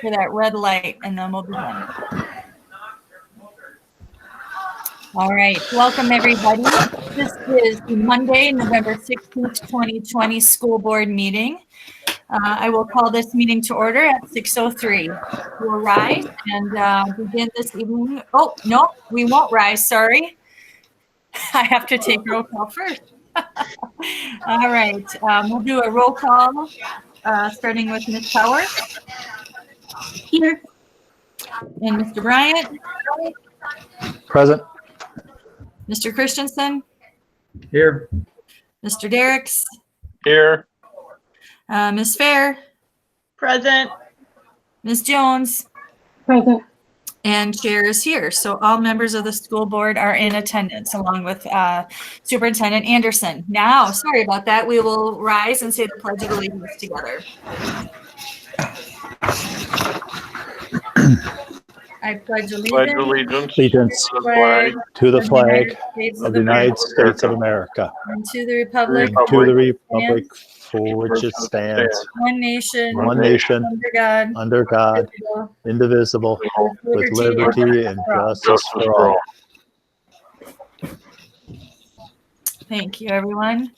for that red light, and then we'll begin. All right, welcome everybody. This is the Monday, November 16th, 2020 school board meeting. I will call this meeting to order at 6:03. We'll rise and begin this evening. Oh, no, we won't rise, sorry. I have to take roll call first. All right, we'll do a roll call starting with Ms. Power. Here. And Mr. Bryant. Present. Mr. Christensen. Here. Mr. Derricks. Here. Ms. Fair. Present. Ms. Jones. Present. And Chair is here. So all members of the school board are in attendance along with Superintendent Anderson. Now, sorry about that. We will rise and say the Pledge of Allegiance together. I pledge allegiance to the flag of the United States of America and to the republic for which it stands, one nation, under God, indivisible, with liberty and justice for all. Thank you, everyone.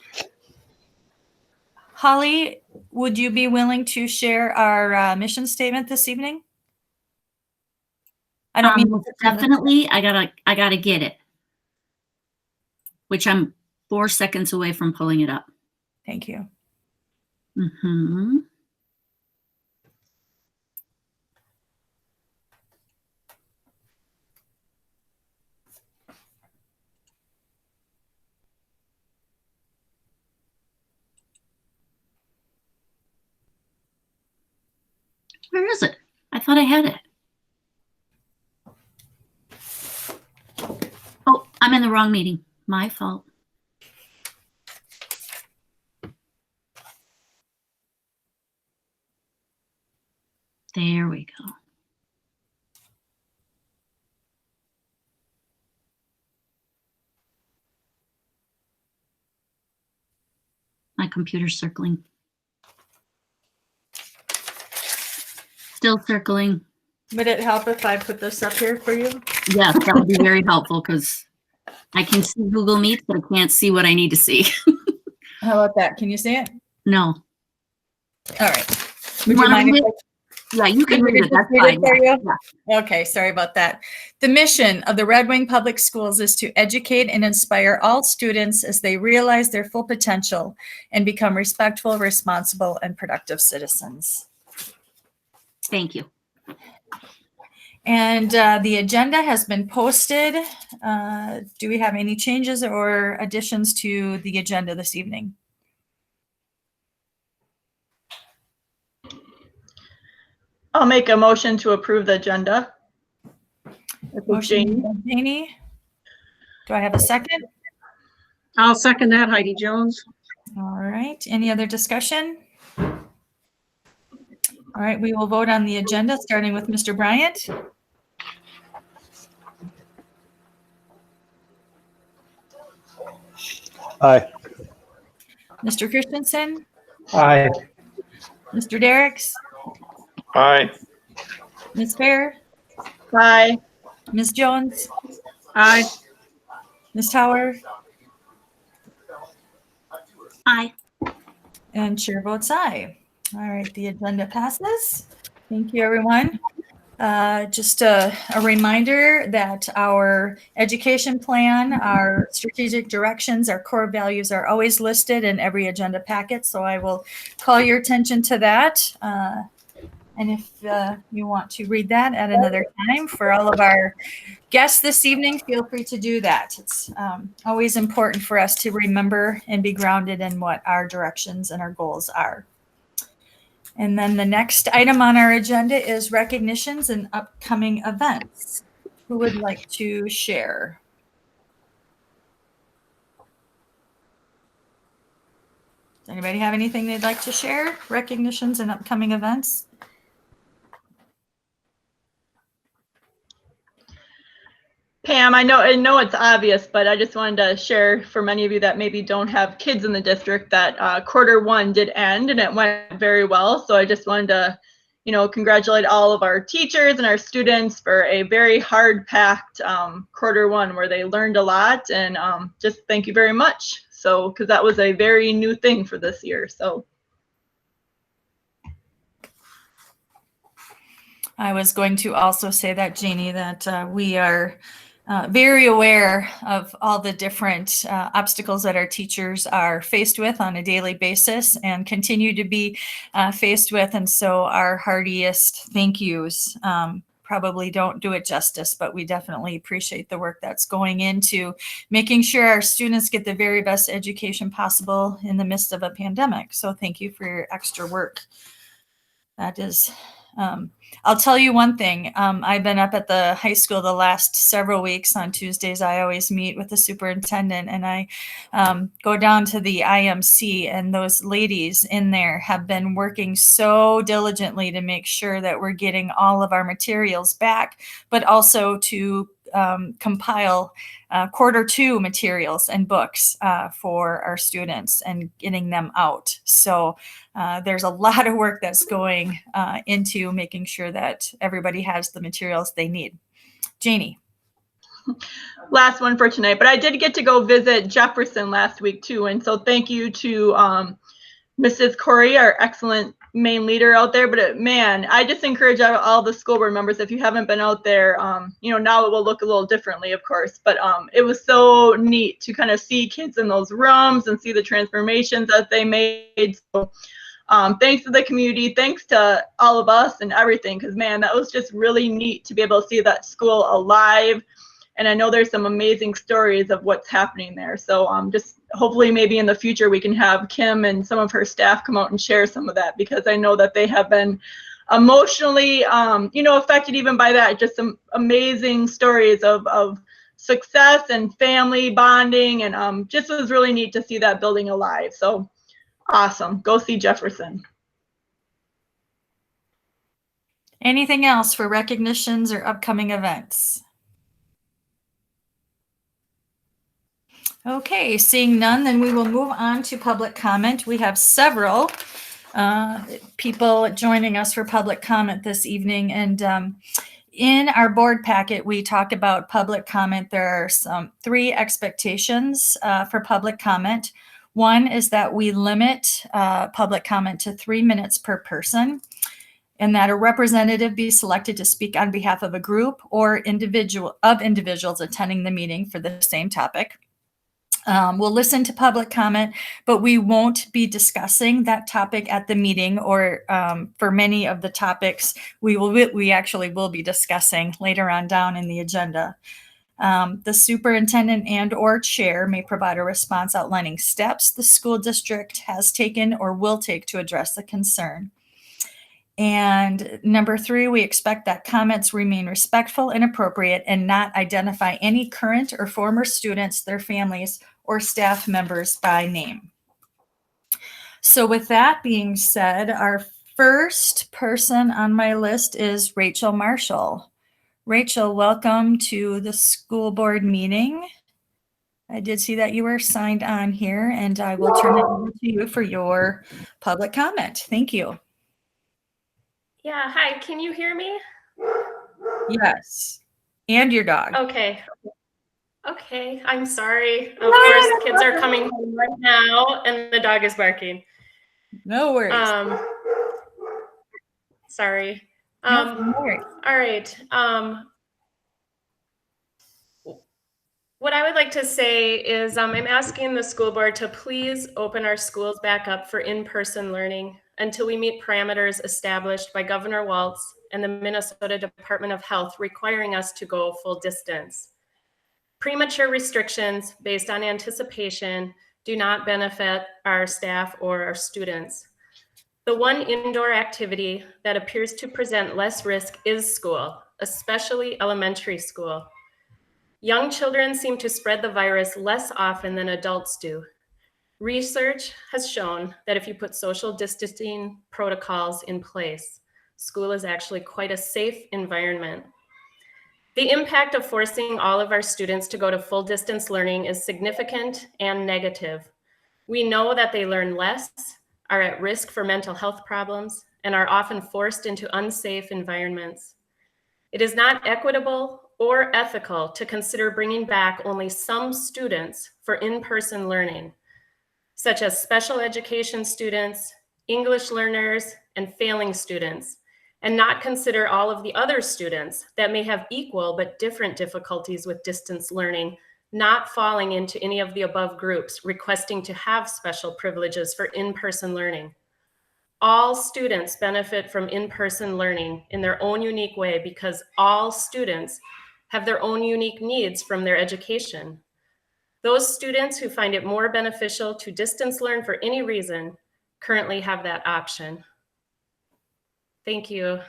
Holly, would you be willing to share our mission statement this evening? I don't mean definitely. I gotta get it, which I'm 4 seconds away from pulling it up. Thank you. Mm-hmm. Where is it? I thought I had it. Oh, I'm in the wrong meeting. My fault. There we go. My computer's circling. Still circling. Would it help if I put this up here for you? Yes, that would be very helpful because I can see Google Meet, but I can't see what I need to see. How about that? Can you see it? No. All right. Would you mind if Yeah, you can read it. That's read it fine. for you? Yeah. Okay, sorry about that. The mission of the Red Wing Public Schools is to educate and inspire all students as they realize their full potential and become respectful, responsible, and productive citizens. Thank you. And the agenda has been posted. Do we have any changes or additions to the agenda this evening? I'll make a motion to approve the agenda. Motion by Janie. Do I have a second? I'll second that, Heidi Jones. All right. Any other discussion? All right, we will vote on the agenda, starting with Mr. Bryant. Aye. Mr. Christensen. Aye. Mr. Derricks. Aye. Ms. Fair. Aye. Ms. Jones. Aye. Ms. Tower. Aye. And chair votes aye. All right, the agenda passes. Thank you, everyone. Just a reminder that our education plan, our strategic directions, our core values are always listed in every agenda packet. So I will call your attention to that. And if you want to read that at another time, for all of our guests this evening, feel free to do that. It's always important for us to remember and be grounded in what our directions and our goals are. And then the next item on our agenda is recognitions and upcoming events. Who would like to share? Does anybody have anything they'd like to share? Recognitions and upcoming events? Pam, I know it's obvious, but I just wanted to share for many of you that maybe don't have kids in the district that quarter one did end and it went very well. So I just wanted to, congratulate all of our teachers and our students for a very hard-packed Q1 where they learned a lot, and just thank you very much. So, because that was a very new thing for this year. So. I was going to also say that, Janie, that we are very aware of all the different obstacles that our teachers are faced with on a daily basis and continue to be faced with. And so our heartiest thank yous probably don't do it justice, but we definitely appreciate the work that's going into making sure our students get the very best education possible in the midst of a pandemic. So thank you for your extra work. That is, I'll tell you one thing. I've been up at the high school the last several weeks. On Tuesdays, I always meet with the superintendent, and I go down to the IMC, and those ladies in there have been working so diligently to make sure that we're getting all of our materials back, but also to compile Q2 materials and books for our students and getting them out. So there's a lot of work that's going into making sure that everybody has the materials they need. Janie. Last one for tonight, but I did get to go visit Jefferson last week too. And so thank you to Mrs. Corey, our excellent main leader out there. But man, I just encourage all the school board members, if you haven't been out there, now it will look a little differently, of course, but it was so neat to kind of see kids in those rooms and see the transformations that they made. So thanks to the community, thanks to all of us and everything, because man, that was just really neat to be able to see that school alive. And I know there's some amazing stories of what's happening there. So just hopefully maybe in the future we can have Kim and some of her staff come out and share some of that, because I know that they have been emotionally, affected even by that. Just some amazing stories of success and family bonding, and just was really neat to see that building alive. So awesome. Go see Jefferson. Anything else for recognitions or upcoming events? Okay, seeing none, then we will move on to public comment. We have several people joining us for public comment this evening. And in our board packet, we talk about public comment. There are some 3 expectations for public comment. One is that we limit public comment to 3 minutes per person, and that a representative be selected to speak on behalf of a group or individuals attending the meeting for the same topic. We'll listen to public comment, but we won't be discussing that topic at the meeting, or for many of the topics we actually will be discussing later on down in the agenda. The superintendent and or chair may provide a response outlining steps the school district has taken or will take to address the concern. And number 3, we expect that comments remain respectful and appropriate and not identify any current or former students, their families, or staff members by name. So with that being said, our first person on my list is Rachel Marshall. Rachel, welcome to the school board meeting. I did see that you were signed on here, and I will turn it over to you for your public comment. Thank you. Yeah, hi, can you hear me? Yes, and your dog. Okay. Okay, I'm sorry. Of course, kids are coming home right now and the dog is barking. No worries. Sorry. No worries. All right. What I would like to say is I'm asking the school board to please open our schools back up for in-person learning until we meet parameters established by Governor Walz and the Minnesota Department of Health requiring us to go full distance. Premature restrictions based on anticipation do not benefit our staff or our students. The one indoor activity that appears to present less risk is school, especially elementary school. Young children seem to spread the virus less often than adults do. Research has shown that if you put social distancing protocols in place, school is actually quite a safe environment. The impact of forcing all of our students to go to full distance learning is significant and negative. We know that they learn less, are at risk for mental health problems, and are often forced into unsafe environments. It is not equitable or ethical to consider bringing back only some students for in-person learning, such as special education students, English learners, and failing students, and not consider all of the other students that may have equal but different difficulties with distance learning, not falling into any of the above groups requesting to have special privileges for in-person learning. All students benefit from in-person learning in their own unique way because all students have their own unique needs from their education. Those students who find it more beneficial to distance learn for any reason currently have that option. Thank you.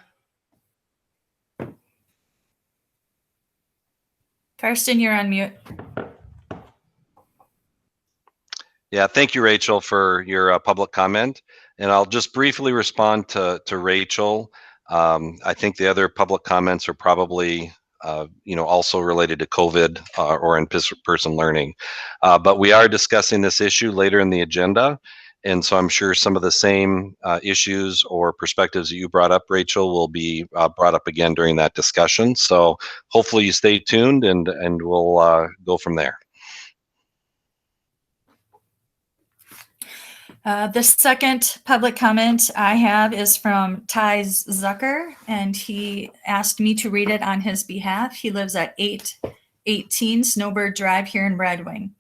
Karsten, you're on mute. Yeah, thank you, Rachel, for your public comment. And I'll just briefly respond to Rachel. I think the other public comments are probably, also related to COVID or in-person learning. But we are discussing this issue later in the agenda. And so I'm sure some of the same issues or perspectives that you brought up, Rachel, will be brought up again during that discussion. So hopefully you stay tuned and we'll go from there. The second public comment I have is from Ty Zucker, and he asked me to read it on his behalf. He lives at 818 Snowbird Drive here in Red Wing.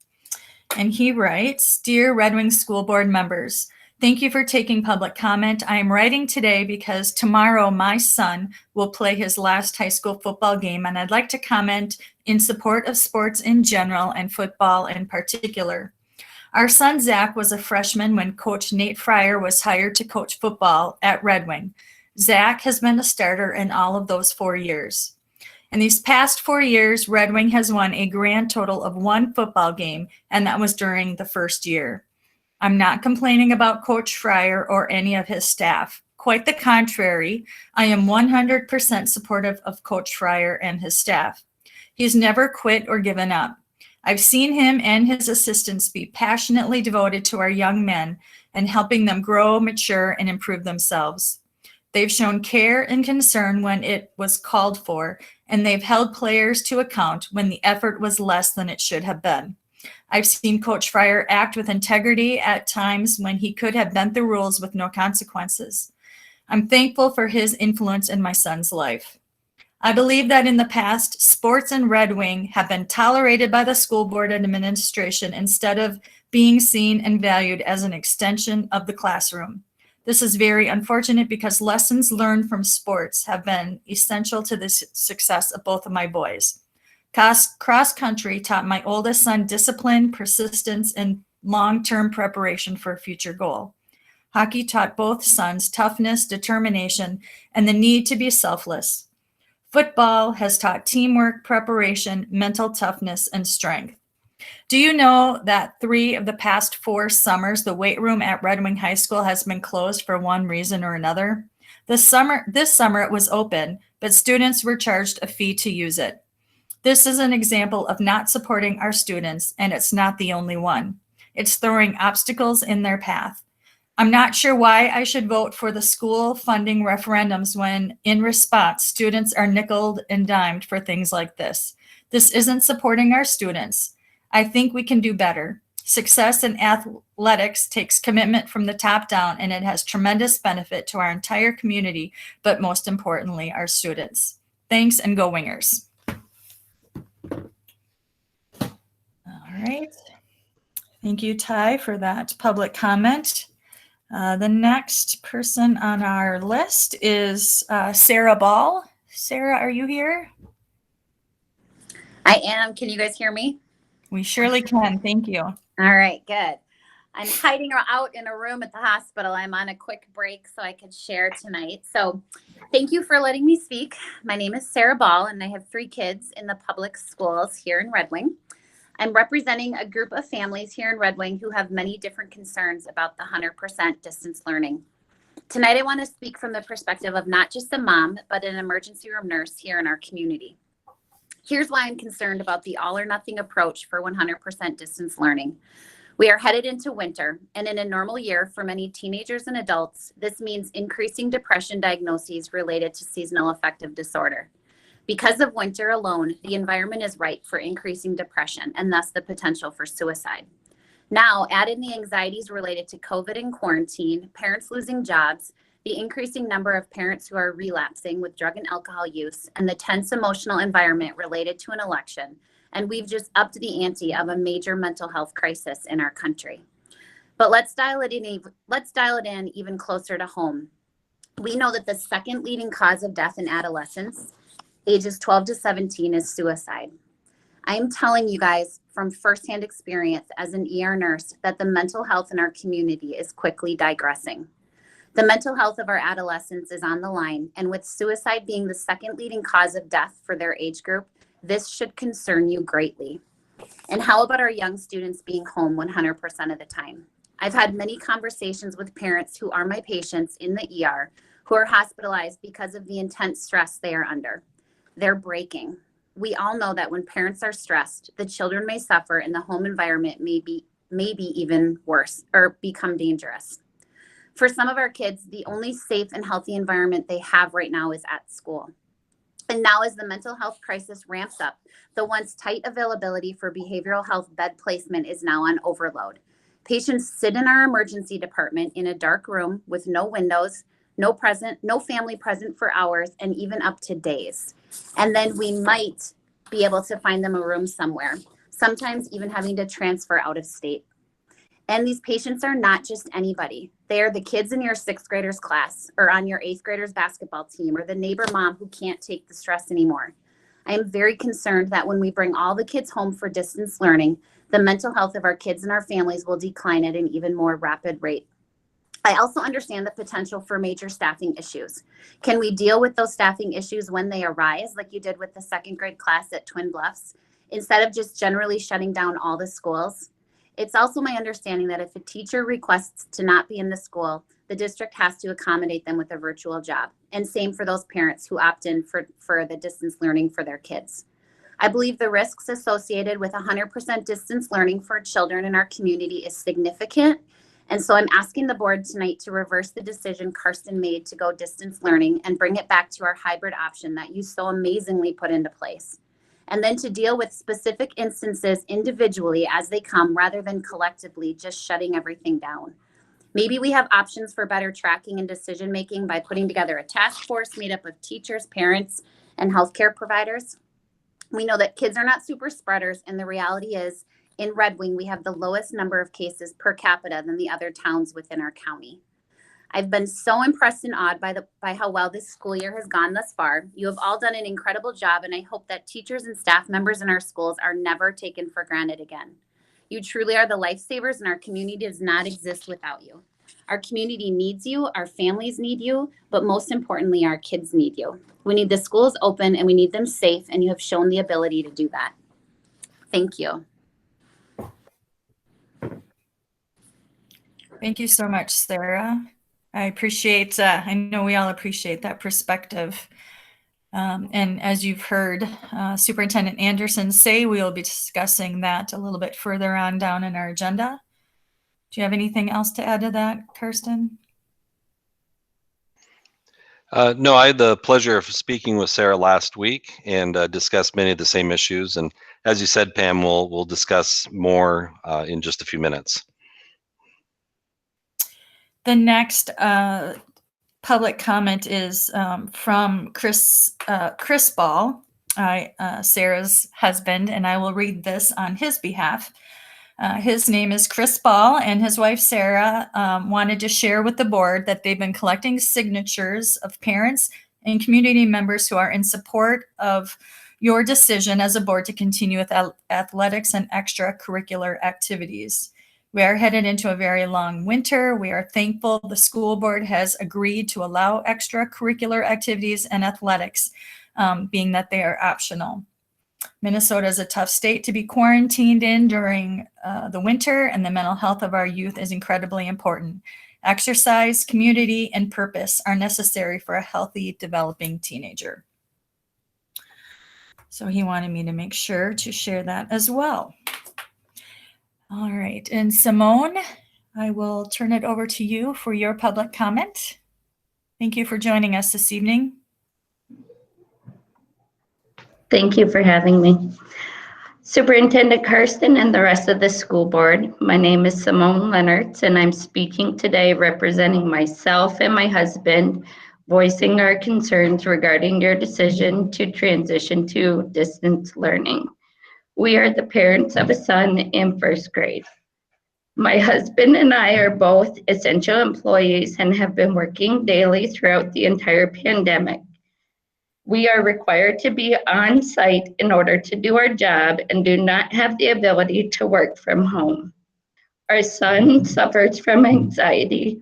And he writes, "Dear Red Wing School Board members, thank you for taking public comment. I am writing today because tomorrow my son will play his last high school football game, and I'd like to comment in support of sports in general and football in particular. Our son Zach was a freshman when Coach Nate Fryer was hired to coach football at Red Wing. Zach has been a starter in all of those 4 years. In these past 4 years, Red Wing has won a grand total of 1 football game, and that was during the first year. I'm not complaining about Coach Fryer or any of his staff. Quite the contrary, I am 100% supportive of Coach Fryer and his staff. He's never quit or given up. I've seen him and his assistants be passionately devoted to our young men and helping them grow, mature, and improve themselves. They've shown care and concern when it was called for, and they've held players to account when the effort was less than it should have been. I've seen Coach Fryer act with integrity at times when he could have bent the rules with no consequences. I'm thankful for his influence in my son's life. I believe that in the past, sports and Red Wing have been tolerated by the school board and administration instead of being seen and valued as an extension of the classroom. This is very unfortunate because lessons learned from sports have been essential to the success of both of my boys. Cross country taught my oldest son discipline, persistence, and long-term preparation for a future goal. Hockey taught both sons toughness, determination, and the need to be selfless. Football has taught teamwork, preparation, mental toughness, and strength. Do you know that 3 of the past 4 summers, the weight room at Red Wing High School has been closed for one reason or another? This summer it was open, but students were charged a fee to use it. This is an example of not supporting our students, and it's not the only one. It's throwing obstacles in their path. I'm not sure why I should vote for the school funding referendums when, in response, students are nickeled and dimed for things like this. This isn't supporting our students. I think we can do better. Success in athletics takes commitment from the top down, and it has tremendous benefit to our entire community, but most importantly, our students. Thanks, and go Wingers. All right. Thank you, Ty, for that public comment. The next person on our list is Sarah Ball. Sarah, are you here? I am. Can you guys hear me? We surely can. Thank you. All right, good. I'm hiding out in a room at the hospital. I'm on a quick break so I could share tonight. So thank you for letting me speak. My name is Sarah Ball, and I have 3 kids in the public schools here in Red Wing. I'm representing a group of families here in Red Wing who have many different concerns about the 100% distance learning. Tonight, I want to speak from the perspective of not just a mom, but an emergency room nurse here in our community. Here's why I'm concerned about the all or nothing approach for 100% distance learning. We are headed into winter, and in a normal year for many teenagers and adults, this means increasing depression diagnoses related to seasonal affective disorder. Because of winter alone, the environment is ripe for increasing depression and thus the potential for suicide. Now, add in the anxieties related to COVID and quarantine, parents losing jobs, the increasing number of parents who are relapsing with drug and alcohol use, and the tense emotional environment related to an election, and we've just upped the ante of a major mental health crisis in our country. But let's dial it in even closer to home. We know that the second leading cause of death in adolescents, ages 12 to 17, is suicide. I am telling you guys from firsthand experience as an ER nurse that the mental health in our community is quickly digressing. The mental health of our adolescents is on the line, and with suicide being the second leading cause of death for their age group, this should concern you greatly. And how about our young students being home 100% of the time? I've had many conversations with parents who are my patients in the ER who are hospitalized because of the intense stress they are under. They're breaking. We all know that when parents are stressed, the children may suffer and the home environment may be even worse or become dangerous. For some of our kids, the only safe and healthy environment they have right now is at school. And now as the mental health crisis ramps up, the once tight availability for behavioral health bed placement is now on overload. Patients sit in our emergency department in a dark room with no windows, no family present for hours, and even up to days. And then we might be able to find them a room somewhere, sometimes even having to transfer out of state. And these patients are not just anybody. They are the kids in your 6th graders class or on your 8th graders basketball team or the neighbor mom who can't take the stress anymore. I am very concerned that when we bring all the kids home for distance learning, the mental health of our kids and our families will decline at an even more rapid rate. I also understand the potential for major staffing issues. Can we deal with those staffing issues when they arise, like you did with the 2nd grade class at Twin Bluffs, instead of just generally shutting down all the schools? It's also my understanding that if a teacher requests to not be in the school, the district has to accommodate them with a virtual job. And same for those parents who opt in for the distance learning for their kids. I believe the risks associated with 100% distance learning for children in our community is significant. And so I'm asking the board tonight to reverse the decision Karsten made to go distance learning and bring it back to our hybrid option that you so amazingly put into place. And then to deal with specific instances individually as they come rather than collectively just shutting everything down. Maybe we have options for better tracking and decision making by putting together a task force made up of teachers, parents, and healthcare providers. We know that kids are not super spreaders, and the reality is in Red Wing, we have the lowest number of cases per capita than the other towns within our county. I've been so impressed and awed by how well this school year has gone thus far. You have all done an incredible job, and I hope that teachers and staff members in our schools are never taken for granted again. You truly are the lifesavers, and our community does not exist without you. Our community needs you, our families need you, but most importantly, our kids need you. We need the schools open, and we need them safe, and you have shown the ability to do that. Thank you. Thank you so much, Sarah. I appreciate, I know we all appreciate that perspective. And as you've heard Superintendent Anderson say, we will be discussing that a little bit further on down in our agenda. Do you have anything else to add to that, Karsten? No, I had the pleasure of speaking with Sarah last week and discussed many of the same issues. And as you said, Pam, we'll discuss more in just a few minutes. The next public comment is from Chris Ball, Sarah's husband, and I will read this on his behalf. His name is Chris Ball, and his wife Sarah wanted to share with the board that they've been collecting signatures of parents and community members who are in support of your decision as a board to continue with athletics and extracurricular activities. We are headed into a very long winter. We are thankful the school board has agreed to allow extracurricular activities and athletics, being that they are optional. Minnesota is a tough state to be quarantined in during the winter, and the mental health of our youth is incredibly important. Exercise, community, and purpose are necessary for a healthy, developing teenager. So he wanted me to make sure to share that as well. All right, and Simone, I will turn it over to you for your public comment. Thank you for joining us this evening. Thank you for having me. Superintendent Karsten and the rest of the school board, my name is Simone Leonards, and I'm speaking today representing myself and my husband, voicing our concerns regarding your decision to transition to distance learning. We are the parents of a son in first grade. My husband and I are both essential employees and have been working daily throughout the entire pandemic. We are required to be on site in order to do our job and do not have the ability to work from home. Our son suffers from anxiety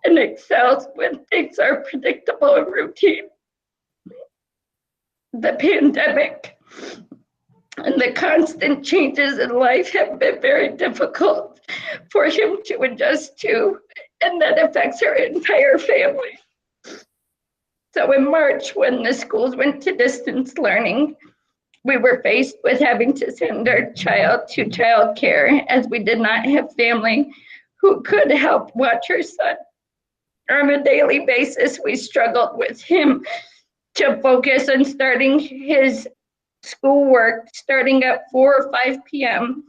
and excels when things are predictable and routine. The pandemic and the constant changes in life have been very difficult for him to adjust to, and that affects our entire family. So in March, when the schools went to distance learning, we were faced with having to send our child to childcare as we did not have family who could help watch our son. On a daily basis, we struggled with him to focus on starting his schoolwork starting at 4 or 5 p.m.,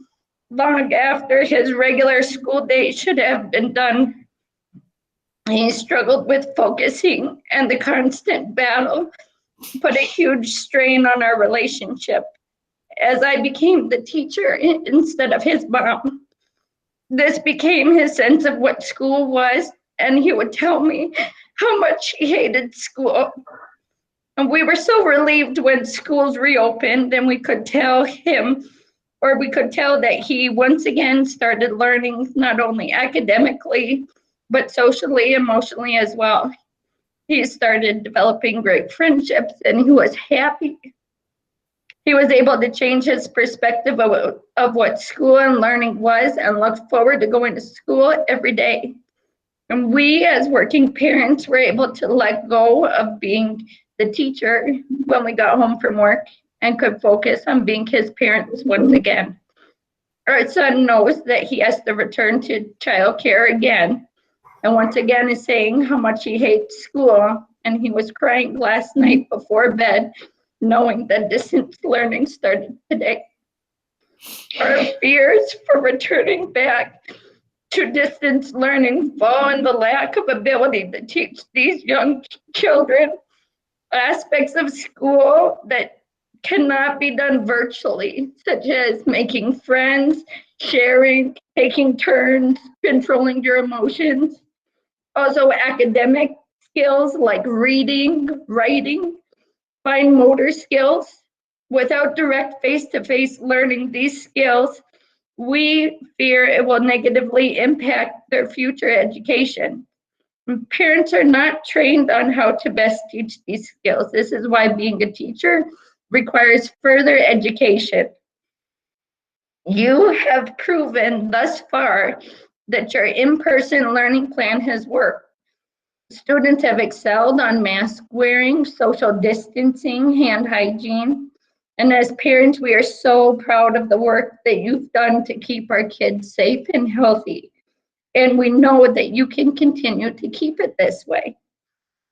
long after his regular school day should have been done. He struggled with focusing, and the constant battle put a huge strain on our relationship. As I became the teacher instead of his mom, this became his sense of what school was, and he would tell me how much he hated school. And we were so relieved when schools reopened and we could tell him, or we could tell that he once again started learning not only academically, but socially, emotionally as well. He started developing great friendships and he was happy. He was able to change his perspective of what school and learning was and looked forward to going to school every day. And we as working parents were able to let go of being the teacher when we got home from work and could focus on being his parents once again. Our son knows that he has to return to childcare again, and once again is saying how much he hates school, and he was crying last night before bed, knowing that distance learning started today. Our fears for returning back to distance learning fall in the lack of ability to teach these young children aspects of school that cannot be done virtually, such as making friends, sharing, taking turns, controlling your emotions. Also academic skills like reading, writing, fine motor skills. Without direct face-to-face learning these skills, we fear it will negatively impact their future education. Parents are not trained on how to best teach these skills. This is why being a teacher requires further education. You have proven thus far that your in-person learning plan has worked. Students have excelled on mask wearing, social distancing, hand hygiene. And as parents, we are so proud of the work that you've done to keep our kids safe and healthy. And we know that you can continue to keep it this way.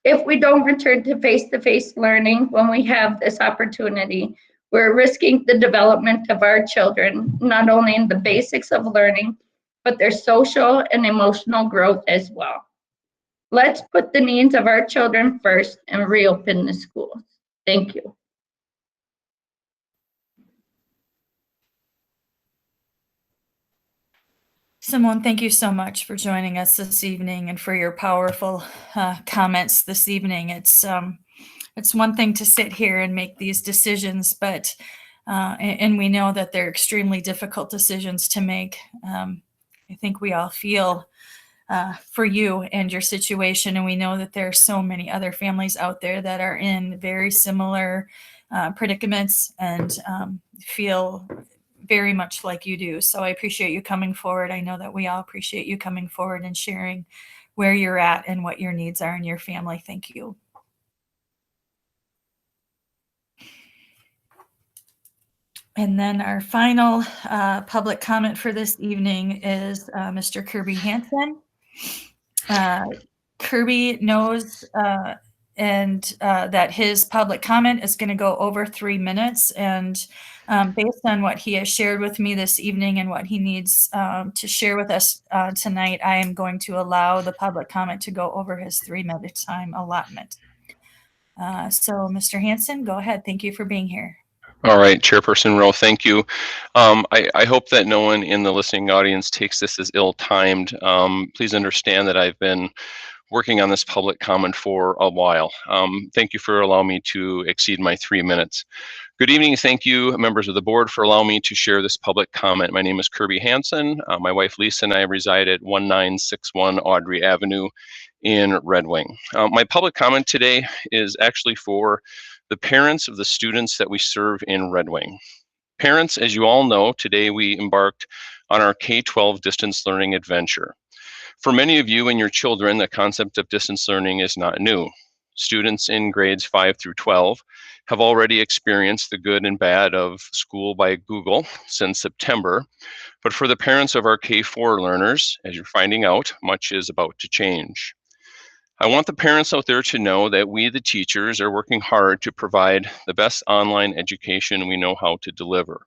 If we don't return to face-to-face learning when we have this opportunity, we're risking the development of our children, not only in the basics of learning, but their social and emotional growth as well. Let's put the needs of our children first and reopen the schools. Thank you. Simone, thank you so much for joining us this evening and for your powerful comments this evening. It's one thing to sit here and make these decisions, but and we know that they're extremely difficult decisions to make. I think we all feel for you and your situation, and we know that there are so many other families out there that are in very similar predicaments and feel very much like you do. So I appreciate you coming forward. I know that we all appreciate you coming forward and sharing where you're at and what your needs are in your family. Thank you. And then our final public comment for this evening is Mr. Kirby Hansen. Kirby knows that his public comment is going to go over 3 minutes. And based on what he has shared with me this evening and what he needs to share with us tonight, I am going to allow the public comment to go over his 3-minute time allotment. So Mr. Hansen, go ahead. Thank you for being here. All right, Chairperson Rowe, thank you. I hope that no one in the listening audience takes this as ill-timed. Please understand that I've been working on this public comment for a while. Thank you for allowing me to exceed my 3 minutes. Good evening. Thank you, members of the board, for allowing me to share this public comment. My name is Kirby Hansen. My wife Lisa and I reside at 1961 Audrey Avenue in Red Wing. My public comment today is actually for the parents of the students that we serve in Red Wing. Parents, as you all know, today we embarked on our K-12 distance learning adventure. For many of you and your children, the concept of distance learning is not new. Students in grades 5 through 12 have already experienced the good and bad of school by Google since September. But for the parents of our K-4 learners, as you're finding out, much is about to change. I want the parents out there to know that we, the teachers, are working hard to provide the best online education we know how to deliver.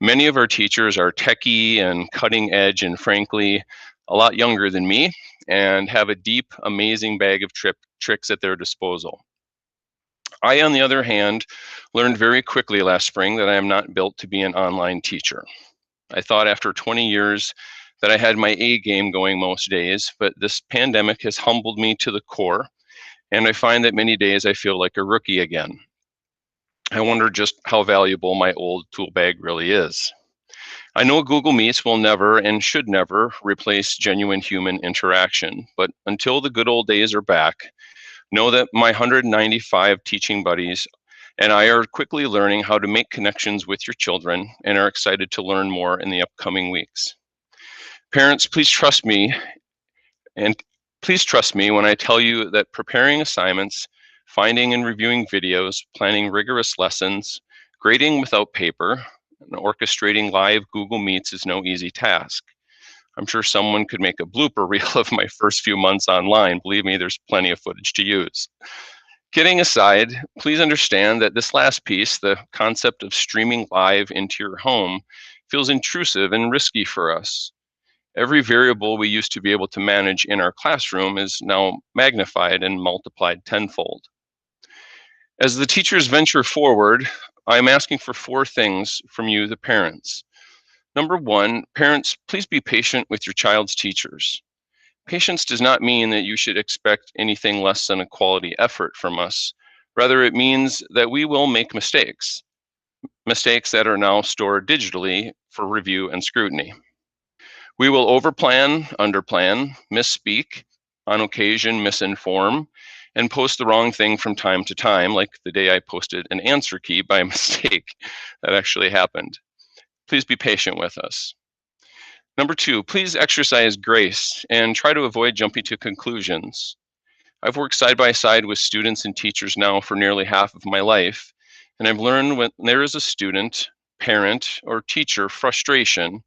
Many of our teachers are techie and cutting edge and frankly, a lot younger than me and have a deep, amazing bag of tricks at their disposal. I, on the other hand, learned very quickly last spring that I am not built to be an online teacher. I thought after 20 years that I had my A game going most days, but this pandemic has humbled me to the core, and I find that many days I feel like a rookie again. I wonder just how valuable my old tool bag really is. I know Google Meets will never and should never replace genuine human interaction, but until the good old days are back, know that my 195 teaching buddies and I are quickly learning how to make connections with your children and are excited to learn more in the upcoming weeks. Parents, please trust me, and please trust me when I tell you that preparing assignments, finding and reviewing videos, planning rigorous lessons, grading without paper, and orchestrating live Google Meets is no easy task. I'm sure someone could make a blooper reel of my first few months online. Believe me, there's plenty of footage to use. Kidding aside, please understand that this last piece, the concept of streaming live into your home, feels intrusive and risky for us. Every variable we used to be able to manage in our classroom is now magnified and multiplied tenfold. As the teachers venture forward, I'm asking for 4 things from you, the parents. Number 1, parents, please be patient with your child's teachers. Patience does not mean that you should expect anything less than a quality effort from us. Rather, it means that we will make mistakes that are now stored digitally for review and scrutiny. We will overplan, underplan, misspeak, on occasion misinform, and post the wrong thing from time to time, like the day I posted an answer key by mistake. That actually happened. Please be patient with us. Number 2, please exercise grace and try to avoid jumping to conclusions. I've worked side by side with students and teachers now for nearly half of my life, and I've learned when there is a student, parent, or teacher frustration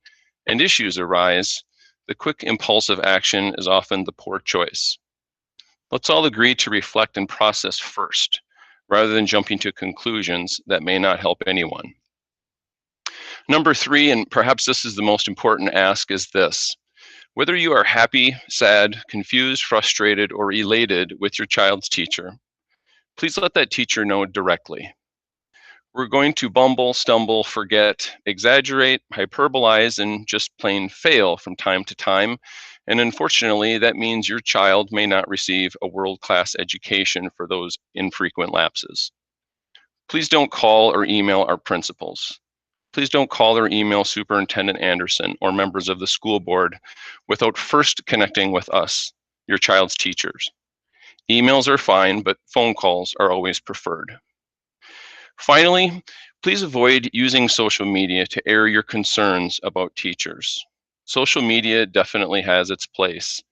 and issues arise, the quick impulsive action is often the poor choice. Let's all agree to reflect and process first, rather than jumping to conclusions that may not help anyone. Number 3, and perhaps this is the most important ask, is this. Whether you are happy, sad, confused, frustrated, or elated with your child's teacher, please let that teacher know directly. We're going to bumble, stumble, forget, exaggerate, hyperbolize, and just plain fail from time to time. And unfortunately, that means your child may not receive a world-class education for those infrequent lapses. Please don't call or email our principals. Please don't call or email Superintendent Anderson or members of the school board without first connecting with us, your child's teachers. Emails are fine, but phone calls are always preferred. Finally, please avoid using social media to air your concerns about teachers. Social media definitely has its place,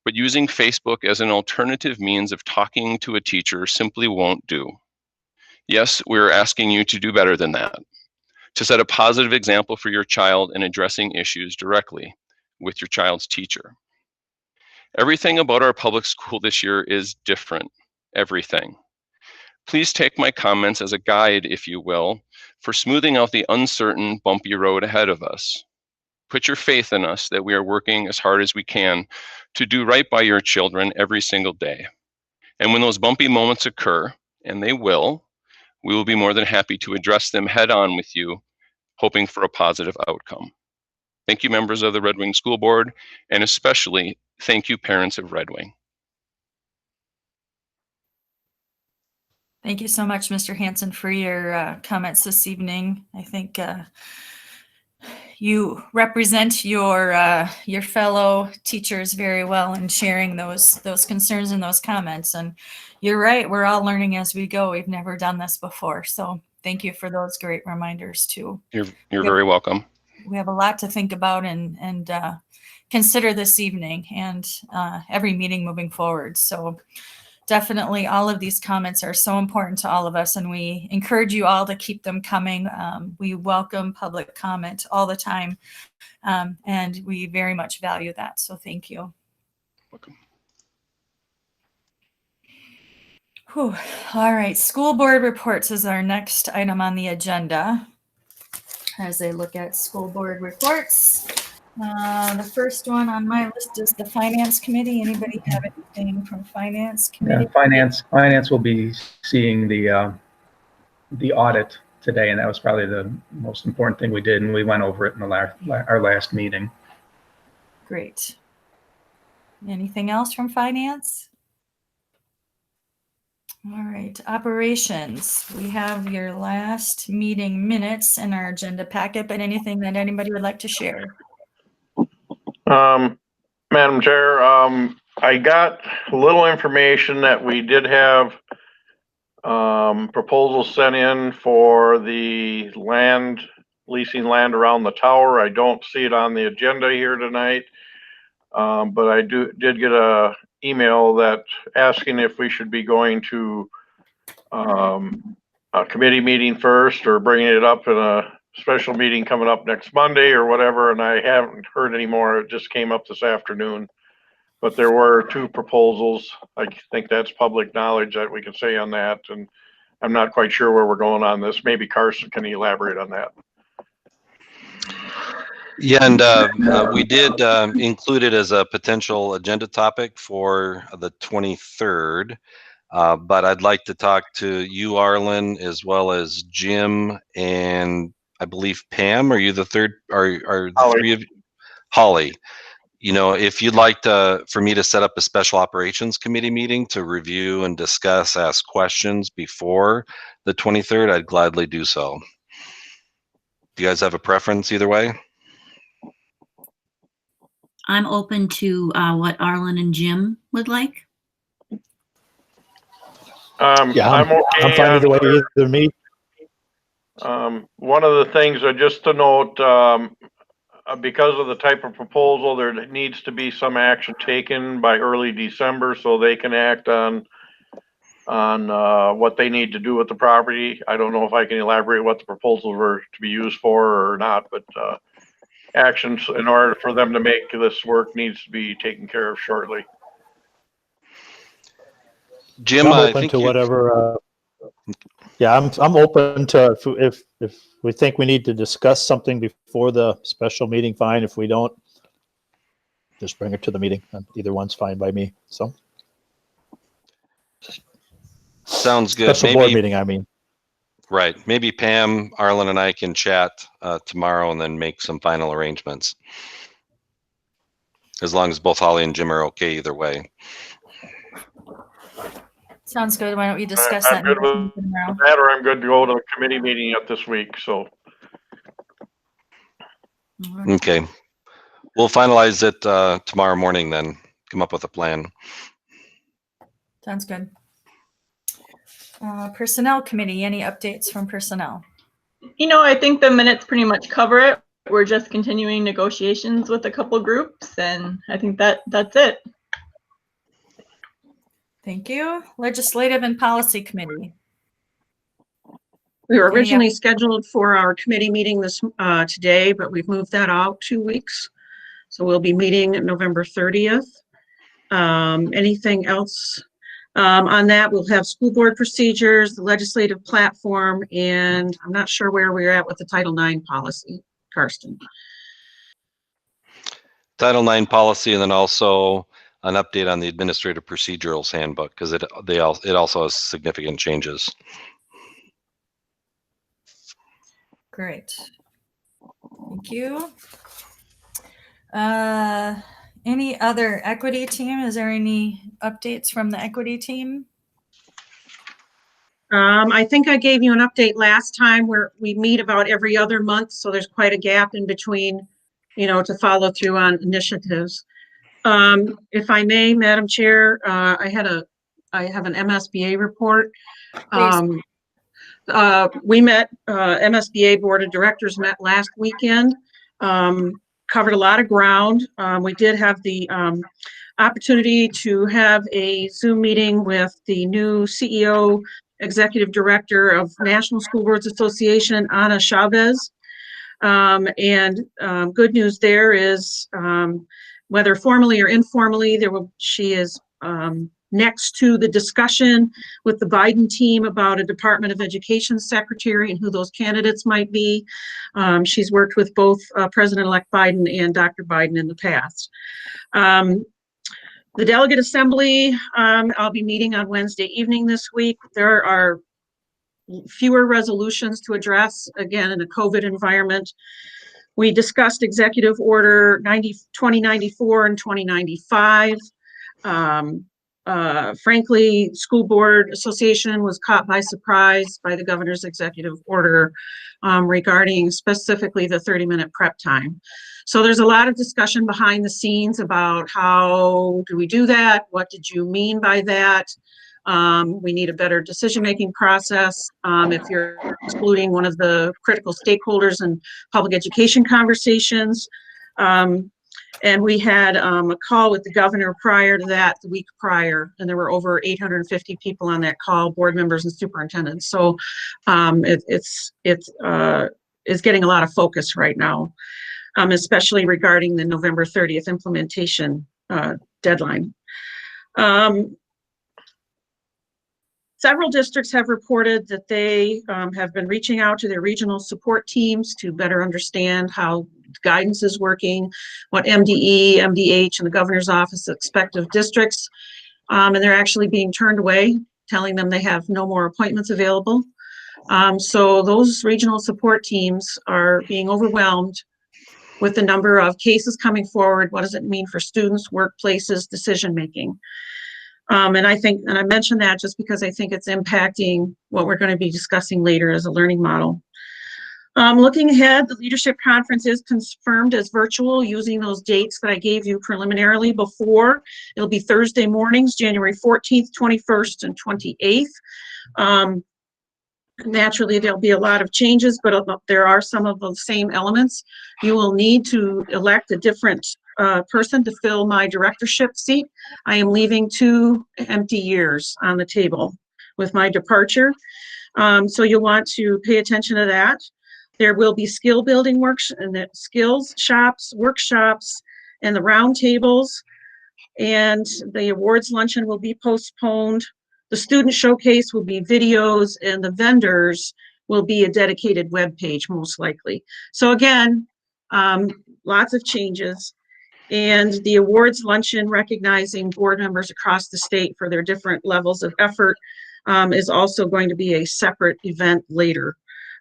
but using Facebook as an alternative means of talking to a teacher simply won't do. Yes, we're asking you to do better than that. to set a positive example for your child in addressing issues directly with your child's teacher. Everything about our public school this year is different. Everything. Please take my comments as a guide, if you will, for smoothing out the uncertain, bumpy road ahead of us. Put your faith in us that we are working as hard as we can to do right by your children every single day. And when those bumpy moments occur, and they will, we will be more than happy to address them head on with you, hoping for a positive outcome. Thank you, members of the Red Wing School Board, and especially thank you, parents of Red Wing. Thank you so much, Mr. Hanson, for your comments this evening. I think you represent your fellow teachers very well in sharing those concerns and those comments. And you're right, we're all learning as we go. We've never done this before. So thank you for those great reminders too. You're very welcome. We have a lot to think about and consider this evening and every meeting moving forward. So definitely all of these comments are so important to all of us, and we encourage you all to keep them coming. We welcome public comment all the time, and we very much value that. So thank you. Welcome. Whew. All right, school board reports is our next item on the agenda. As I look at school board reports, the first one on my list is the Finance Committee. Anybody have anything from Finance Committee? Yeah, Finance will be seeing the audit today, and that was probably the most important thing we did, and we went over it in our last meeting. Great. Anything else from Finance? All right, Operations. We have your last meeting minutes in our agenda packet, but anything that anybody would like to share? Madam Chair, I got a little information that we did have proposals sent in for the leasing land around the tower. I don't see it on the agenda here tonight, but I did get a email that asking if we should be going to a committee meeting first or bringing it up in a special meeting coming up next Monday or whatever, and I haven't heard any more. It just came up this afternoon. But there were two proposals. I think that's public knowledge that we can say on that, and I'm not quite sure where we're going on this. Maybe Carson can elaborate on that. Yeah, and we did include it as a potential agenda topic for the 23rd. But I'd like to talk to you, Arlen, as well as Jim and I believe Pam. Are you the third? Are the Holly. three of you? Holly. You know, if you'd like for me to set up a special operations committee meeting to review and discuss, ask questions before the 23rd, I'd gladly do so. Do you guys have a preference either way? I'm open to what Arlen and Jim would like. Yeah, I'm okay. I'm fine either way, either me. One of the things, just to note, because of the type of proposal, there needs to be some action taken by early December so they can act on what they need to do with the property. I don't know if I can elaborate what the proposals were to be used for or not, but actions in order for them to make this work needs to be taken care of shortly. Jim, I'm I open think to whatever. Yeah, I'm open to if we think we need to discuss something before the special meeting, fine. If we don't, just bring it to the meeting. Either one's fine by me. So sounds good. Special board meeting, I mean. Right. Maybe Pam, Arlen, and I can chat tomorrow and then make some final arrangements. As long as both Holly and Jim are okay either way. Sounds good. Why don't we discuss I'm that good with tomorrow? that, or I'm good to go to the committee meeting yet this week. So Okay. We'll finalize it tomorrow morning then. Come up with a plan. Sounds good. Personnel Committee, any updates from personnel? You know, I think the minutes pretty much cover it. We're just continuing negotiations with a couple groups, and I think that's it. Thank you. Legislative and Policy Committee. We were Any originally scheduled for our committee meeting today, but we've moved that out 2 weeks. So we'll be meeting November 30th. Anything else? On that, we'll have school board procedures, the legislative platform, and I'm not sure where we're at with the Title IX policy, Karsten. Title IX policy, and then also an update on the administrative procedurals handbook, because it also has significant changes. Great. Thank you. Any other equity team? Is there any updates from the equity team? I think I gave you an update last time where we meet about every other month, so there's quite a gap in between, to follow through on initiatives. If I may, Madam Chair, I have an MSBA report. We met, MSBA Board of Directors met last weekend, covered a lot of ground. We did have the opportunity to have a Zoom meeting with the new CEO, Executive Director of National School Boards Association, Ana Chavez. Good news there is, whether formally or informally, she is next to the discussion with the Biden team about a Department of Education secretary and who those candidates might be. She's worked with both President-elect Biden and Dr. Biden in the past. The Delegate Assembly, I'll be meeting on Wednesday evening this week. There are fewer resolutions to address, again, in a COVID environment. We discussed Executive Order 2094 and 2095. Frankly, School Board Association was caught by surprise by the governor's executive order regarding specifically the 30-minute prep time. So there's a lot of discussion behind the scenes about how do we do that? What did you mean by that? We need a better decision-making process. If you're excluding one of the critical stakeholders in public education conversations. And we had a call with the governor prior to that, the week prior, and there were over 850 people on that call, board members and superintendents. So it's getting a lot of focus right now, especially regarding the November 30th implementation deadline. Several districts have reported that they have been reaching out to their regional support teams to better understand how guidance is working, what MDE, MDH, and the governor's office expect of districts. And they're actually being turned away, telling them they have no more appointments available. So those regional support teams are being overwhelmed with the number of cases coming forward. What does it mean for students, workplaces, decision-making? And I mentioned that just because I think it's impacting what we're going to be discussing later as a learning model. Looking ahead, the leadership conference is confirmed as virtual using those dates that I gave you preliminarily before. It'll be Thursday mornings, January 14th, 21st, and 28th. Naturally, there'll be a lot of changes, but there are some of the same elements. You will need to elect a different person to fill my directorship seat. I am leaving 2 empty years on the table with my departure. So you'll want to pay attention to that. There will be skill building skills shops, workshops, and the round tables. And the awards luncheon will be postponed. The student showcase will be videos, and the vendors will be a dedicated web page, most likely. So again, lots of changes. And the awards luncheon recognizing board members across the state for their different levels of effort is also going to be a separate event later.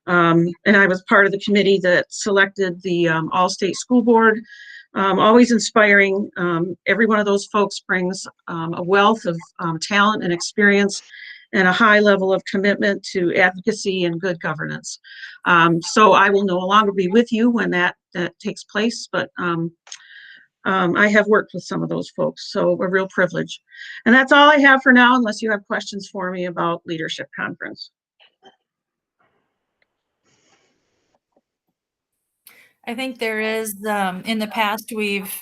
And I was part of the committee that selected the All-State School Board. Always inspiring. Every one of those folks brings a wealth of talent and experience and a high level of commitment to advocacy and good governance. So I will no longer be with you when that takes place, but I have worked with some of those folks, so a real privilege. And that's all I have for now, unless you have questions for me about Leadership Conference. I think there is, in the past, we've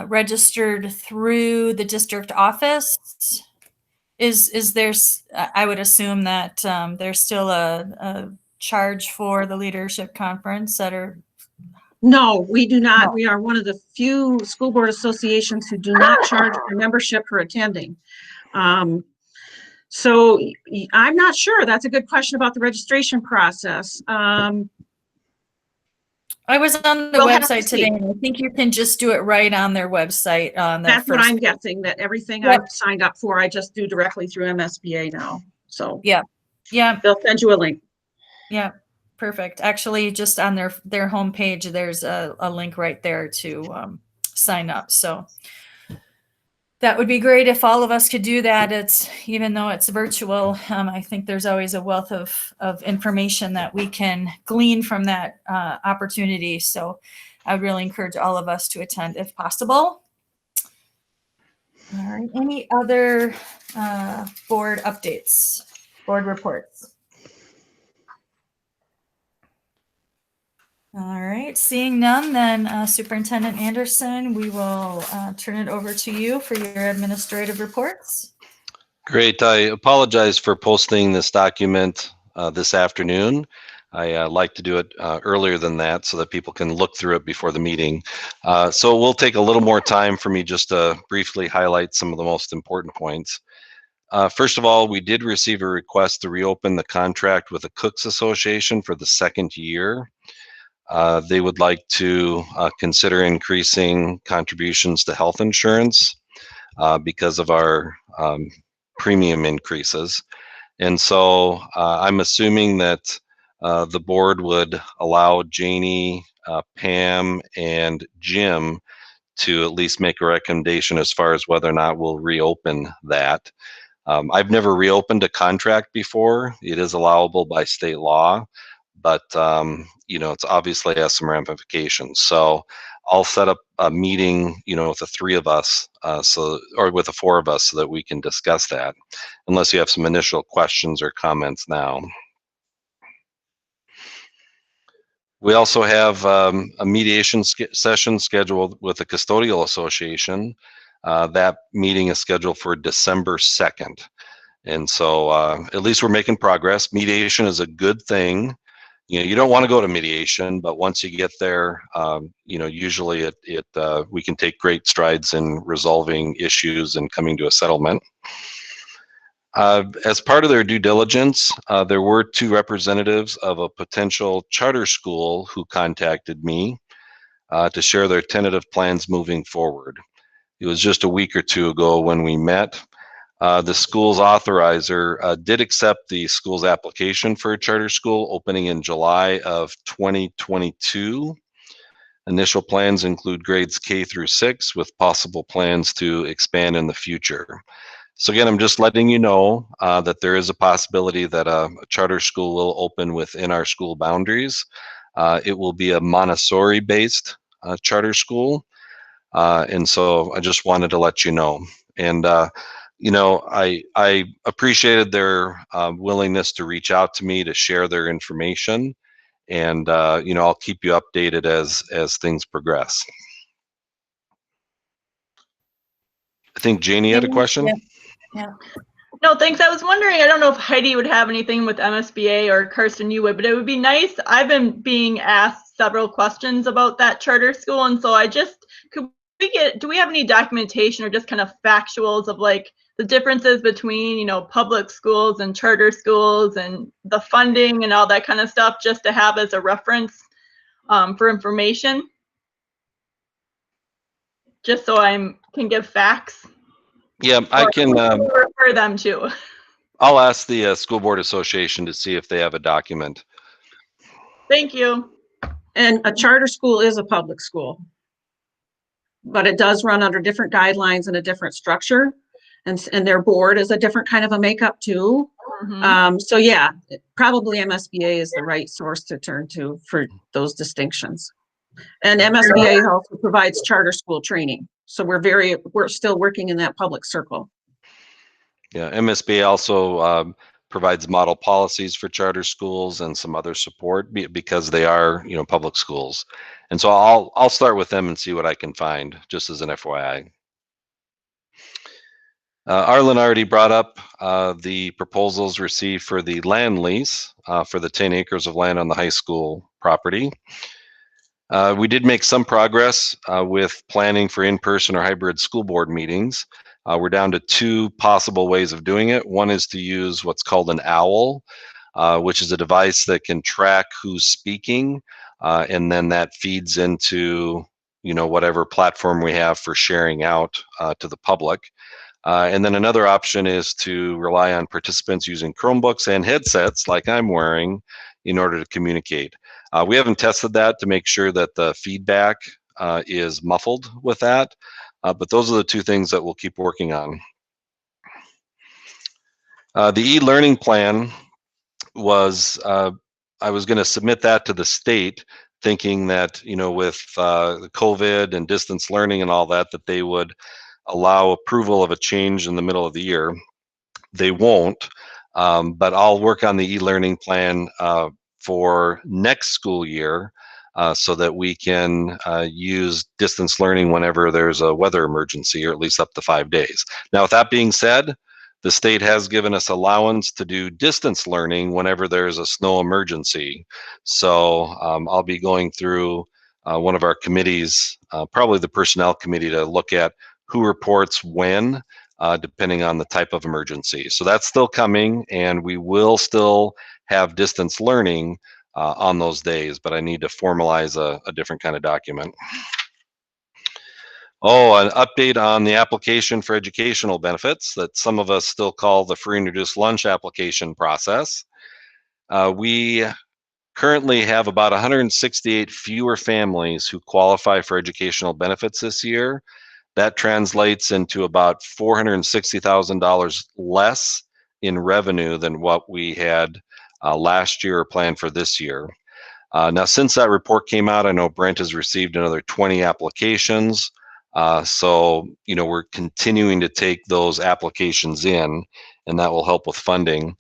registered through the district office. Is there, I would assume that there's still a charge for the leadership conference that are, No, we do not. No. We are one of the few school board associations who do not charge for membership for attending. So I'm not sure. That's a good question about the registration process. I was on the We'll have to website see. today, and I think you can just do it right on their website on the That's what first. I'm guessing, that everything Yep. I've signed up for, I just do directly through MSBA now. So Yeah, they'll send you a link. yeah, perfect. Actually, just on their homepage, there's a link right there to sign up. So that would be great if all of us could do that. It's, even though it's virtual, I think there's always a wealth of information that we can glean from that opportunity. So I would really encourage all of us to attend if possible. All right. Any other board updates, board reports? All right, seeing none, then Superintendent Anderson, we will turn it over to you for your administrative reports. Great. I apologize for posting this document this afternoon. I like to do it earlier than that so that people can look through it before the meeting. So we'll take a little more time for me just to briefly highlight some of the most important points. First of all, we did receive a request to reopen the contract with the Cooks Association for the second year. They would like to consider increasing contributions to health insurance because of our premium increases. And so I'm assuming that the board would allow Janie, Pam, and Jim to at least make a recommendation as far as whether or not we'll reopen that. I've never reopened a contract before. It is allowable by state law, but you know, it's obviously has some ramifications. So I'll set up a meeting, you know, with the three of us, or with the four of us, so that we can discuss that, unless you have some initial questions or comments now. We also have a mediation session scheduled with the Custodial Association. That meeting is scheduled for December 2nd. And so at least we're making progress. Mediation is a good thing. You know, you don't want to go to mediation, but once you get there, you know, usually we can take great strides in resolving issues and coming to a settlement. As part of their due diligence, there were two representatives of a potential charter school who contacted me to share their tentative plans moving forward. It was just a week or two ago when we met. The school's authorizer did accept the school's application for a charter school opening in July of 2022. Initial plans include grades K through 6 with possible plans to expand in the future. So again, I'm just letting you know that there is a possibility that a charter school will open within our school boundaries. It will be a Montessori-based charter school. And so I just wanted to let you know. And you know, I appreciated their willingness to reach out to me to share their information, and you know, I'll keep you updated as things progress. I think Janie had a question. Yeah. No, thanks. I was wondering, I don't know if Heidi would have anything with MSBA or Kirsten, you would, but it would be nice. I've been being asked several questions about that charter school. And so do we have any documentation or just kind of factuals of like the differences between, you know, public schools and charter schools and the funding and all that kind of stuff, just to have as a reference for information? Just so I can give facts. Yeah, I can refer them to. I'll ask the School Board Association to see if they have a document. Thank you. And a charter school is a public school, but it does run under different guidelines and a different structure. And their board is a different kind of a makeup too. Mm-hmm. So yeah, probably MSBA is the right source to turn to for those distinctions. And MSBA also provides charter school training. So we're still working in that public circle. Yeah, MSBA also provides model policies for charter schools and some other support because they are, you know, public schools. And so I'll start with them and see what I can find, just as an FYI. Arlen already brought up the proposals received for the land lease for the 10 acres of land on the high school property. We did make some progress with planning for in-person or hybrid school board meetings. We're down to 2 possible ways of doing it. One is to use what's called an OWL, which is a device that can track who's speaking, and then that feeds into whatever platform we have for sharing out to the public. And then another option is to rely on participants using Chromebooks and headsets like I'm wearing in order to communicate. We haven't tested that to make sure that the feedback is muffled with that, but those are the 2 things that we'll keep working on. The e-learning plan was, I was going to submit that to the state thinking that, with COVID and distance learning and all that, that they would allow approval of a change in the middle of the year. They won't, but I'll work on the e-learning plan for next school year so that we can use distance learning whenever there's a weather emergency, or at least up to 5 days. Now, with that being said, the state has given us allowance to do distance learning whenever there's a snow emergency. So I'll be going through one of our committees, probably the personnel committee, to look at who reports when, depending on the type of emergency. So that's still coming, and we will still have distance learning on those days, but I need to formalize a different kind of document. Oh, an update on the application for educational benefits that some of us still call the free and reduced lunch application process. We currently have about 168 fewer families who qualify for educational benefits this year. That translates into about $460,000 less in revenue than what we had last year or planned for this year. Now, since that report came out, I know Brent has received another 20 applications. So, we're continuing to take those applications in, and that will help with funding.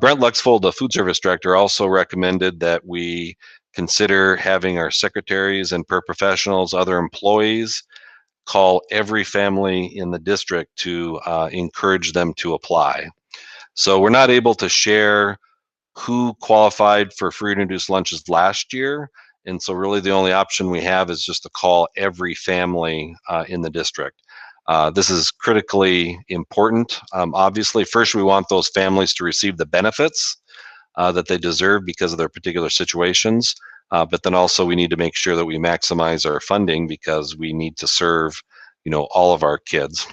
Brent Luxfold, the food service director, also recommended that we consider having our secretaries and paraprofessionals, other employees, call every family in the district to encourage them to apply. So we're not able to share who qualified for free and reduced lunches last year. And so really the only option we have is just to call every family in the district. This is critically important. Obviously, first we want those families to receive the benefits that they deserve because of their particular situations. But then also we need to make sure that we maximize our funding because we need to serve, all of our kids.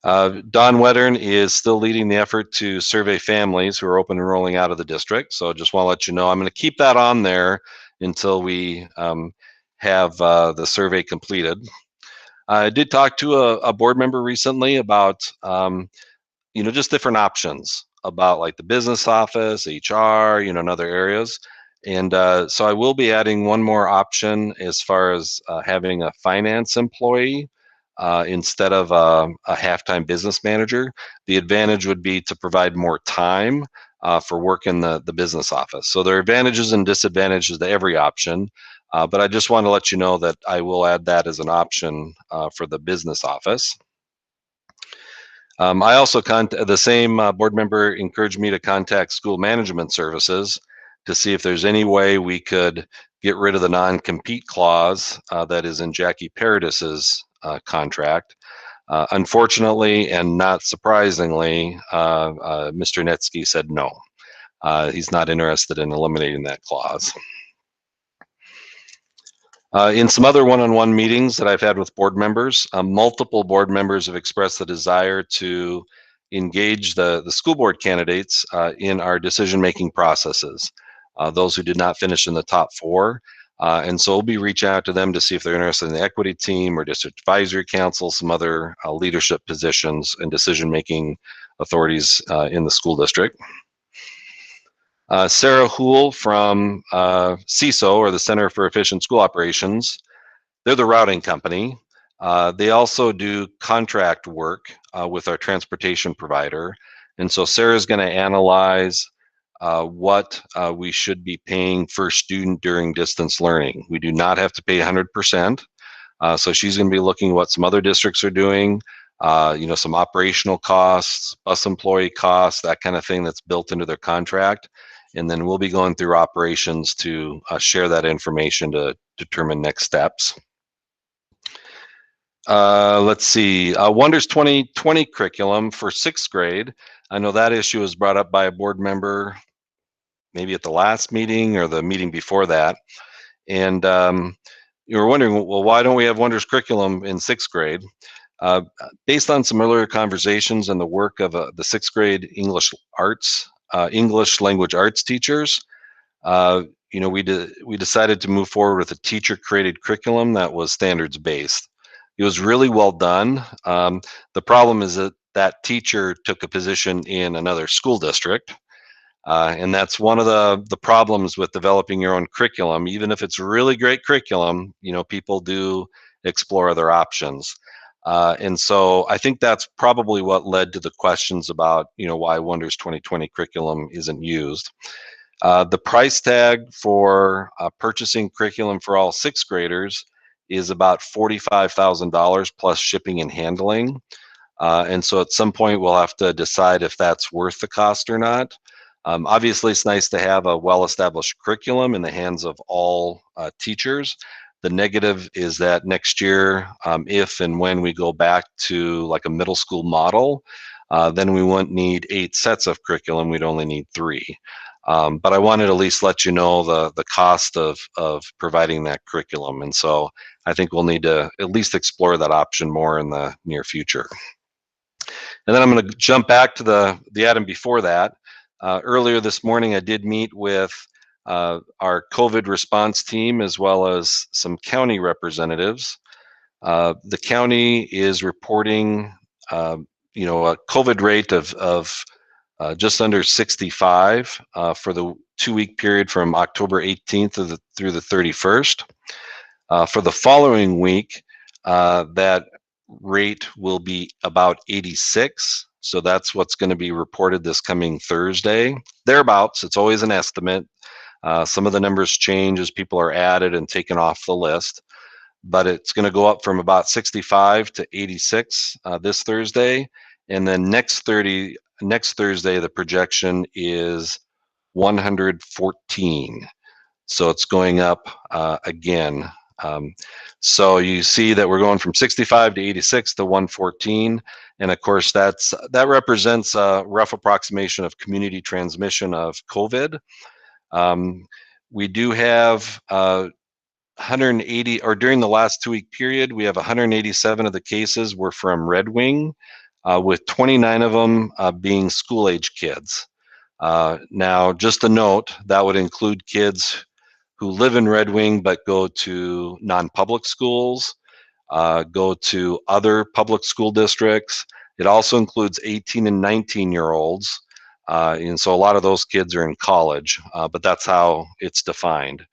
Don Wedern is still leading the effort to survey families who are open and rolling out of the district. So just want to let you know, I'm going to keep that on there until we have the survey completed. I did talk to a board member recently about, just different options about like the business office, HR, and other areas. And so I will be adding one more option as far as having a finance employee instead of a half-time business manager. The advantage would be to provide more time for work in the business office. So there are advantages and disadvantages to every option, but I just want to let you know that I will add that as an option for the business office. I also, the same board member encouraged me to contact school management services to see if there's any way we could get rid of the non-compete clause that is in Jackie Paradis's contract. Unfortunately, and not surprisingly, Mr. Netsky said no. He's not interested in eliminating that clause. In some other one-on-one meetings that I've had with board members, multiple board members have expressed the desire to engage the school board candidates in our decision-making processes, those who did not finish in the top 4. And so we'll be reaching out to them to see if they're interested in the equity team or district advisory council, some other leadership positions and decision-making authorities in the school district. Sarah Houle from CISO, or the Center for Efficient School Operations, they're the routing company. They also do contract work with our transportation provider. And so Sarah's going to analyze what we should be paying for student during distance learning. We do not have to pay 100%. So she's going to be looking at what some other districts are doing, some operational costs, bus employee costs, that kind of thing that's built into their contract. And then we'll be going through operations to share that information to determine next steps. Let's see, Wonders 2020 curriculum for 6th grade. I know that issue was brought up by a board member, maybe at the last meeting or the meeting before that. And you were wondering, well, why don't we have Wonders curriculum in 6th grade? Based on some earlier conversations and the work of the 6th grade English language arts teachers, we decided to move forward with a teacher-created curriculum that was standards-based. It was really well done. The problem is that teacher took a position in another school district. And that's one of the problems with developing your own curriculum. Even if it's really great curriculum, people do explore other options. And so I think that's probably what led to the questions about, why Wonders 2020 curriculum isn't used. The price tag for purchasing curriculum for all 6th graders is about $45,000 plus shipping and handling. And so at some point we'll have to decide if that's worth the cost or not. Obviously, it's nice to have a well-established curriculum in the hands of all teachers. The negative is that next year, if and when we go back to like a middle school model, then we won't need 8 sets of curriculum. We'd only need 3. But I wanted to at least let you know the cost of providing that curriculum. And so I think we'll need to at least explore that option more in the near future. And then I'm going to jump back to the item before that. Earlier this morning, I did meet with our COVID response team as well as some county representatives. The county is reporting, a COVID rate of just under 65 for the 2-week period from October 18th through the 31st. For the following week, that rate will be about 86. So that's what's going to be reported this coming Thursday. Thereabouts, it's always an estimate. Some of the numbers change as people are added and taken off the list, but it's going to go up from about 65 to 86 this Thursday. And then next Thursday, the projection is 114. So it's going up again. So you see that we're going from 65 to 86 to 114. And of course, that represents a rough approximation of community transmission of COVID. We do have 180, or during the last 2-week period, we have 187 of the cases were from Red Wing, with 29 of them being school-age kids. Now, just a note, that would include kids who live in Red Wing but go to non-public schools, go to other public school districts. It also includes 18 and 19-year-olds. And so a lot of those kids are in college, but that's how it's defined.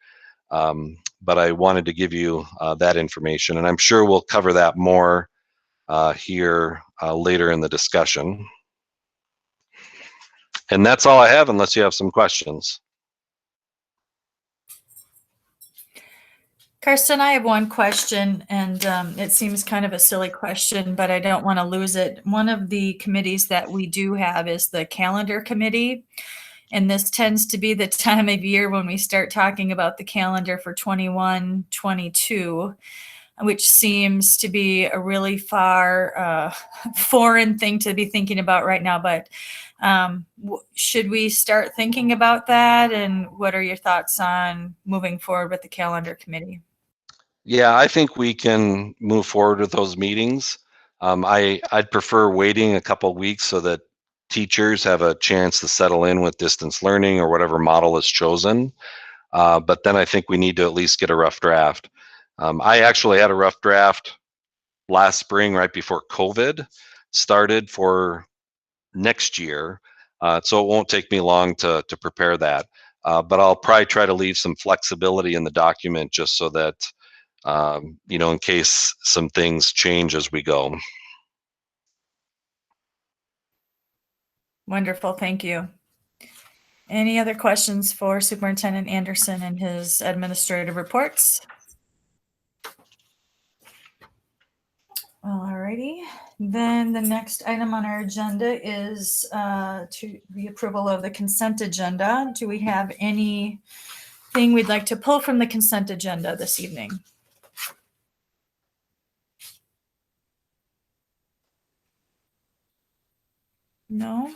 But I wanted to give you that information, and I'm sure we'll cover that more here later in the discussion. And that's all I have, unless you have some questions. Karsten, I have one question, and it seems kind of a silly question, but I don't want to lose it. One of the committees that we do have is the calendar committee. And this tends to be the time of year when we start talking about the calendar for 21, 22, which seems to be a really far foreign thing to be thinking about right now. But should we start thinking about that? And what are your thoughts on moving forward with the calendar committee? Yeah, I think we can move forward with those meetings. I'd prefer waiting a couple of weeks so that teachers have a chance to settle in with distance learning or whatever model is chosen. But then I think we need to at least get a rough draft. I actually had a rough draft last spring, right before COVID started, for next year. So it won't take me long to prepare that. But I'll probably try to leave some flexibility in the document just so that, in case some things change as we go. Wonderful, thank you. Any other questions for Superintendent Anderson and his administrative reports? All righty. Then the next item on our agenda is to the approval of the consent agenda. Do we have anything we'd like to pull from the consent agenda this evening? No?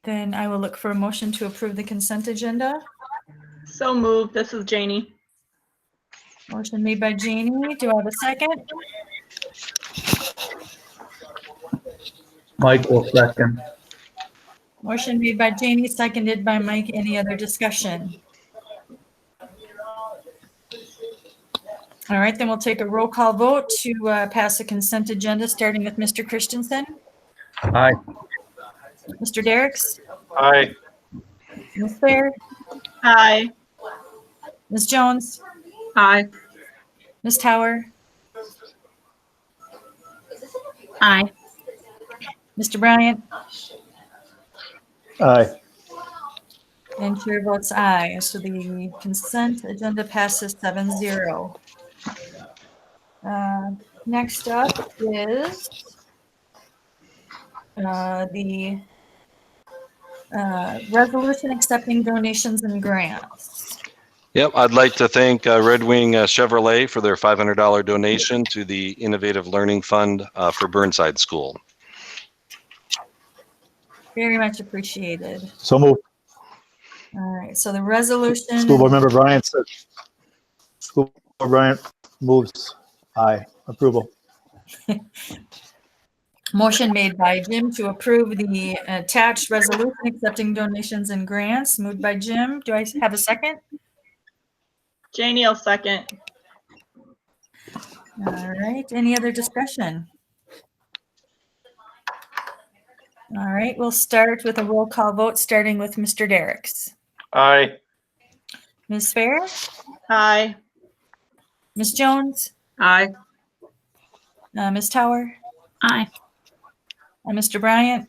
Then I will look for a motion to approve the consent agenda. So moved. This is Janie. Motion made by Janie. Do I have a second? Mike will second. Motion made by Janie, seconded by Mike. Any other discussion? All right, then we'll take a roll call vote to pass the consent agenda, starting with Mr. Christensen, Aye. Mr. Derricks, Aye. Ms. Fair, Aye. Ms. Jones, Aye. Ms. Tower, Aye. Mr. Bryant, Aye. and chair votes aye. So the consent agenda passes 7-0. Next up is the resolution accepting donations and grants. Yep, I'd like to thank Red Wing Chevrolet for their $500 donation to the Innovative Learning Fund for Burnside School. Very much appreciated. So moved. All right, so the resolution. School Board Member Bryant says, School Board Bryant moves aye. Approval. Motion made by Jim to approve the attached resolution accepting donations and grants. Moved by Jim. Do I have a second? Janie will second. All right, any other discussion? All right, we'll start with a roll call vote, starting with Mr. Derricks. Aye. Ms. Fair, Aye. Ms. Jones, Aye. Ms. Tower, Aye. Mr. Bryant,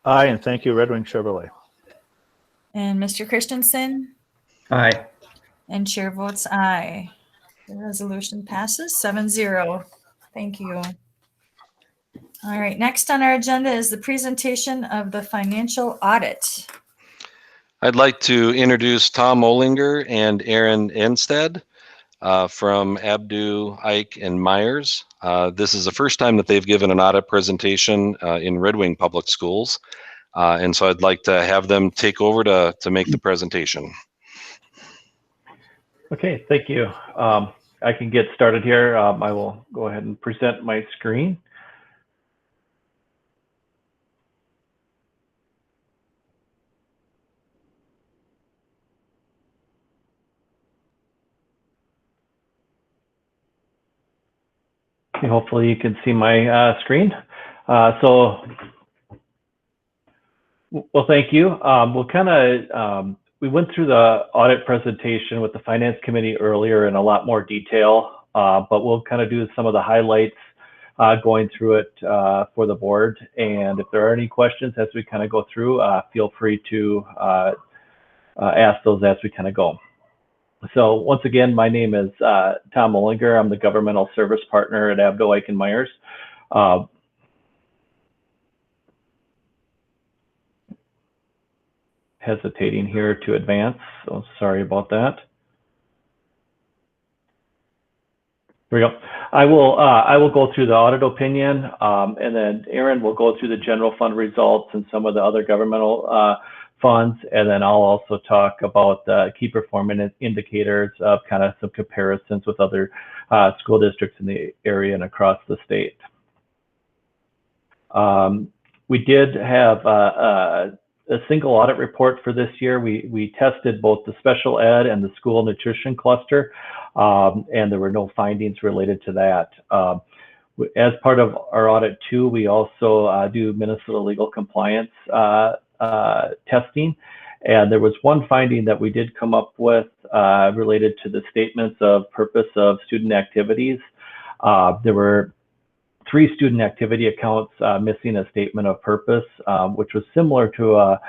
Aye, and thank you, Red Wing Chevrolet. and Mr. Christensen, Aye. and chair votes aye. The resolution passes 7-0. Thank you. All right, next on our agenda is the presentation of the financial audit. I'd like to introduce Tom Olinger and Aaron Enstead from Abdu, Ike, and Myers. This is the first time that they've given an audit presentation in Red Wing Public Schools. And so I'd like to have them take over to make the presentation. Okay, thank you. I can get started here. I will go ahead and present my screen. Okay, hopefully you can see my screen. Well, thank you. We went through the audit presentation with the Finance Committee earlier in a lot more detail, but we'll kind of do some of the highlights going through it for the board. And if there are any questions as we kind of go through, feel free to ask those as we kind of go. So once again, my name is Tom Olinger. I'm the governmental service partner at Abdu, Ike, and Myers. Hesitating here to advance, so sorry about that. Here we go. I will go through the audit opinion, and then Aaron will go through the general fund results and some of the other governmental funds, and then I'll also talk about the key performance indicators of kind of some comparisons with other school districts in the area and across the state. We did have a single audit report for this year. We tested both the special ed and the school nutrition cluster, and there were no findings related to that. As part of our audit too, we also do Minnesota legal compliance testing. And there was one finding that we did come up with related to the statements of purpose of student activities. There were 3 student activity accounts missing a statement of purpose, which was similar to a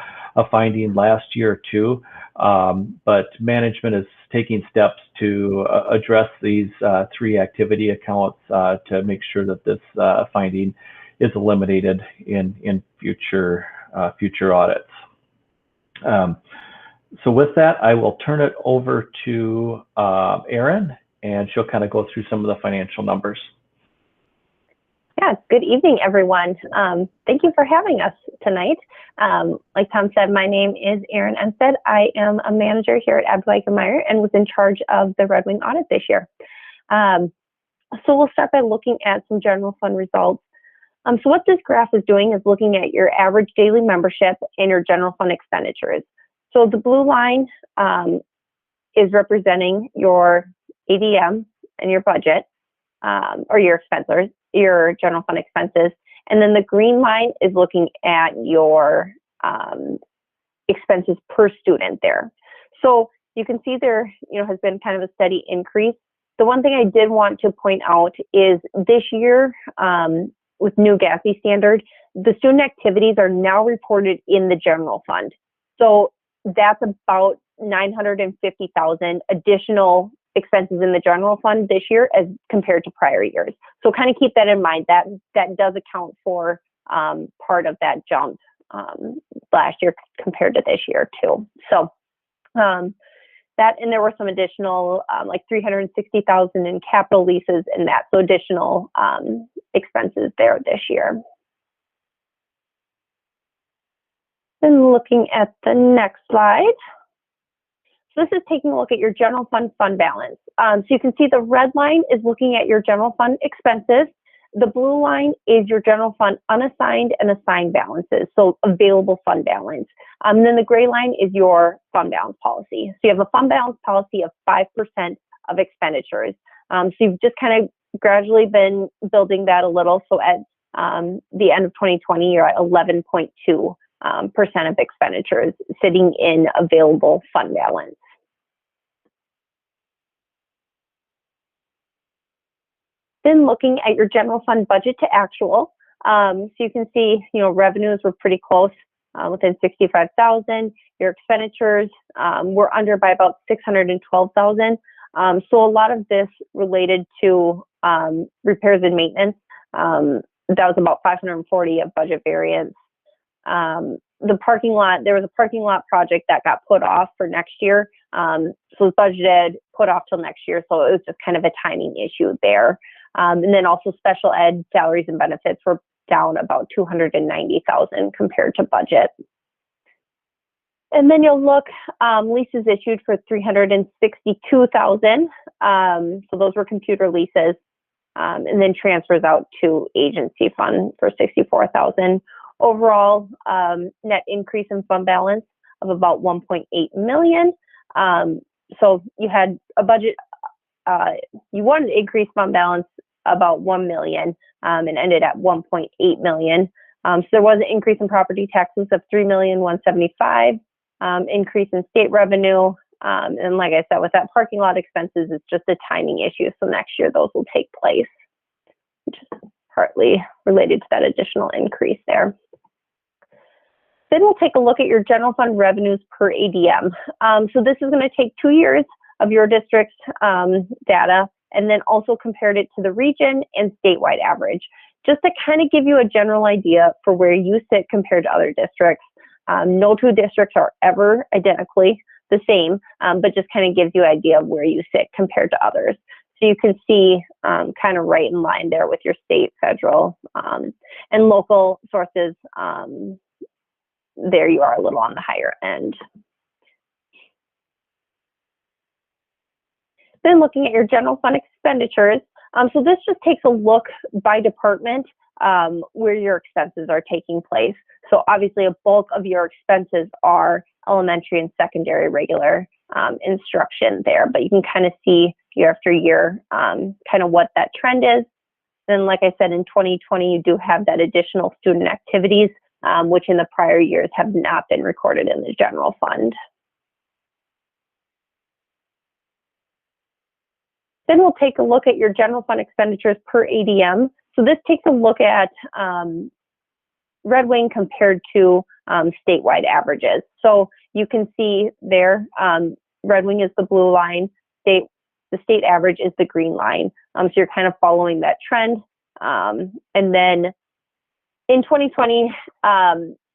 finding last year too. But management is taking steps to address these 3 activity accounts to make sure that this finding is eliminated in future audits. So with that, I will turn it over to Erin, and she'll kind of go through some of the financial numbers. Yeah, good evening, everyone. Thank you for having us tonight. Like Tom said, my name is Erin Enstead. I am a manager here at Absweiger Meyer and was in charge of the Red Wing audit this year. So we'll start by looking at some general fund results. So what this graph is doing is looking at your average daily membership and your general fund expenditures. So the blue line is representing your ADM and your budget, or your expenses, your general fund expenses. And then the green line is looking at your expenses per student there. So you can see there, has been kind of a steady increase. The one thing I did want to point out is this year, with new GASB standard, the student activities are now reported in the general fund. So that's about 950,000 additional expenses in the general fund this year as compared to prior years. So kind of keep that in mind. That does account for part of that jump last year compared to this year too. So that, and there were some additional like 360,000 in capital leases and that, so additional expenses there this year. Then looking at the next slide. So this is taking a look at your general fund balance. So you can see the red line is looking at your general fund expenses. The blue line is your general fund unassigned and assigned balances, so available fund balance. And then the gray line is your fund balance policy. So you have a fund balance policy of 5% of expenditures. So you've just kind of gradually been building that a little. So at the end of 2020, you're at 11.2% of expenditures sitting in available fund balance. Then looking at your general fund budget to actual, so you can see, revenues were pretty close, within 65,000. Your expenditures were under by about 612,000. So a lot of this related to repairs and maintenance. That was about 540 of budget variance. The parking lot, there was a parking lot project that got put off for next year. So it was budgeted, put off till next year. So it was just kind of a timing issue there. And then also special ed salaries and benefits were down about 290,000 compared to budget. And then you'll look, leases issued for 362,000. So those were computer leases. And then transfers out to agency fund for 64,000. Overall, net increase in fund balance of about 1.8 million. So you had a budget, you wanted to increase fund balance about 1 million and ended at 1.8 million. So there was an increase in property taxes of 3,175,000, increase in state revenue. And like I said, with that parking lot expenses, it's just a timing issue. So next year those will take place, which is partly related to that additional increase there. Then we'll take a look at your general fund revenues per ADM. So this is going to take 2 years of your district's data and then also compared it to the region and statewide average, just to kind of give you a general idea for where you sit compared to other districts. No two districts are ever identically the same, but just kind of gives you an idea of where you sit compared to others. So you can see kind of right in line there with your state, federal, and local sources. There you are a little on the higher end. Then looking at your general fund expenditures. So this just takes a look by department where your expenses are taking place. So obviously a bulk of your expenses are elementary and secondary regular instruction there, but you can kind of see year after year kind of what that trend is. Then like I said, in 2020, you do have that additional student activities, which in the prior years have not been recorded in the general fund. Then we'll take a look at your general fund expenditures per ADM. So this takes a look at Red Wing compared to statewide averages. So you can see there, Red Wing is the blue line. The state average is the green line. So you're kind of following that trend. And then in 2020,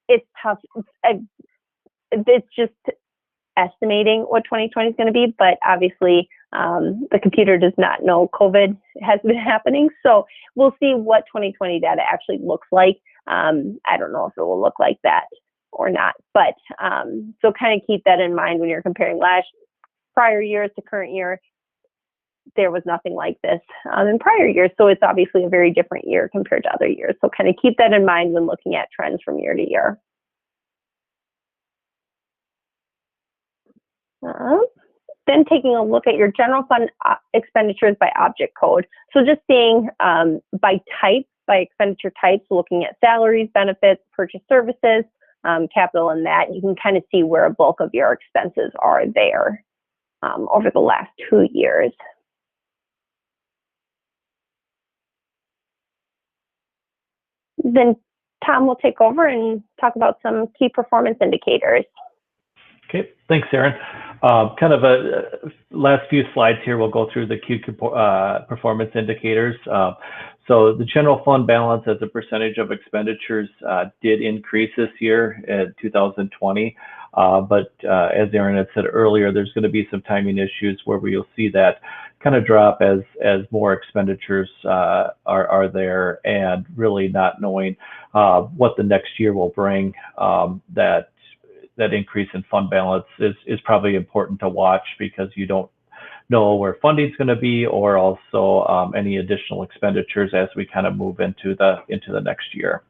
it's tough. It's just estimating what 2020 is going to be, but obviously the computer does not know COVID has been happening. So we'll see what 2020 data actually looks like. I don't know if it will look like that or not, but so kind of keep that in mind when you're comparing prior years to current year. There was nothing like this in prior years, so it's obviously a very different year compared to other years. So kind of keep that in mind when looking at trends from year to year. Then taking a look at your general fund expenditures by object code. So just seeing by type, by expenditure types, looking at salaries, benefits, purchase services, capital, and that, you can kind of see where a bulk of your expenses are there over the last 2 years. Then Tom will take over and talk about some key performance indicators. Okay, thanks, Erin. Kind of a last few slides here, we'll go through the key performance indicators. So the general fund balance as a percentage of expenditures did increase this year in 2020. But as Erin had said earlier, there's going to be some timing issues where we'll see that kind of drop as more expenditures are there, and really not knowing what the next year will bring. That increase in fund balance is probably important to watch, because you don't know where funding is going to be, or also any additional expenditures as we kind of move into the next year.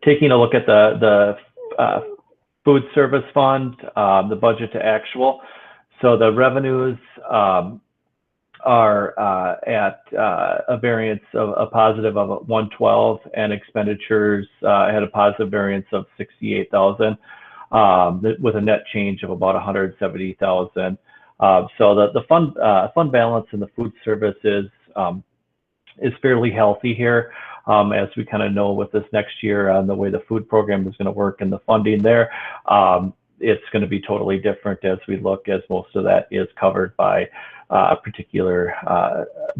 Taking a look at the food service fund, the budget to actual. So the revenues are at a variance of a positive of 112, and expenditures had a positive variance of 68,000, with a net change of about 170,000. So the fund balance in the food service is fairly healthy here. As we kind of know with this next year on the way the food program is going to work and the funding there, it's going to be totally different as we look, as most of that is covered by particular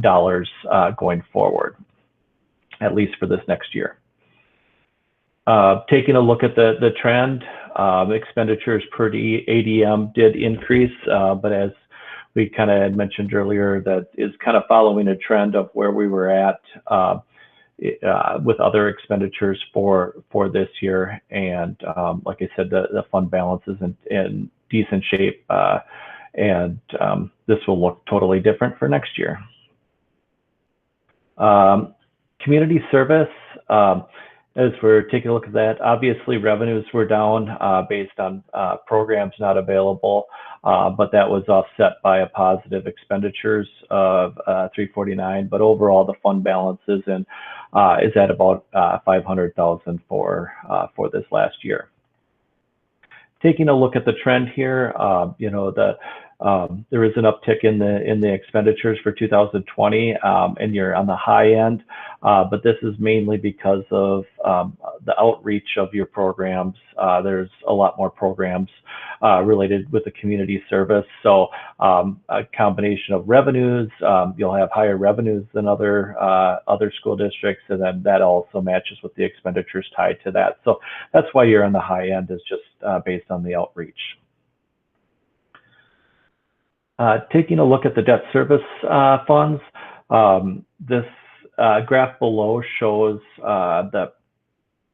dollars going forward, at least for this next year. Taking a look at the trend, expenditures per ADM did increase, but as we kind of had mentioned earlier, that is kind of following a trend of where we were at with other expenditures for this year. And like I said, the fund balance is in decent shape, and this will look totally different for next year. Community service, as we're taking a look at that, obviously revenues were down based on programs not available, but that was offset by a positive expenditures of 349. But overall, the fund balance is at about 500,000 for this last year. Taking a look at the trend here, you know, there is an uptick in the expenditures for 2020, and you're on the high end, but this is mainly because of the outreach of your programs. There's a lot more programs related with the community service. So a combination of revenues, you'll have higher revenues than other school districts, and then that also matches with the expenditures tied to that. So that's why you're on the high end, is just based on the outreach. Taking a look at the debt service funds, this graph below shows the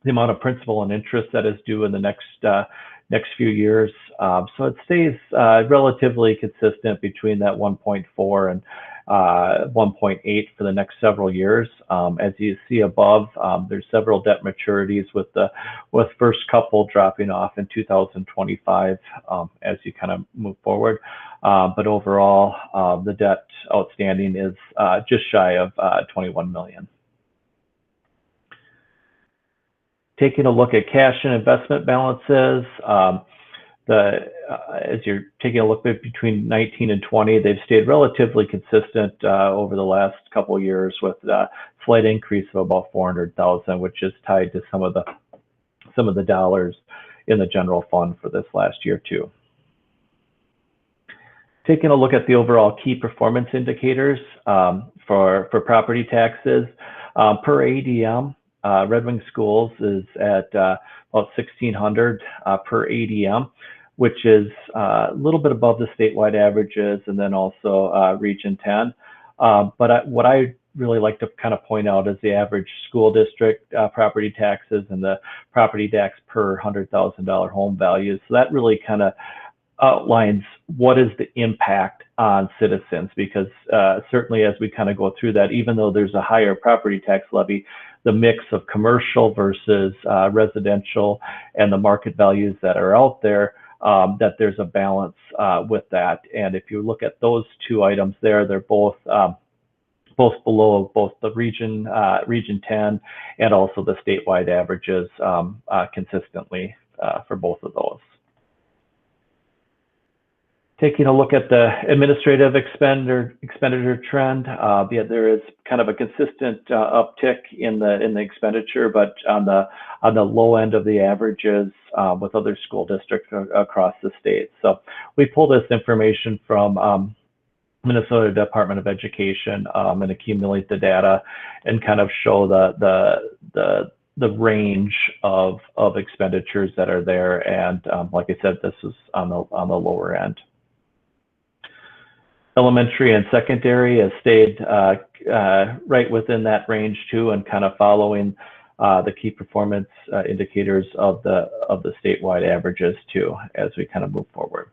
amount of principal and interest that is due in the next few years. So it stays relatively consistent between that 1.4 and 1.8 for the next several years. As you see above, there's several debt maturities with first couple dropping off in 2025 as you kind of move forward. But overall, the debt outstanding is just shy of 21 million. Taking a look at cash and investment balances, as you're taking a look at between 19 and 20, they've stayed relatively consistent over the last couple of years, with a slight increase of about 400,000, which is tied to some of the dollars in the general fund for this last year too. Taking a look at the overall key performance indicators for property taxes, per ADM, Red Wing Schools is at about 1,600 per ADM, which is a little bit above the statewide averages, and then also Region 10. But what I really like to kind of point out is the average school district property taxes and the property tax per $100,000 home values. So that really kind of outlines what is the impact on citizens, because certainly as we kind of go through that, even though there's a higher property tax levy, the mix of commercial versus residential and the market values that are out there, that there's a balance with that. And if you look at those two items there, they're both below both the region 10 and also the statewide averages consistently for both of those. Taking a look at the administrative expenditure trend, yeah, there is kind of a consistent uptick in the expenditure, but on the low end of the averages with other school districts across the state. So we pull this information from Minnesota Department of Education and accumulate the data and kind of show the range of expenditures that are there. And like I said, this is on the lower end. Elementary and secondary has stayed right within that range too, and kind of following the key performance indicators of the statewide averages too, as we kind of move forward.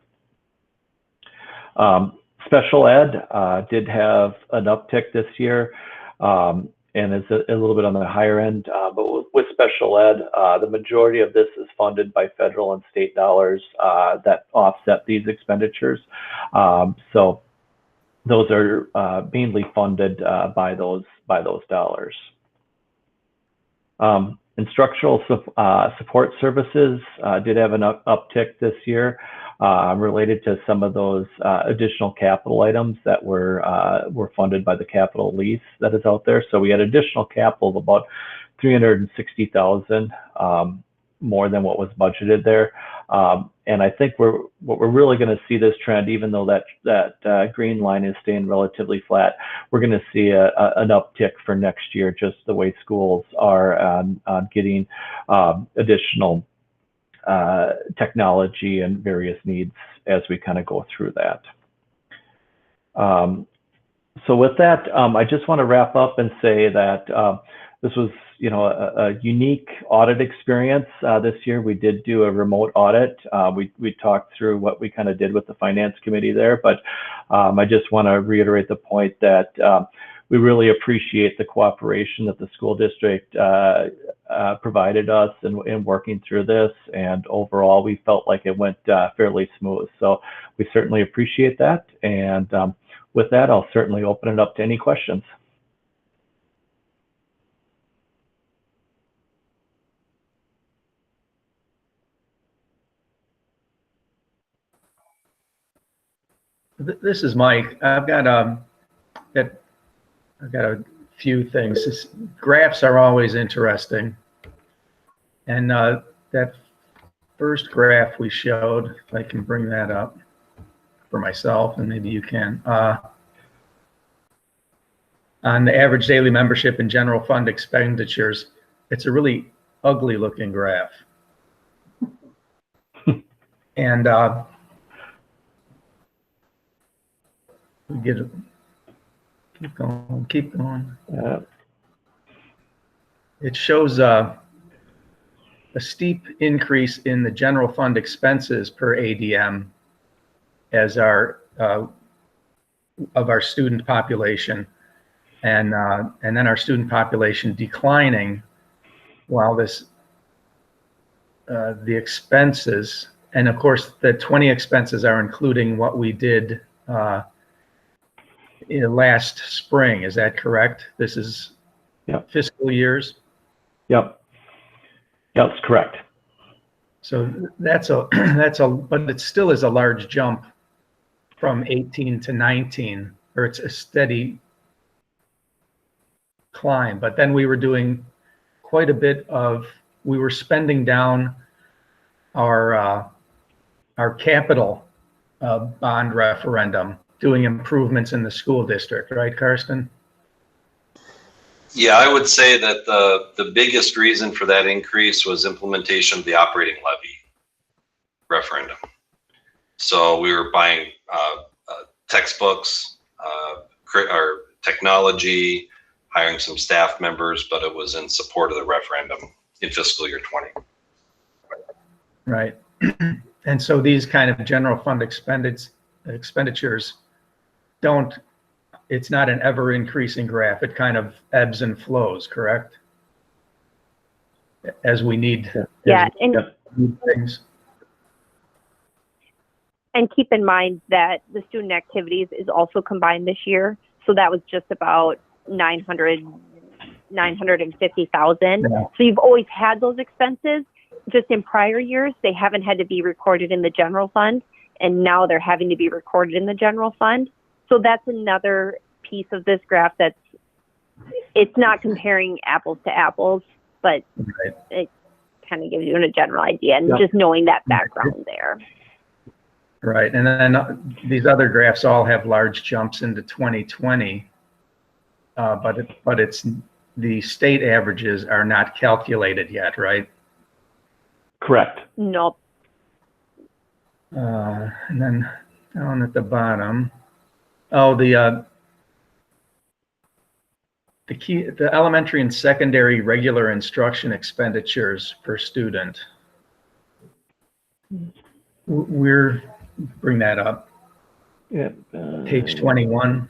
Special ed did have an uptick this year, and is a little bit on the higher end, but with special ed, the majority of this is funded by federal and state dollars that offset these expenditures. So those are mainly funded by those dollars. Instructional support services did have an uptick this year related to some of those additional capital items that were funded by the capital lease that is out there. So we had additional capital of about $360,000 more than what was budgeted there. And I think what we're really going to see this trend, even though that green line is staying relatively flat, we're going to see an uptick for next year, just the way schools are on getting additional technology and various needs as we kind of go through that. So with that, I just want to wrap up and say that this was, a unique audit experience this year. We did do a remote audit. We talked through what we kind of did with the finance committee there, but I just want to reiterate the point that we really appreciate the cooperation that the school district provided us in working through this, and overall we felt like it went fairly smooth. So we certainly appreciate that, and with that, I'll certainly open it up to any questions. This is Mike. I've got a few things. Graphs are always interesting, and that first graph we showed, if I can bring that up for myself, and maybe you can, on the average daily membership and general fund expenditures, it's a really ugly looking graph. And we get it. Keep going. It shows a steep increase in the general fund expenses per ADM as of our student population, and then our student population declining, while the expenses, and of course the 20 expenses are including what we did last spring. Is that correct? This is fiscal years? Yep. Yep, that's correct. So but it still is a large jump from 18 to 19, or it's a steady climb. But then we were doing quite a bit we were spending down our capital bond referendum, doing improvements in the school district, right, Karsten? Yeah, I would say that the biggest reason for that increase was implementation of the operating levy referendum. So we were buying textbooks, or technology, hiring some staff members, but it was in support of the referendum in fiscal year 20. Right. And so these kind of general fund expenditures don't, it's not an ever increasing graph. It kind of ebbs and flows, correct? As we need. Yeah, need things. And keep in mind that the student activities is also combined this year. So that was just about 950,000. Yeah. So you've always had those expenses. Just in prior years, they haven't had to be recorded in the general fund. And now they're having to be recorded in the general fund. So that's another piece of this graph it's not comparing apples to apples, but Right. it kind of gives you a general idea and Yeah. just knowing that background there. Right. And then these other graphs all have large jumps into 2020. But it's the state averages are not calculated yet, right? Correct. Nope. And then down at the bottom, the elementary and secondary regular instruction expenditures per student. Bring that up. Yeah. Page 21.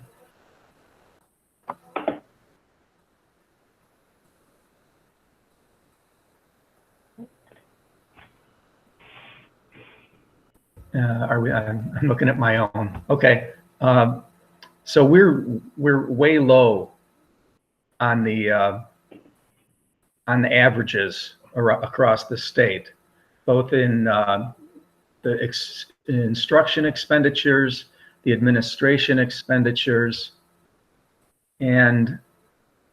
I'm looking at my own. Okay. So we're way low on the averages across the state, both in the instruction expenditures, the administration expenditures, and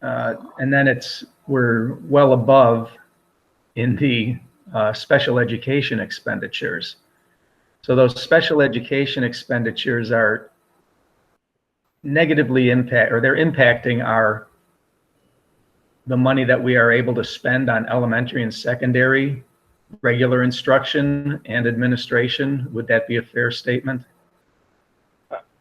then we're well above in the special education expenditures. So those special education expenditures are negatively they're impacting the money that we are able to spend on elementary and secondary regular instruction and administration. Would that be a fair statement?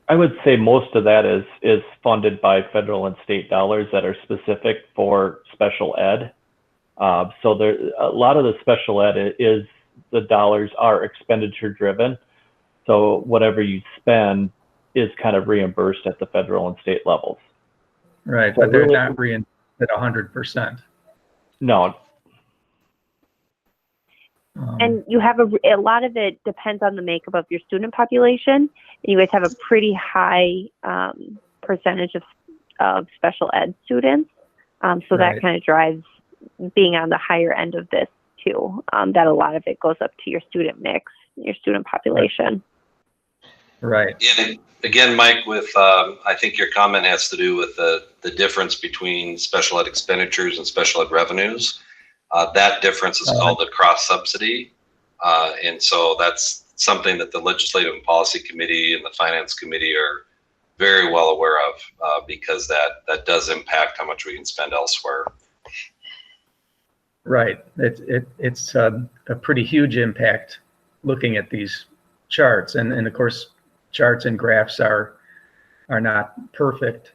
I would say most of that is funded by federal and state dollars that are specific for special ed. So there, a lot of the special ed is the dollars are expenditure driven. So whatever you spend is kind of reimbursed at the federal and state levels. Right, but they're not reimbursed at 100%. No. And you have a lot of it depends on the makeup of your student population. And you guys have a pretty high percentage of special ed students. So that kind of drives being on the higher end of this too. That a lot of it goes up to your student mix, your student population. Right. And again, Mike, with I think your comment has to do with the difference between special ed expenditures and special ed revenues. That difference is called a cross subsidy. And so that's something that the Legislative and Policy Committee and the Finance Committee are very well aware of because that does impact how much we can spend elsewhere. Right. It's a pretty huge impact looking at these charts. And of course, charts and graphs are not perfect,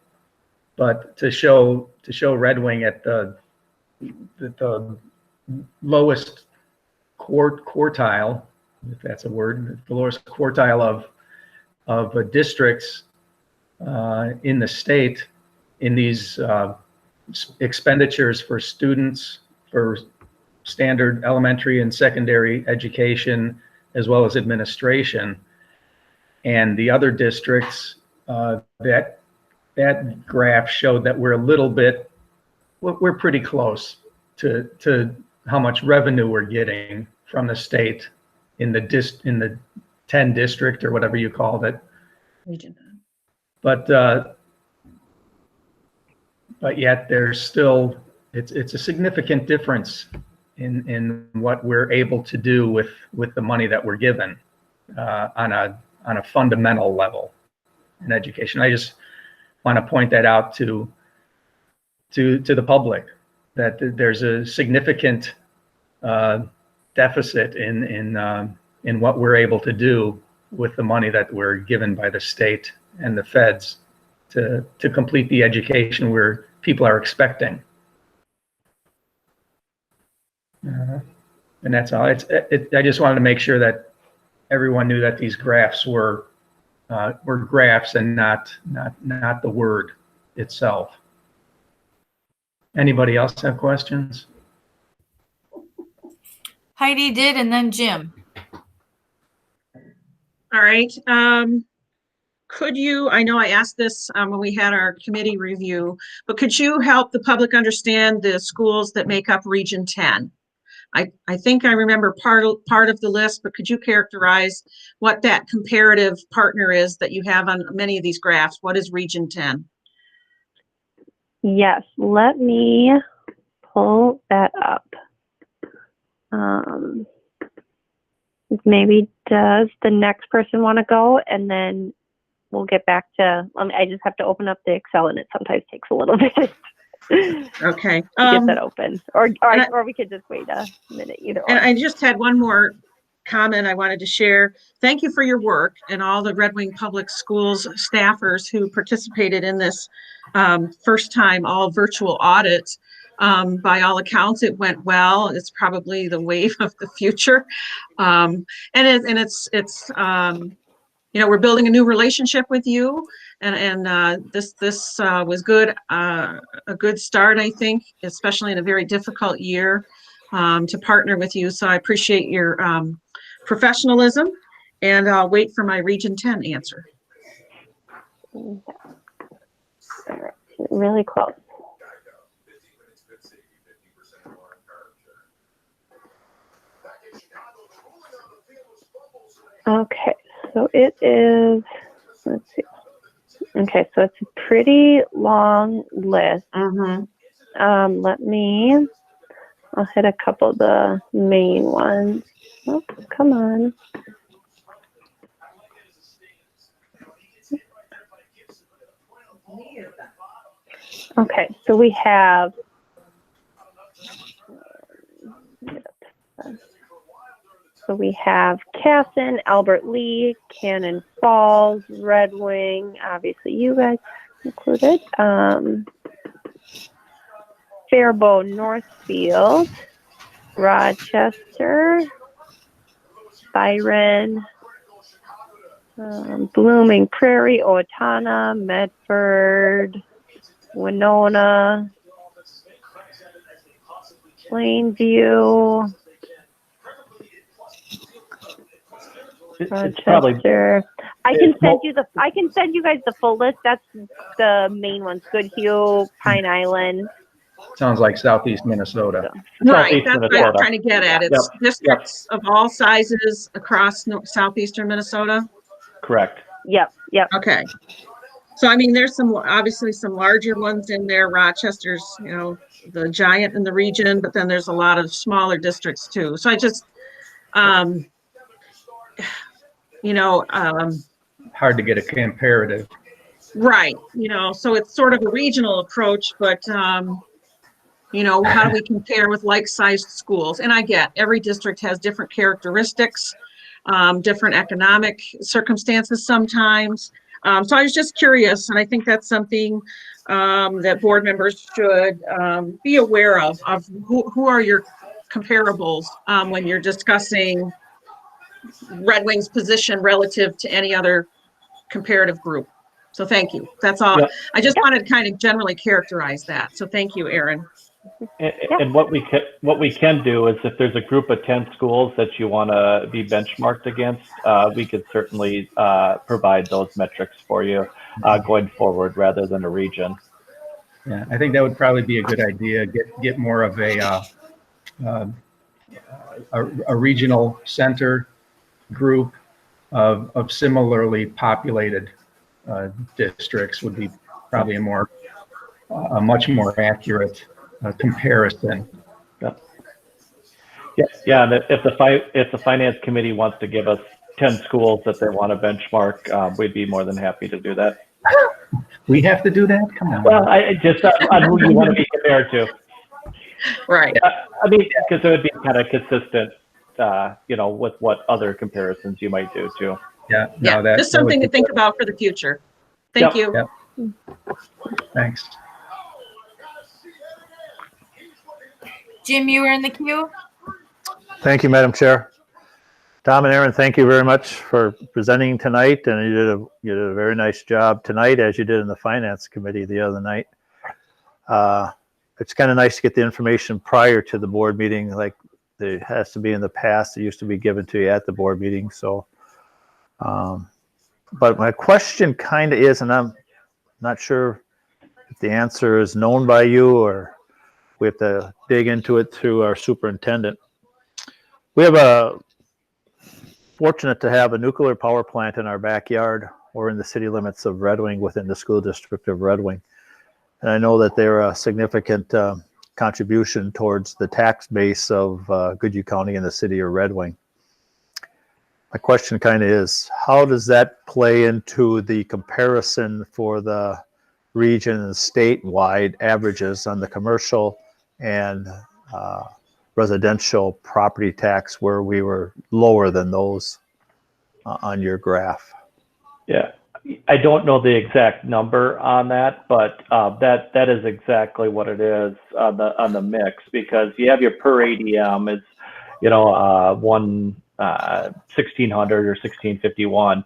but to show Red Wing at the lowest quartile, if that's a word, the lowest quartile of districts in the state in these expenditures for students, for standard elementary and secondary education, as well as administration. And the other districts, that graph showed that we're pretty close to how much revenue we're getting from the state in the 10 district or whatever you called it. Region. But yet there's still, it's a significant difference in what we're able to do with the money that we're given on a fundamental level in education. I just want to point that out to the public, that there's a significant deficit in what we're able to do with the money that we're given by the state and the feds to complete the education where people are expecting. And that's all. I just wanted to make sure that everyone knew that these graphs were graphs and not the word itself. Anybody else have questions? Heidi did, and then Jim. All right. Could you, I know I asked this when we had our committee review, but could you help the public understand the schools that make up Region 10? I think I remember part of the list, but could you characterize what that comparative partner is that you have on many of these graphs? What is Region 10? Yes, let me pull that up. Maybe does the next person want to go, and then we'll get back to, I just have to open up the Excel, and it sometimes takes a little bit. Okay. To get that open, or we could just wait a minute, either And or. I just had one more comment I wanted to share. Thank you for your work and all the Red Wing Public Schools staffers who participated in this first time all virtual audit. By all accounts, it went well. It's probably the wave of the future. It's we're building a new relationship with you, and this was good, a good start, I think, especially in a very difficult year, to partner with you. So I appreciate your professionalism, and I'll wait for my Region 10 answer. Really close. Okay, so it is, let's see. Okay, so it's a pretty long list. I'll hit a couple of the main ones. Oh, come on. Okay, so we have Casson, Albert Lee, Cannon Falls, Red Wing, obviously you guys included, Faribault, Northfield, Rochester, Byron, Blooming Prairie, Owatonna, Medford, Winona, Plainview, It's probably, Rochester. I can send you guys the full list. That's the main ones. Goodhue, Pine Island. Sounds like Southeast Minnesota. Right, Southeast that's what I'm Minnesota. trying to get at. It's districts of all sizes across southeastern Minnesota. correct. Yep. Okay. So, I mean, there's obviously some larger ones in there. Rochester's, the giant in the region, but then there's a lot of smaller districts too. So I just, Hard to get a comparative. right. So it's sort of a regional approach, but, how do we compare with like-sized schools? And I get every district has different characteristics, different economic circumstances sometimes. So I was just curious, and I think that's something that board members should be aware of who are your comparables when you're discussing Red Wing's position relative to any other comparative group. So thank you. That's all. Yep. I just wanted to kind of generally characterize that. So thank you, Erin. And what we can do is, if there's a group of 10 schools that you want to be benchmarked against, we could certainly provide those metrics for you going forward, rather than a region. Yeah, I think that would probably be a good idea. Get more of a regional center group of similarly populated districts would be probably a much more accurate comparison. Yep. Yeah, and if the finance committee wants to give us 10 schools that they want to benchmark, we'd be more than happy to do that. We have to do that? Come on. Well, I just on who you want to be compared to. Right. I mean, because it would be kind of consistent, with what other comparisons you might do too. Yeah. Yeah, No, just something to think about for the future. Thank you. Yep. Thanks. Jim, you were in the queue. Thank you, Madam Chair. Tom and Aaron, thank you very much for presenting tonight, and you did a very nice job tonight, as you did in the Finance Committee the other night. It's kind of nice to get the information prior to the board meeting, like it has to be in the past. It used to be given to you at the board meeting. So, but my question kind of is, and I'm not sure if the answer is known by you or we have to dig into it through our superintendent. We have fortunate to have a nuclear power plant in our backyard or in the city limits of Red Wing within the school district of Red Wing. And I know that they're a significant contribution towards the tax base of Goodhue County and the city of Red Wing. My question kind of is, how does that play into the comparison for the region and statewide averages on the commercial and residential property tax, where we were lower than those on your graph? Yeah, I don't know the exact number on that, but that is exactly what it is on the mix, because you have your per ADM is, 1600 or 1651,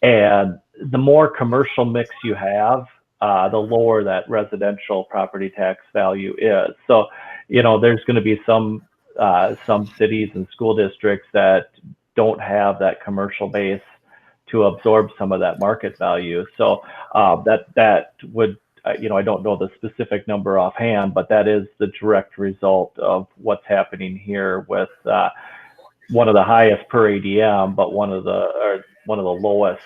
and the more commercial mix you have, the lower that residential property tax value is. So, there's going to be some cities and school districts that don't have that commercial base to absorb some of that market value. So that would, I don't know the specific number offhand, but that is the direct result of what's happening here with one of the highest per ADM, but one of the lowest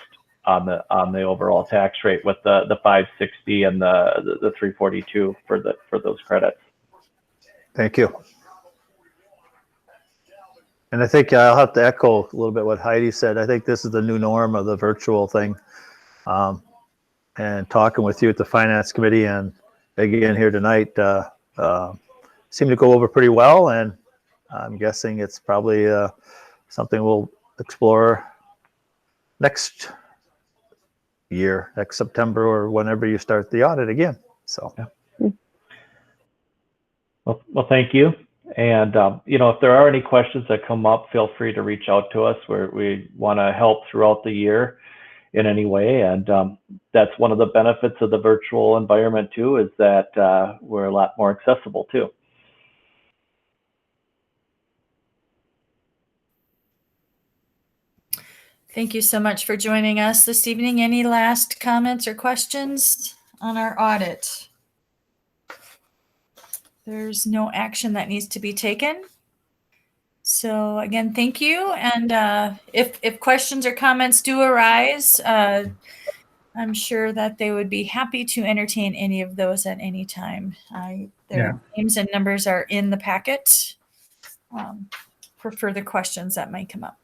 on the overall tax rate, with the 560 and the 342 for those credits. Thank you. And I think I'll have to echo a little bit what Heidi said. I think this is the new norm of the virtual thing. And talking with you at the Finance Committee and again here tonight, seemed to go over pretty well. And I'm guessing it's probably something we'll explore next year, next September, or whenever you start the audit again. So, yeah. Well, thank you. And, if there are any questions that come up, feel free to reach out to us. We want to help throughout the year in any way. And that's one of the benefits of the virtual environment too, is that we're a lot more accessible too. Thank you so much for joining us this evening. Any last comments or questions on our audit? There's no action that needs to be taken. So again, thank you. And if questions or comments do arise, I'm sure that they would be happy to entertain any of those at any time. Their names and numbers are in the packet for further questions that might come up.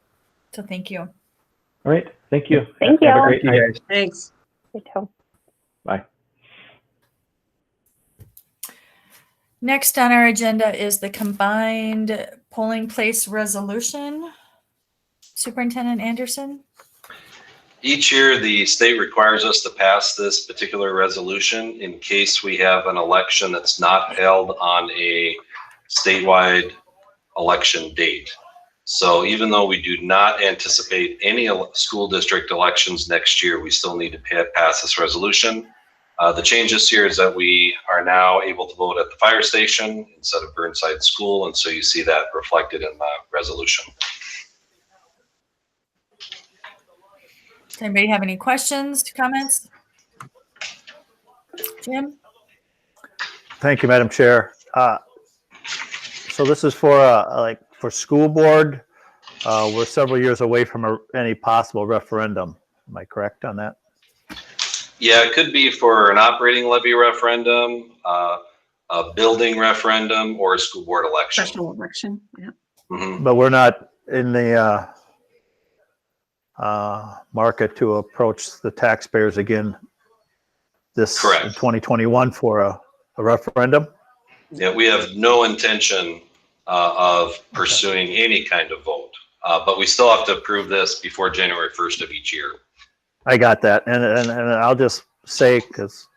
So thank you. All right. Thank you. Thank you. Have a great night. Thanks. You too. Bye. Next on our agenda is the combined polling place resolution. Superintendent Anderson. Each year, the state requires us to pass this particular resolution in case we have an election that's not held on a statewide election date. So even though we do not anticipate any school district elections next year, we still need to pass this resolution. The change this year is that we are now able to vote at the fire station instead of Burnside School, and so you see that reflected in the resolution. Does anybody have any questions, comments? Jim? Thank you, Madam Chair. So this is for for school board. We're several years away from any possible referendum. Am I correct on that? Yeah, it could be for an operating levy referendum, a building referendum, or a school board election. Special election, yeah. Mhm. but we're not in the market to approach the taxpayers again this in Correct. 2021 for a referendum. Yeah, we have no intention of pursuing any kind of vote, but we still have to approve this before January 1st of each year. I got that, and I'll just say, because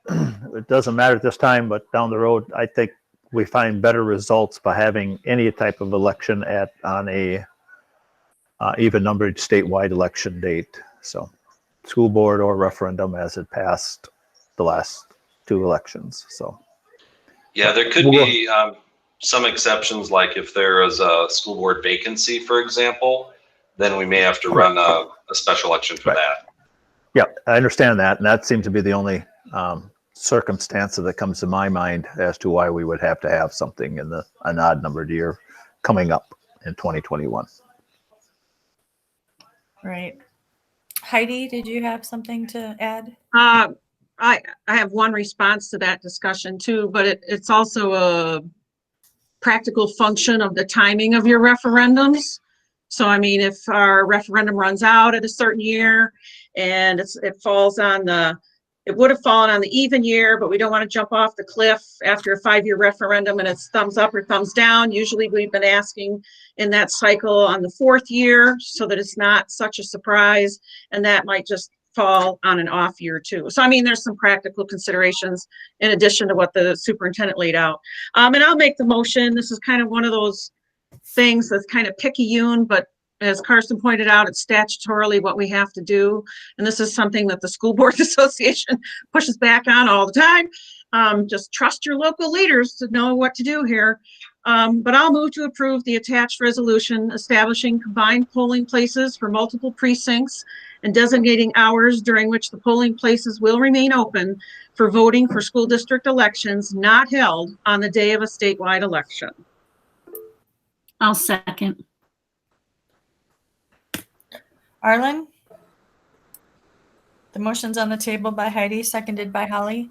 it doesn't matter at this time, but down the road, I think we find better results by having any type of election on a even numbered statewide election date. So, school board or referendum, as it passed the last 2 elections. So, Yeah, there could be some exceptions, like if there is a school board vacancy, for example, then we may have to run a special election for that. yeah, I understand that, and that seems to be the only circumstance that comes to my mind as to why we would have to have something in an odd numbered year coming up in 2021. Right. Heidi, did you have something to add? I have one response to that discussion too, but it's also a practical function of the timing of your referendums. So, I mean, if our referendum runs out at a certain year and it falls on it would have fallen on the even year, but we don't want to jump off the cliff after a 5-year referendum and it's thumbs up or thumbs down. Usually we've been asking in that cycle on the 4th year so that it's not such a surprise, and that might just fall on an off year too. So, I mean, there's some practical considerations in addition to what the superintendent laid out. And I'll make the motion. This is kind of one of those things that's kind of picayune, but as Carson pointed out, it's statutorily what we have to do. And this is something that the School Board Association pushes back on all the time. Just trust your local leaders to know what to do here. But I'll move to approve the attached resolution establishing combined polling places for multiple precincts and designating hours during which the polling places will remain open for voting for school district elections not held on the day of a statewide election. I'll second. Arlen? The motion's on the table by Heidi, seconded by Holly.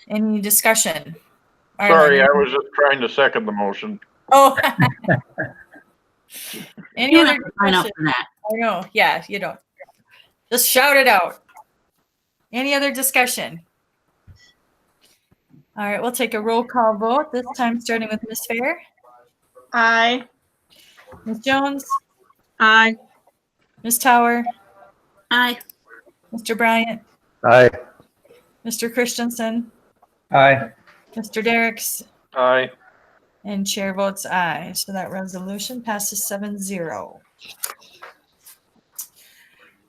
Any discussion? Sorry, Arlen? I was just trying to second the motion. Oh. Any You other have to sign up discussion? for that. I know, yeah, you don't. Just shout it out. Any other discussion? All right, we'll take a roll call vote, this time starting with Ms. Fair. Aye. Ms. Jones, Aye. Ms. Tower, Aye. Mr. Bryant, Aye. Mr. Christensen, Aye. Mr. Derricks, Aye. and chair votes aye. So that resolution passes 7-0.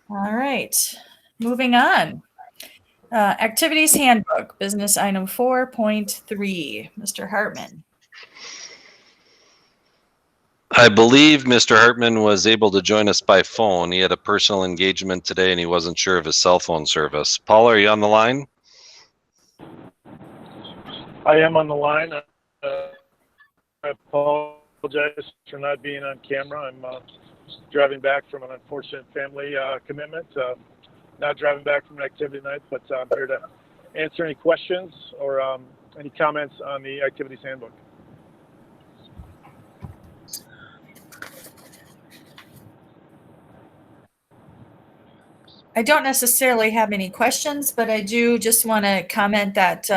All right, moving on. Activities Handbook, Business Item 4.3. Mr. Hartman. I believe Mr. Hartman was able to join us by phone. He had a personal engagement today and he wasn't sure of his cell phone service. Paul, are you on the line? I am on the line. I apologize for not being on camera. I'm driving back from an unfortunate family commitment. Not driving back from an activity night, but I'm here to answer any questions or any comments on the Activities Handbook. I don't necessarily have any questions, but I do just want to comment that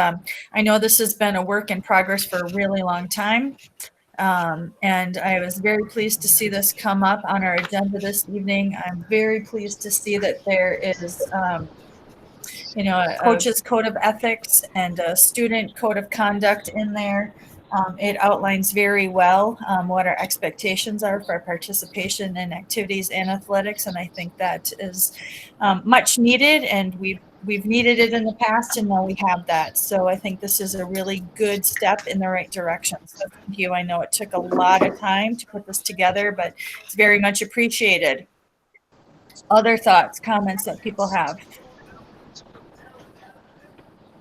I know this has been a work in progress for a really long time. And I was very pleased to see this come up on our agenda this evening. I'm very pleased to see that there is, a coach's code of ethics and a student code of conduct in there. It outlines very well what our expectations are for our participation in activities and athletics, and I think that is much needed, and we've needed it in the past, and now we have that. So I think this is a really good step in the right direction. So thank you. I know it took a lot of time to put this together, but it's very much appreciated. Other thoughts, comments that people have?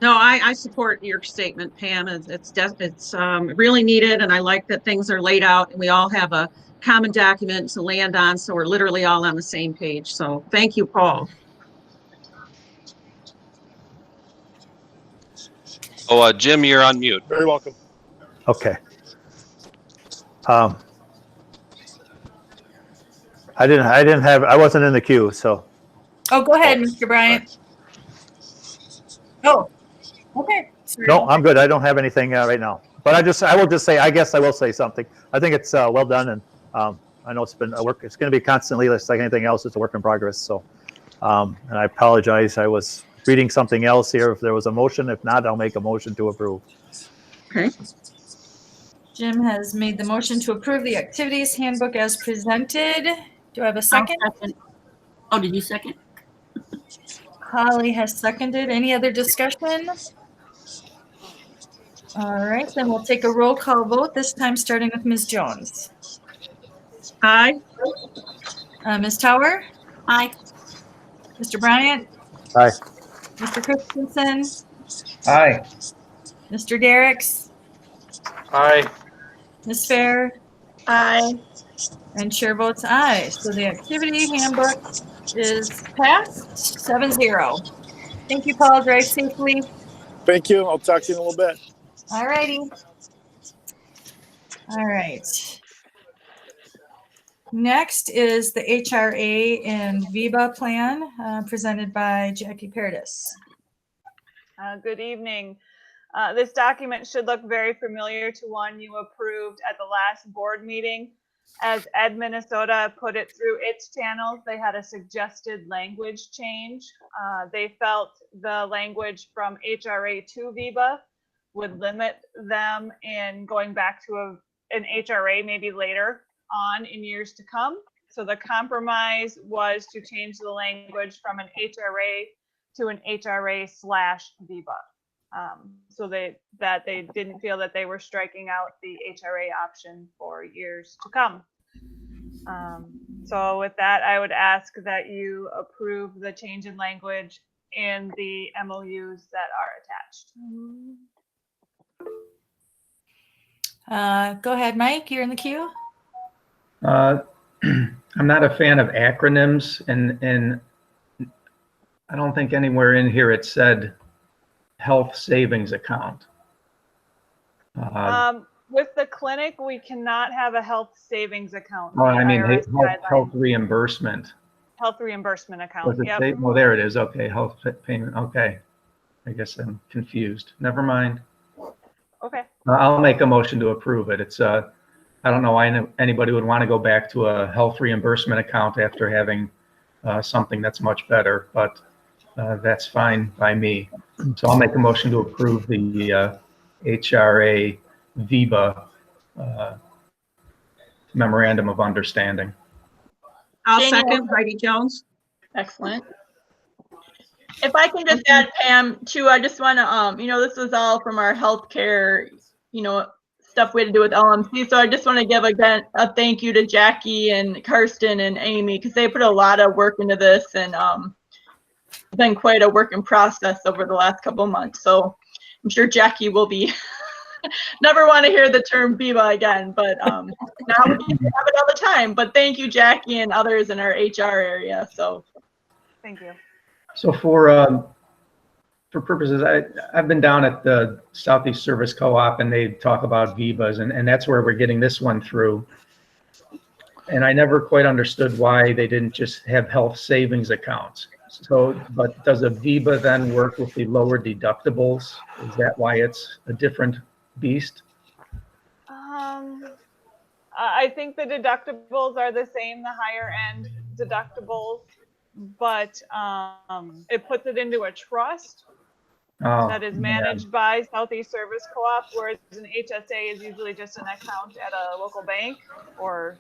No, I support your statement, Pam. It's really needed, and I like that things are laid out and we all have a common document to land on, so we're literally all on the same page. So thank you, Paul. Oh, Jim, you're on mute. Very welcome. Okay. I wasn't in the queue, so. Oh, go ahead, Mr. Bryant. Oh, okay. Sorry. No, I'm good. I don't have anything right now. But I will just say, I guess I will say something. I think it's well done, and I know it's been a work. It's going to be constantly, just like anything else, it's a work in progress. So, and I apologize. I was reading something else here. If there was a motion, if not, I'll make a motion to approve. Okay. Jim has made the motion to approve the activities handbook as presented. Do I have a I'll second? second. Oh, did you second? Holly has seconded. Any other discussion? All right, then we'll take a roll call vote, this time starting with Ms. Jones. Aye. Ms. Tower? Aye. Mr. Bryant? Aye. Mr. Christensen? Aye. Mr. Derricks? Aye. Ms. Fair? Aye. And chair votes aye. So the activity handbook is passed 7-0. Thank you, Paul. Drive safely. Thank you. I'll talk to you in a little bit. All righty. All right. Next is the HRA and VIBA plan presented by Jackie Paradis. Good evening. This document should look very familiar to one you approved at the last board meeting. As Ed Minnesota put it through its channels, they had a suggested language change. They felt the language from HRA to VIBA would limit them in going back to an HRA maybe later on in years to come. So the compromise was to change the language from an HRA to an HRA/VIBA. So they didn't feel that they were striking out the HRA option for years to come. So with that, I would ask that you approve the change in language in the MOUs that are attached. Go ahead, Mike, you're in the queue. I'm not a fan of acronyms, and I don't think anywhere in here it said health savings account. With the clinic, we cannot have a health savings account. Oh, I mean, IRS health reimbursement. Health reimbursement account. Was it Yep. say, well, there it is. Okay, health payment. Okay. I guess I'm confused. Never mind. Okay. I'll make a motion to approve it. It's I don't know why anybody would want to go back to a health reimbursement account after having something that's much better, but that's fine by me. So I'll make a motion to approve the HRA VIBA memorandum of understanding. I'll Jane, second Heidi Jones. Excellent. If I can just add, Pam, too, I just want to, this was all from our healthcare, stuff we had to do with LMC. So I just want to give again a thank you to Jackie and Karsten and Amy, because they put a lot of work into this, and it's been quite a work in process over the last couple of months. So I'm sure Jackie will be never want to hear the term VIBA again, but now we can have it all the time. But thank you, Jackie, and others in our HR area. So thank you. So for purposes, I've been down at the Southeast Service Co-op, and they talk about VIBAs, and that's where we're getting this one through. And I never quite understood why they didn't just have health savings accounts. So, but does a VIBA then work with the lower deductibles? Is that why it's a different beast? I think the deductibles are the same, the higher end deductibles, but it puts it into a trust that is managed by Southeast Service Co-op, whereas an HSA is usually just an account at a local bank or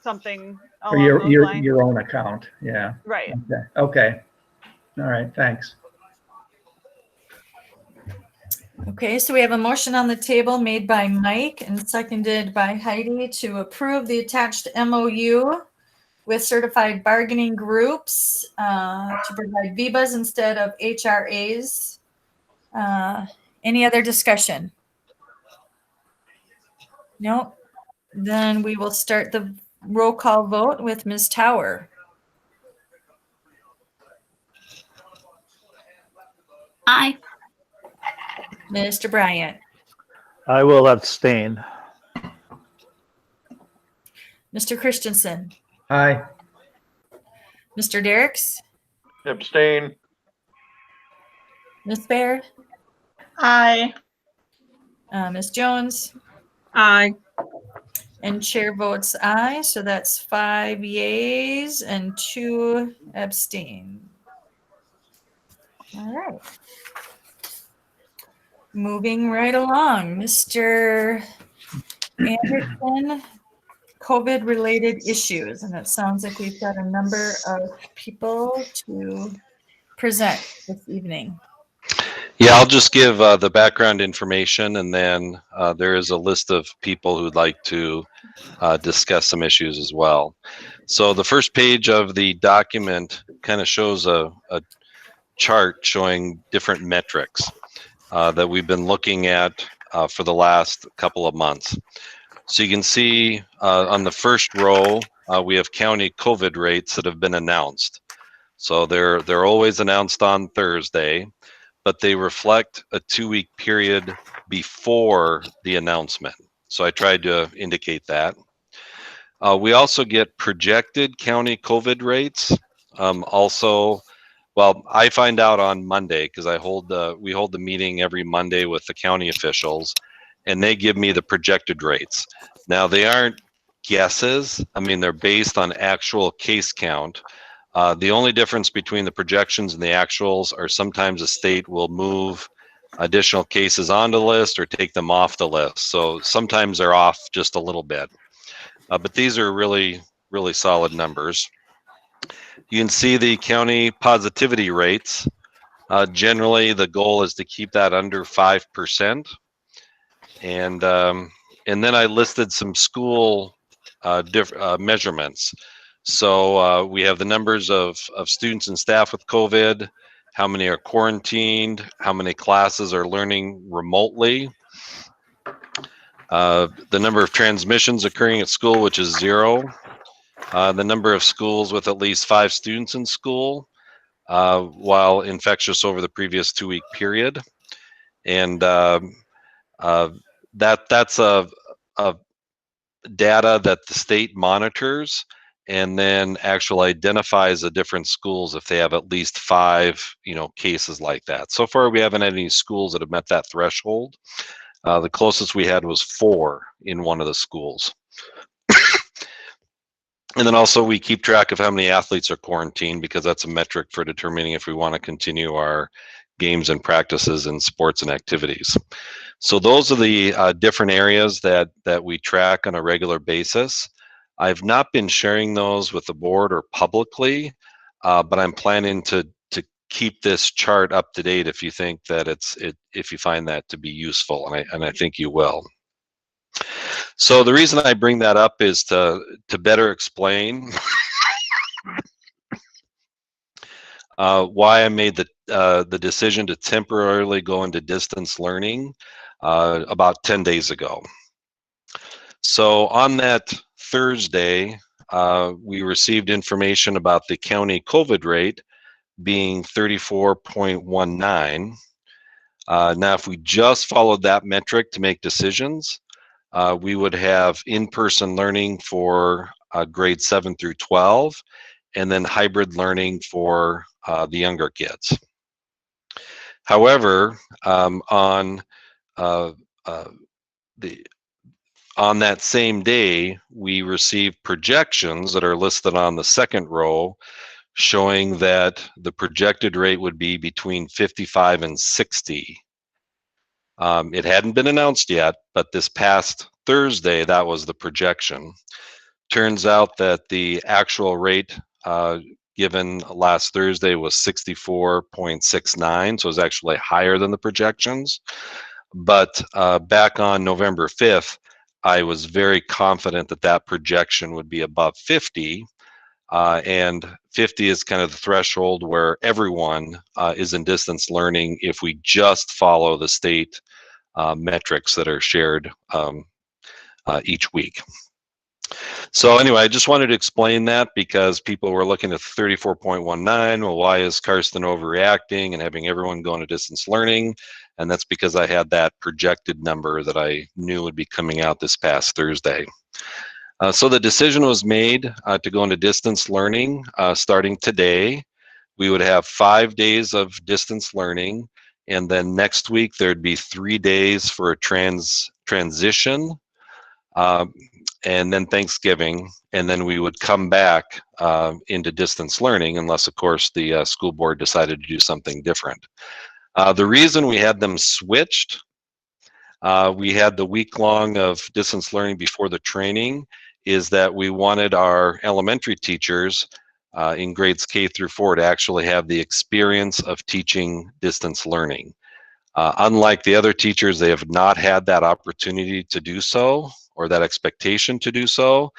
something Or along those lines. your own account, yeah. Right. Okay. All right, thanks. Okay, so we have a motion on the table made by Mike and seconded by Heidi to approve the attached MOU with certified bargaining groups to provide VIBAs instead of HRAs. Any other discussion? Nope. Then we will start the roll call vote with Ms. Tower. Aye. Mr. Bryant. I will abstain. Mr. Christensen, Aye. Mr. Derricks, Abstain. Ms. Baird, Aye. Ms. Jones, Aye. and chair votes aye. So that's 5 yeas and 2 abstain. All right. Moving right along, Mr. Anderson, COVID-related issues, and it sounds like we've got a number of people to present this evening. Yeah, I'll just give the background information, and then there is a list of people who'd like to discuss some issues as well. So the first page of the document kind of shows a chart showing different metrics that we've been looking at for the last couple of months. So you can see on the first row, we have county COVID rates that have been announced. So they're always announced on Thursday, but they reflect a 2-week period before the announcement. So I tried to indicate that. We also get projected county COVID rates. Well, I find out on Monday because we hold the meeting every Monday with the county officials, and they give me the projected rates. Now they aren't guesses. I mean, they're based on actual case count. The only difference between the projections and the actuals are sometimes a state will move additional cases onto the list or take them off the list. So sometimes they're off just a little bit. But these are really, really solid numbers. You can see the county positivity rates. Generally, the goal is to keep that under 5%. And then I listed some school measurements. So we have the numbers of students and staff with COVID, how many are quarantined, how many classes are learning remotely, the number of transmissions occurring at school, which is 0, the number of schools with at least 5 students in school, while infectious over the previous 2-week period. And that's a data that the state monitors and then actually identifies the different schools if they have at least 5, cases like that. So far, we haven't had any schools that have met that threshold. The closest we had was 4 in one of the schools. And then also we keep track of how many athletes are quarantined because that's a metric for determining if we want to continue our games and practices and sports and activities. So those are the different areas that we track on a regular basis. I've not been sharing those with the board or publicly, but I'm planning to keep this chart up to date if you think that if you find that to be useful, and I think you will. So the reason I bring that up is to better explain why I made the decision to temporarily go into distance learning about 10 days ago. So on that Thursday, we received information about the county COVID rate being 34.19. Now, if we just followed that metric to make decisions, we would have in-person learning for grades 7 through 12, and then hybrid learning for the younger kids. However, on that same day, we received projections that are listed on the second row showing that the projected rate would be between 55 and 60. It hadn't been announced yet, but this past Thursday, that was the projection. Turns out that the actual rate given last Thursday was 64.69, so it was actually higher than the projections. But back on November 5th, I was very confident that that projection would be above 50. And 50 is kind of the threshold where everyone is in distance learning if we just follow the state metrics that are shared each week. So anyway, I just wanted to explain that because people were looking at 34.19. Well, why is Karsten overreacting and having everyone go into distance learning? And that's because I had that projected number that I knew would be coming out this past Thursday. So the decision was made to go into distance learning starting today. We would have 5 days of distance learning, and then next week there'd be 3 days for a transition, and then Thanksgiving, and then we would come back into distance learning unless, of course, the school board decided to do something different. The reason we had them switched, we had the week long of distance learning before the training, is that we wanted our elementary teachers in grades K through 4 to actually have the experience of teaching distance learning. Unlike the other teachers, they have not had that opportunity to do so, or that expectation to do so,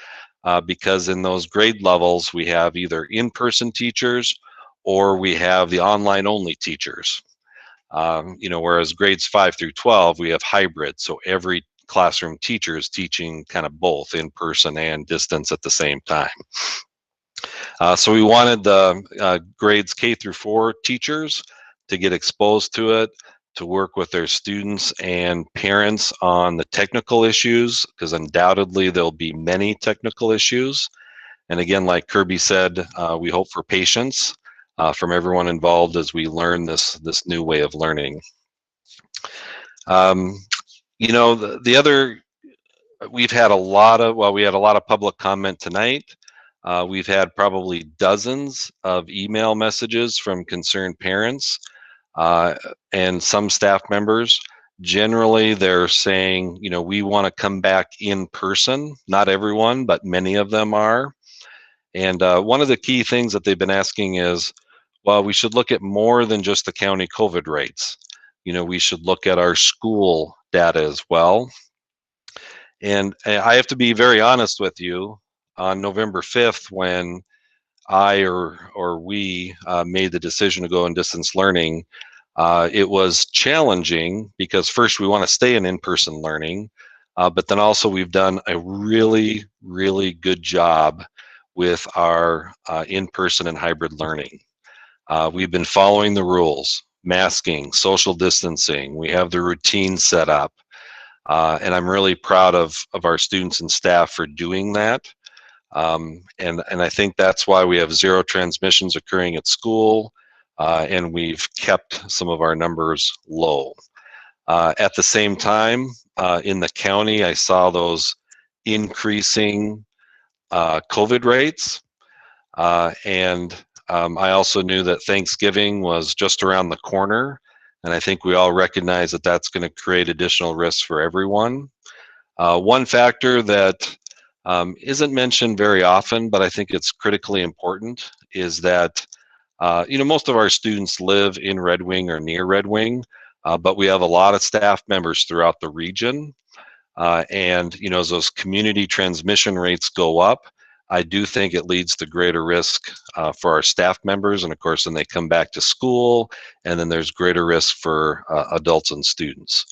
because in those grade levels, we have either in-person teachers or we have the online only teachers. Whereas grades 5 through 12, we have hybrid. So every classroom teacher is teaching kind of both in person and distance at the same time. So we wanted the grades K through 4 teachers to get exposed to it, to work with their students and parents on the technical issues, because undoubtedly there'll be many technical issues. And again, like Kirby said, we hope for patience from everyone involved as we learn this new way of learning. The other, we've had a lot of, well, we had a lot of public comment tonight. We've had probably dozens of email messages from concerned parents and some staff members. Generally, they're saying, we want to come back in person. Not everyone, but many of them are. And one of the key things that they've been asking is, well, we should look at more than just the county COVID rates. We should look at our school data as well. And I have to be very honest with you, on November 5th, when I or we made the decision to go in distance learning, it was challenging because first we want to stay in in-person learning, but then also we've done a really, really good job with our in-person and hybrid learning. We've been following the rules, masking, social distancing. We have the routine set up. And I'm really proud of our students and staff for doing that. And I think that's why we have 0 transmissions occurring at school, and we've kept some of our numbers low. At the same time, in the county, I saw those increasing COVID rates, and I also knew that Thanksgiving was just around the corner, and I think we all recognize that that's going to create additional risks for everyone. One factor that isn't mentioned very often, but I think it's critically important, is that most of our students live in Red Wing or near Red Wing, but we have a lot of staff members throughout the region. And as those community transmission rates go up, I do think it leads to greater risk for our staff members. And of course, then they come back to school, and then there's greater risk for adults and students.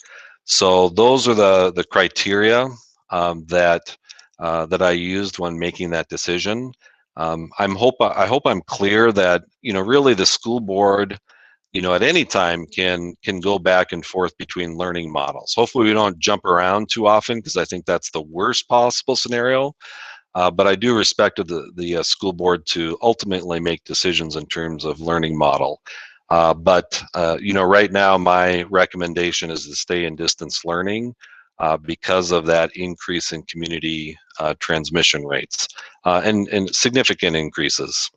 So those are the criteria that I used when making that decision. I hope I'm clear that really the school board at any time can go back and forth between learning models. Hopefully we don't jump around too often, because I think that's the worst possible scenario. But I do respect the school board to ultimately make decisions in terms of learning model. But right now my recommendation is to stay in distance learning because of that increase in community transmission rates and significant increases,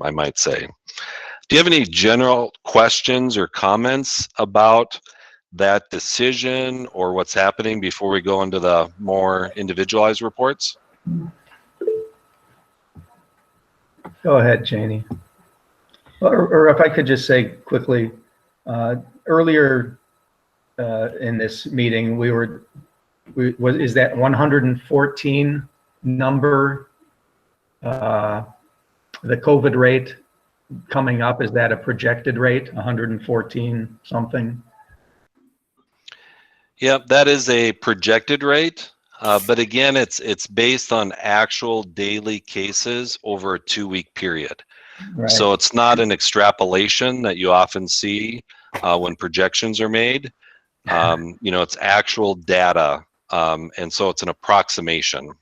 I might say. Do you have any general questions or comments about that decision or what's happening before we go into the more individualized reports? Go ahead, Janie. Or if I could just say quickly, earlier in this meeting, is that 114 number, the COVID rate coming up, is that a projected rate, 114 something? Yep, that is a projected rate. But again, it's based on actual daily cases over a 2-week period. Right. So it's not an extrapolation that you often see when projections are made. It's actual data, and so it's an approximation.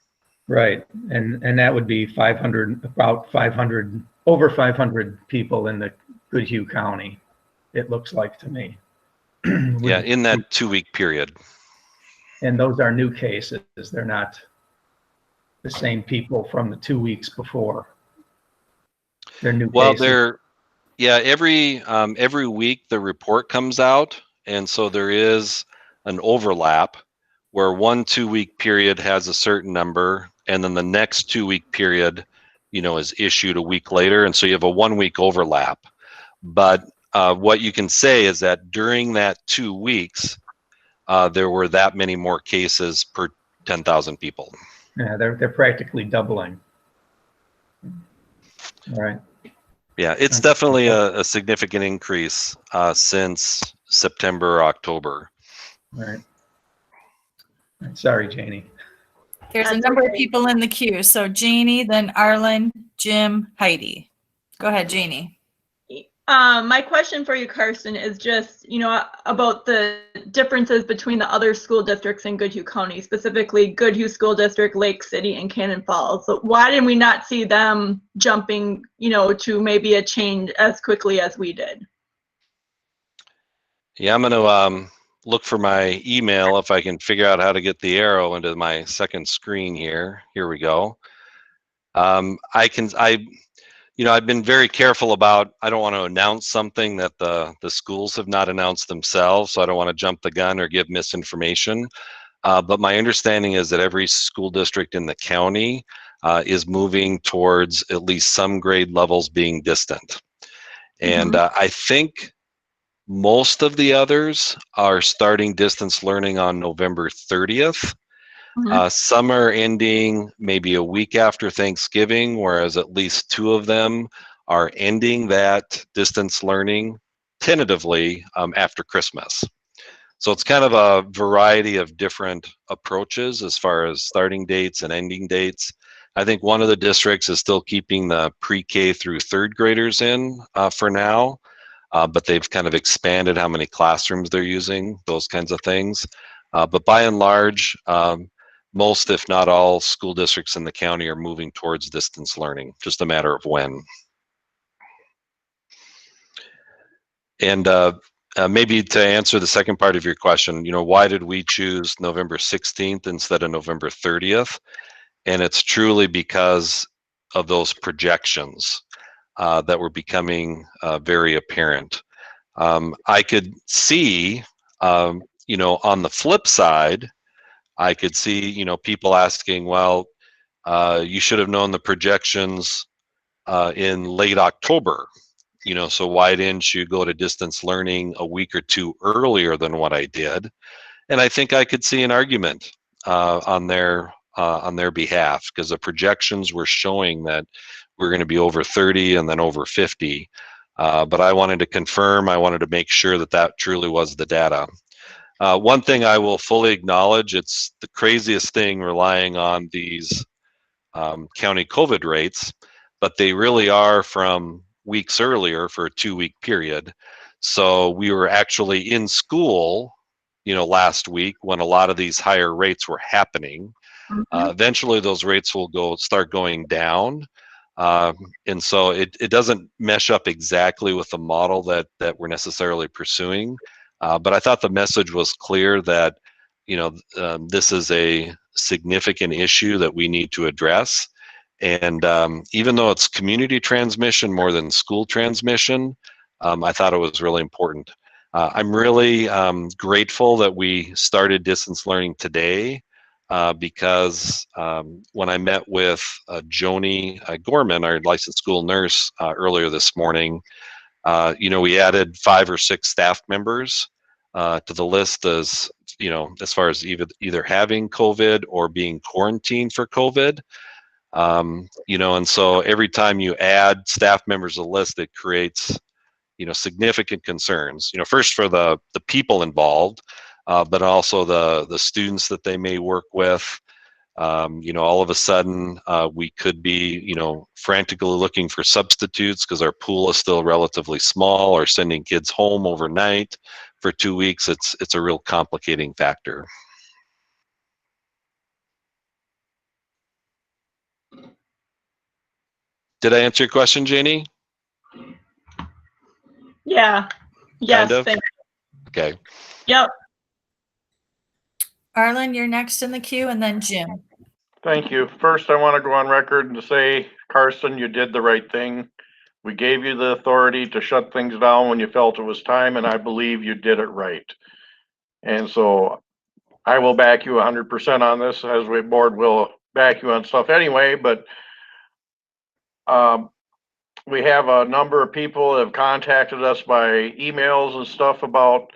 Right, and that would be 500, about 500, over 500 people in the Goodhue County, it looks like to me. Yeah, in that 2-week period. And those are new cases, they're not the same people from the 2 weeks before. They're new Well, cases. yeah, every week the report comes out, and so there is an overlap where 1 2-week period has a certain number, and then the next 2-week period, is issued a week later, and so you have a 1-week overlap. But what you can say is that during that 2 weeks, there were that many more cases per 10,000 people. Yeah, they're practically doubling. All right. Yeah, it's definitely a significant increase since September or October. All right. Sorry, Janie. There's a number of people in the queue. So Janie, then Arlen, Jim, Heidi. Go ahead, Janie. My question for you, Karsten, is just, about the differences between the other school districts in Goodhue County, specifically Goodhue School District, Lake City, and Cannon Falls. So why did we not see them jumping, to maybe a change as quickly as we did? Yeah, I'm going to look for my email if I can figure out how to get the arrow into my second screen here. Here we go. I've been very careful about, I don't want to announce something that the schools have not announced themselves, so I don't want to jump the gun or give misinformation. But my understanding is that every school district in the county is moving towards at least some grade levels being distant. And I think most of the others are starting distance learning on November 30th. Some are ending maybe a week after Thanksgiving, whereas at least 2 of them are ending that distance learning tentatively after Christmas. So it's kind of a variety of different approaches as far as starting dates and ending dates. I think one of the districts is still keeping the pre-K through 3rd graders in for now, but they've kind of expanded how many classrooms they're using, those kinds of things. But by and large, most, if not all, school districts in the county are moving towards distance learning, just a matter of when. And maybe to answer the second part of your question, why did we choose November 16th instead of November 30th? And it's truly because of those projections that were becoming very apparent. I could see, on the flip side, I could see, people asking, well, you should have known the projections in late October, so why didn't you go to distance learning a week or 2 earlier than what I did? And I think I could see an argument on their behalf, because the projections were showing that we're going to be over 30 and then over 50. But I wanted to confirm, I wanted to make sure that that truly was the data. One thing I will fully acknowledge, it's the craziest thing relying on these county COVID rates, but they really are from weeks earlier for a 2-week period. So we were actually in school, last week when a lot of these higher rates were happening. Eventually those rates will start going down. And so it doesn't mesh up exactly with the model that we're necessarily pursuing. But I thought the message was clear that, this is a significant issue that we need to address. And even though it's community transmission more than school transmission, I thought it was really important. I'm really grateful that we started distance learning today because when I met with Joni Gorman, our licensed school nurse, earlier this morning, we added 5 or 6 staff members to the list as far as either having COVID or being quarantined for COVID. And so every time you add staff members to the list, it creates significant concerns. First for the people involved, but also the students that they may work with. All of a sudden we could be frantically looking for substitutes because our pool is still relatively small, or sending kids home overnight for 2 weeks. It's a real complicating factor. Did I answer your question, Janie? Yeah. Yes. Kind of? Thank Okay. Yep. Arlen, you're next in the queue, and then Jim. Thank you. First, I want to go on record and say, Carson, you did the right thing. We gave you the authority to shut things down when you felt it was time, and I believe you did it right. And so I will back you 100% on this, as we board will back you on stuff anyway, but we have a number of people that have contacted us by emails and stuff about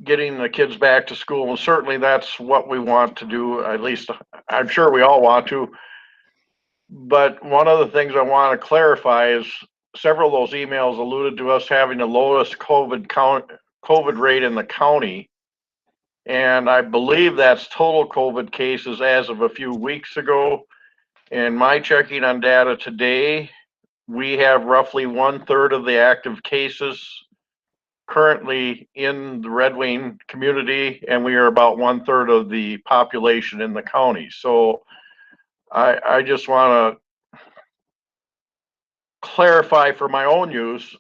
getting the kids back to school, and certainly that's what we want to do. At least I'm sure we all want to. But one of the things I want to clarify is several of those emails alluded to us having the lowest COVID rate in the county. And I believe that's total COVID cases as of a few weeks ago. And my checking on data today, we have roughly 1/3 of the active cases currently in the Red Wing community, and we are about 1/3 of the population in the county. So I just want to clarify for my own use,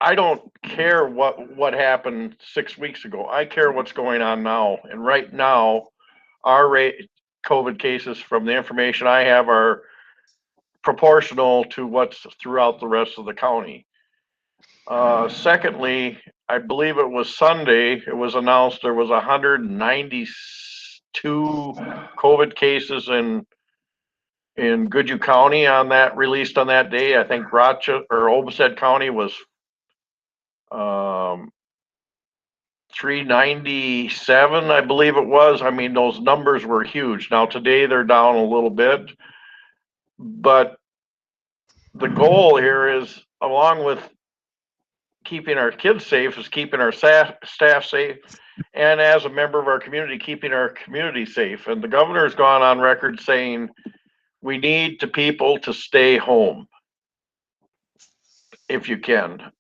I don't care what happened 6 weeks ago. I care what's going on now. And right now, our rate COVID cases, from the information I have, are proportional to what's throughout the rest of the county. Secondly, I believe it was Sunday, it was announced there was 192 COVID cases in Goodhue County on that, released on that day. I think Rochester or Olmsted County was 397, I believe it was. I mean, those numbers were huge. Now today they're down a little bit, but the goal here is, along with keeping our kids safe, is keeping our staff safe, and as a member of our community, keeping our community safe. And the governor's gone on record saying we need people to stay home if you can.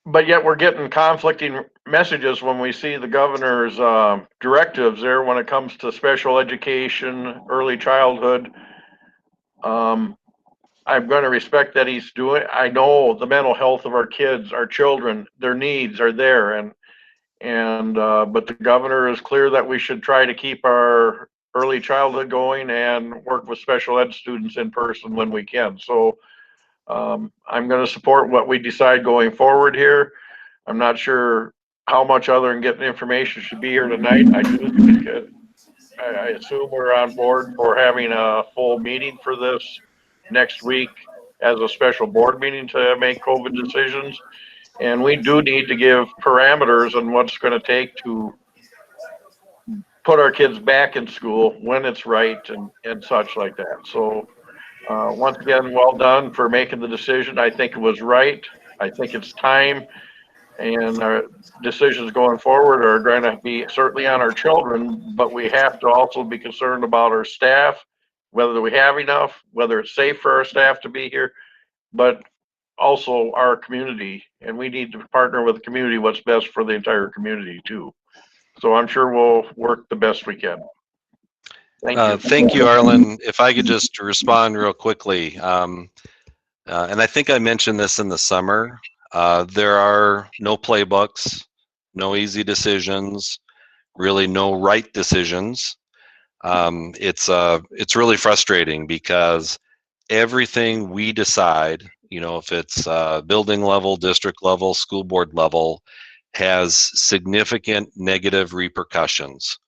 But yet we're getting conflicting messages when we see the governor's directives there when it comes to special education, early childhood. I'm going to respect that he's doing. I know the mental health of our kids, our children, their needs are there, but the governor is clear that we should try to keep our early childhood going and work with special ed students in person when we can. So I'm going to support what we decide going forward here. I'm not sure how much other than getting information should be here tonight. I assume we're on board for having a full meeting for this next week as a special board meeting to make COVID decisions. And we do need to give parameters on what's going to take to put our kids back in school when it's right and such like that. So once again, well done for making the decision. I think it was right. I think it's time, and our decisions going forward are going to be certainly on our children, but we have to also be concerned about our staff, whether we have enough, whether it's safe for our staff to be here, but also our community. And we need to partner with the community what's best for the entire community too. So I'm sure we'll work the best we can. Thank you, Arlen. If I could just respond real quickly. And I think I mentioned this in the summer. There are no playbooks, no easy decisions, really no right decisions. It's really frustrating because everything we decide, if it's building level, district level, school board level, has significant negative repercussions.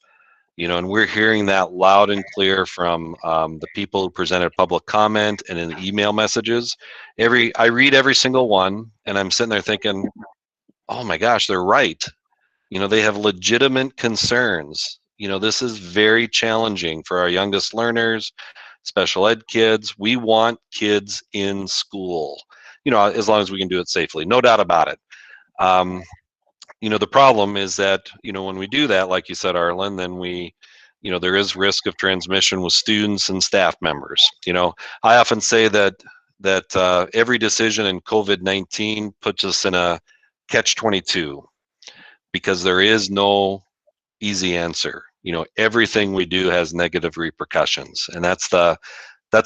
And we're hearing that loud and clear from the people who presented public comment and in email messages. I read every single one, and I'm sitting there thinking, oh my gosh, they're right. They have legitimate concerns. This is very challenging for our youngest learners, special ed kids. We want kids in school, as long as we can do it safely, no doubt about it. The problem is that, when we do that, like you said, Arlen, then there is risk of transmission with students and staff members. I often say that every decision in COVID-19 puts us in a catch-22 because there is no easy answer. everything we do has negative repercussions, and that's a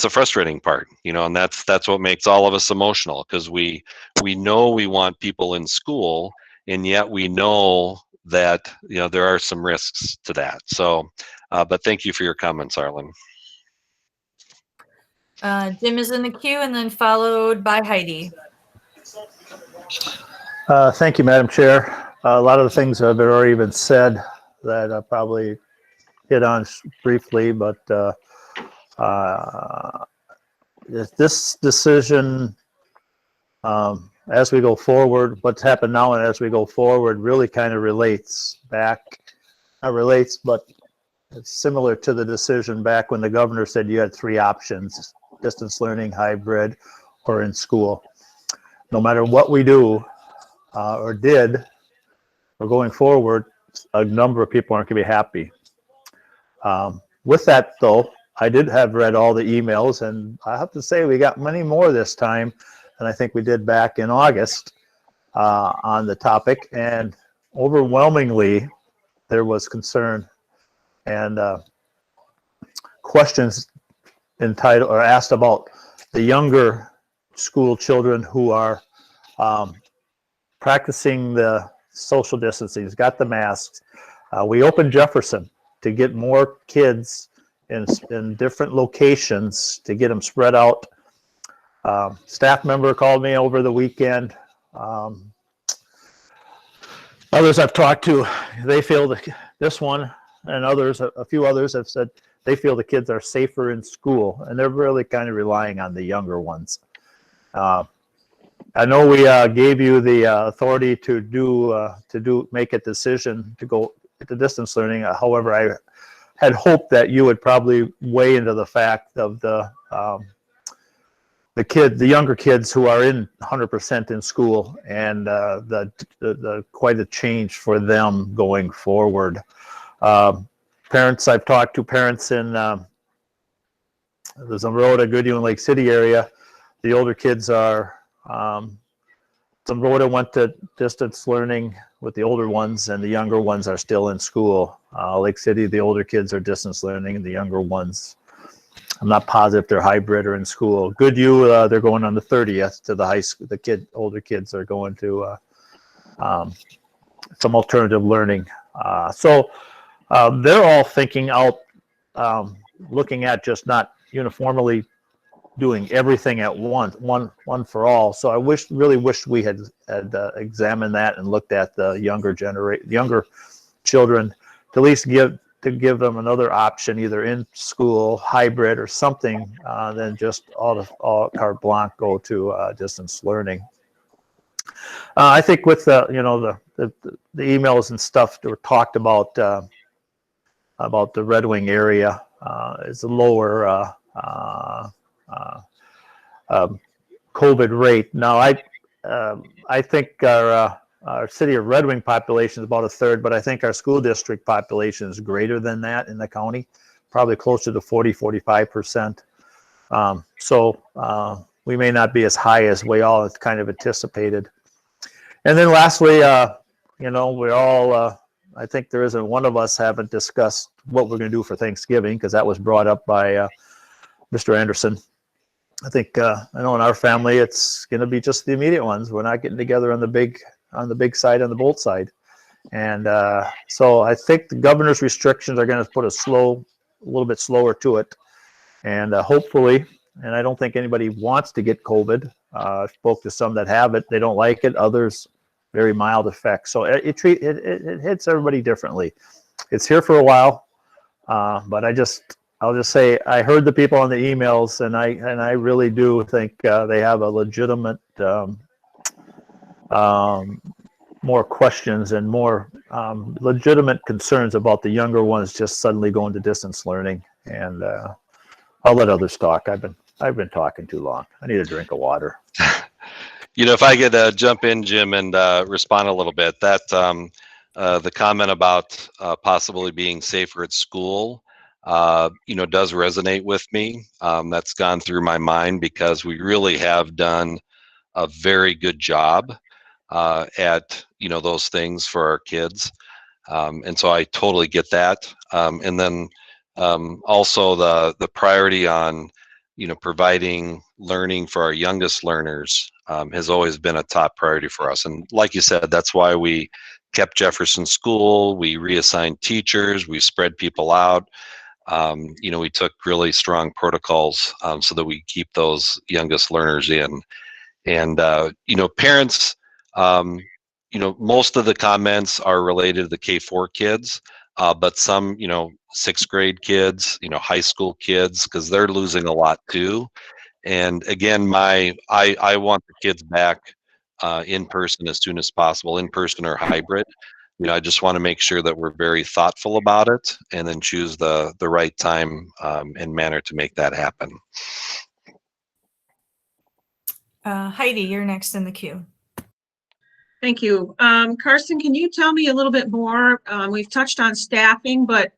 frustrating part, and that's what makes all of us emotional, because we know we want people in school, and yet we know that there are some risks to that. So, but thank you for your comments, Arlen. Jim is in the queue, and then followed by Heidi. Thank you, Madam Chair. A lot of the things have already been said that I probably hit on briefly, but this decision, as we go forward, what's happened now and as we go forward really kind of relates back, not relates, but it's similar to the decision back when the governor said you had 3 options: distance learning, hybrid, or in school. No matter what we do or did, or going forward, a number of people aren't going to be happy. With that, though, I did have read all the emails, and I have to say we got many more this time than I think we did back in August on the topic, and overwhelmingly there was concern and questions entitled or asked about the younger school children who are practicing the social distancing, got the masks. We opened Jefferson to get more kids in different locations to get them spread out. Staff member called me over the weekend. Others I've talked to, they feel that this one and others, a few others have said they feel the kids are safer in school, and they're really kind of relying on the younger ones. I know we gave you the authority to make a decision to go to distance learning. However, I had hoped that you would probably weigh into the fact of the younger kids who are in 100% in school, and the quite a change for them going forward. Parents, I've talked to parents in the Zumbrota, Goodhue, Lake City area. The older kids are, Zumbrota went to distance learning with the older ones, and the younger ones are still in school. Lake City, the older kids are distance learning, and the younger ones, I'm not positive they're hybrid or in school. Goodhue, they're going on the 30th to the high school. The older kids are going to some alternative learning. So they're all thinking out, looking at just not uniformly doing everything at once, one for all. So I really wished we had examined that and looked at the younger children, to at least give them another option, either in school, hybrid, or something, than just all carte blanche go to distance learning. I think with the emails and stuff that were talked about the Red Wing area is a lower COVID rate. Now, I think our city of Red Wing population is about 1/3, but I think our school district population is greater than that in the county, probably closer to 40-45%. So we may not be as high as we all kind of anticipated. And then lastly, we're all, I think there isn't one of us haven't discussed what we're going to do for Thanksgiving, because that was brought up by Mr. Anderson. I think I know in our family it's going to be just the immediate ones. We're not getting together on the big side, on the Bolt side, and so I think the governor's restrictions are going to put a little bit slower to it, and hopefully. And I don't think anybody wants to get COVID. I spoke to some that have it; they don't like it. Others, very mild effects. So it hits everybody differently. It's here for a while, but I'll just say I heard the people on the emails, and I really do think they have a legitimate more questions and more legitimate concerns about the younger ones just suddenly going to distance learning. And I'll let others talk. I've been talking too long. I need a drink of water. If I could jump in, Jim, and respond a little bit. That the comment about possibly being safer at school, does resonate with me. That's gone through my mind, because we really have done a very good job at those things for our kids. And so I totally get that. And then also the priority on, providing learning for our youngest learners has always been a top priority for us. And like you said, that's why we kept Jefferson School, we reassigned teachers, we spread people out. We took really strong protocols so that we keep those youngest learners in. And, parents, most of the comments are related to the K-4 kids, but some, 6th grade kids, high school kids, because they're losing a lot too. And again, I want the kids back in person as soon as possible, in person or hybrid. I just want to make sure that we're very thoughtful about it and then choose the right time and manner to make that happen. Heidi, you're next in the queue. Thank you. Carson, can you tell me a little bit more? We've touched on staffing, but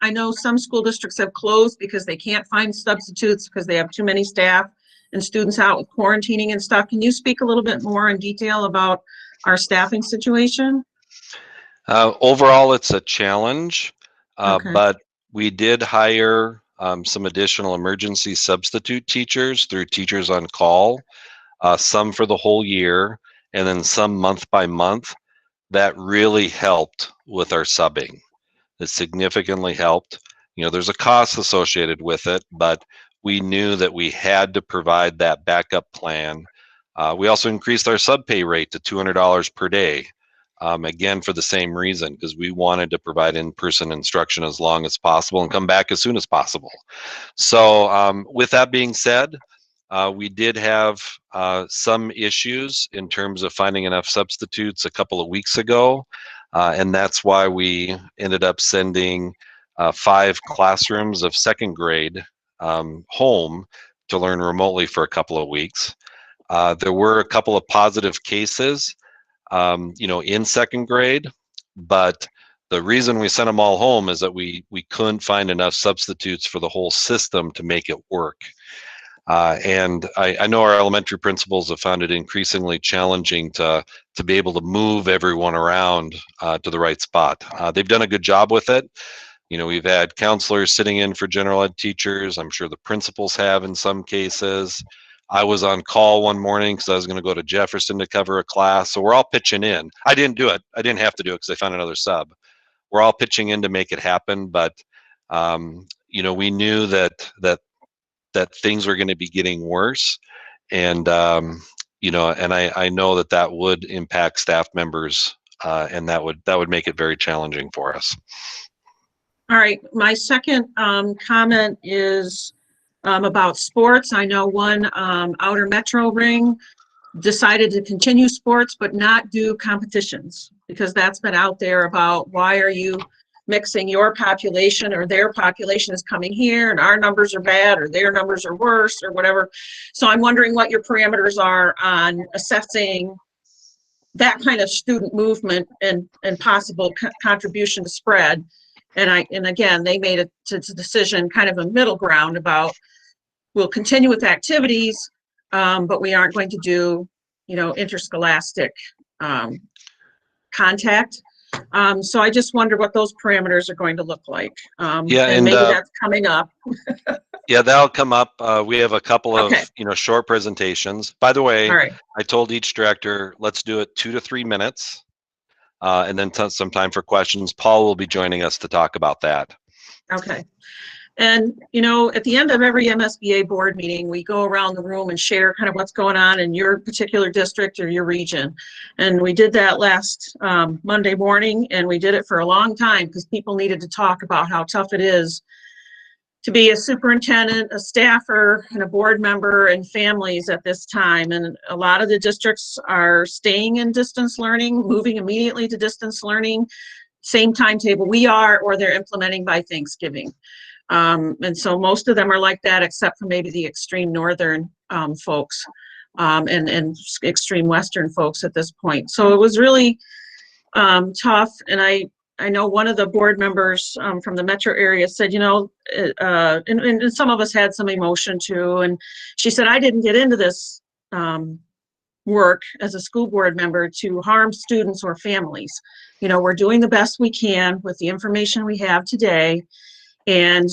I know some school districts have closed because they can't find substitutes because they have too many staff and students out with quarantining and stuff. Can you speak a little bit more in detail about our staffing situation? Overall, it's a challenge, Okay. but we did hire some additional emergency substitute teachers through Teachers on Call, some for the whole year, and then some month by month. That really helped with our subbing. It significantly helped. There's a cost associated with it, but we knew that we had to provide that backup plan. We also increased our sub pay rate to $200 per day. Again, for the same reason, because we wanted to provide in-person instruction as long as possible and come back as soon as possible. So with that being said, we did have some issues in terms of finding enough substitutes a couple of weeks ago, and that's why we ended up sending 5 classrooms of 2nd grade home to learn remotely for a couple of weeks. There were a couple of positive cases in 2nd grade, but the reason we sent them all home is that we couldn't find enough substitutes for the whole system to make it work. And I know our elementary principals have found it increasingly challenging to be able to move everyone around to the right spot. They've done a good job with it. We've had counselors sitting in for general ed teachers. I'm sure the principals have in some cases. I was on call one morning because I was going to go to Jefferson to cover a class. So we're all pitching in. I didn't do it. I didn't have to do it because I found another sub. We're all pitching in to make it happen. But, we knew that things were going to be getting worse. And, and I know that would impact staff members and that would make it very challenging for us. All right. My second comment is about sports. I know one outer metro ring decided to continue sports but not do competitions, because that's been out there about why are you mixing your population, or their population is coming here and our numbers are bad or their numbers are worse or whatever. So I'm wondering what your parameters are on assessing that kind of student movement and possible contribution to spread. And again, they made a decision, kind of a middle ground about, we'll continue with activities, but we aren't going to do, interscholastic contact. So I just wonder what those parameters are going to look like. Yeah, and maybe that's coming up. Yeah, that'll come up. We have a couple of, short presentations. By the way, right. I told each director, let's do it 2 to 3 minutes, and then some time for questions. Paul will be joining us to talk about that. Okay. And, at the end of every MSBA board meeting, we go around the room and share kind of what's going on in your particular district or your region. And we did that last Monday morning, and we did it for a long time because people needed to talk about how tough it is to be a superintendent, a staffer, and a board member, and families at this time. And a lot of the districts are staying in distance learning, moving immediately to distance learning, same timetable we are, or they're implementing by Thanksgiving. And so most of them are like that, except for maybe the extreme northern folks and extreme western folks at this point. So it was really tough. And I know one of the board members from the metro area said, and some of us had some emotion too. And she said, I didn't get into this work as a school board member to harm students or families. you know, we're doing the best we can with the information we have today. And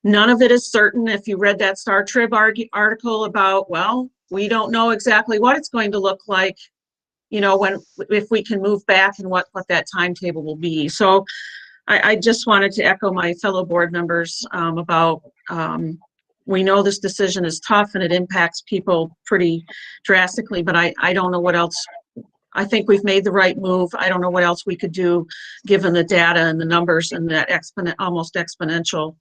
none of it is certain. If you read that Star Trib article about, well, we don't know exactly what it's going to look like, you know, if we can move back and what that timetable will be. So I just wanted to echo my fellow board members about, we know this decision is tough and it impacts people pretty drastically, but I don't know what else. I think we've made the right move. I don't know what else we could do given the data and the numbers and that almost exponential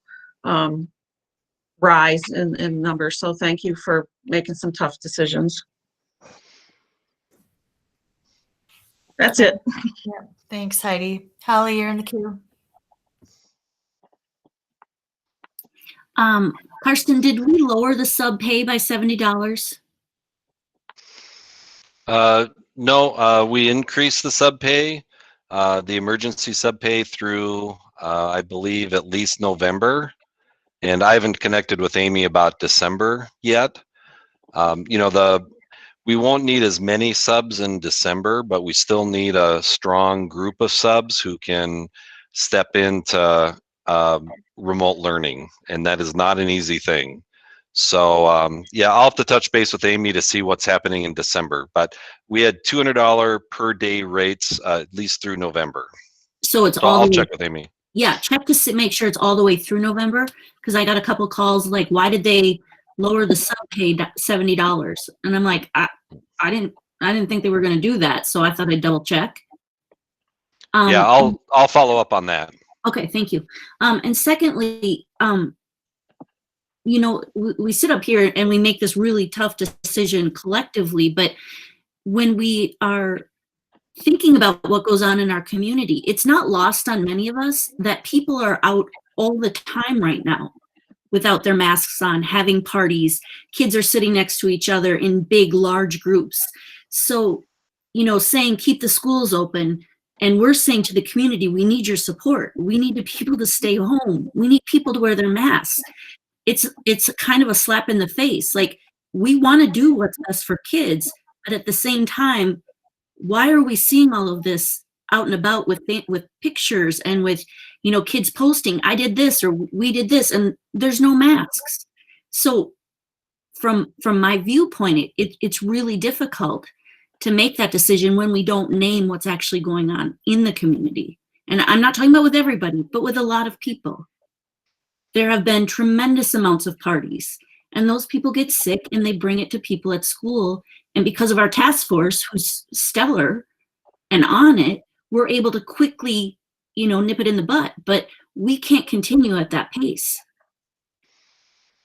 rise in numbers. So thank you for making some tough decisions. That's it. Yeah. Thanks, Heidi. Holly, you're in the queue. Karsten, did we lower the sub pay by $70? No, we increased the sub pay, the emergency sub pay through, I believe, at least November. And I haven't connected with Amy about December yet. You know, we won't need as many subs in December, but we still need a strong group of subs who can step into remote learning, and that is not an easy thing. So yeah, I'll have to touch base with Amy to see what's happening in December, but we had $200 per day rates at least through November. So it's So all I'll the way, check with Amy. yeah, check to make sure it's all the way through November, because I got a couple calls like, why did they lower the sub pay $70? And I'm like, I didn't think they were going to do that, so I thought I'd double check. Yeah, I'll follow up on that. Okay, thank you. And secondly, you know, we sit up here and we make this really tough decision collectively, but when we are thinking about what goes on in our community, it's not lost on many of us that people are out all the time right now without their masks on, having parties. Kids are sitting next to each other in big, large groups. So, you know, saying keep the schools open, and we're saying to the community, we need your support. We need people to stay home. We need people to wear their masks. It's kind of a slap in the face. Like, we want to do what's best for kids, but at the same time, why are we seeing all of this out and about with pictures and with, you know, kids posting, I did this or we did this, and there's no masks. So from my viewpoint, it's really difficult to make that decision when we don't name what's actually going on in the community. And I'm not talking about with everybody, but with a lot of people. There have been tremendous amounts of parties, and those people get sick and they bring it to people at school. And because of our task force, who's stellar and on it, we're able to quickly, you know, nip it in the butt, but we can't continue at that pace.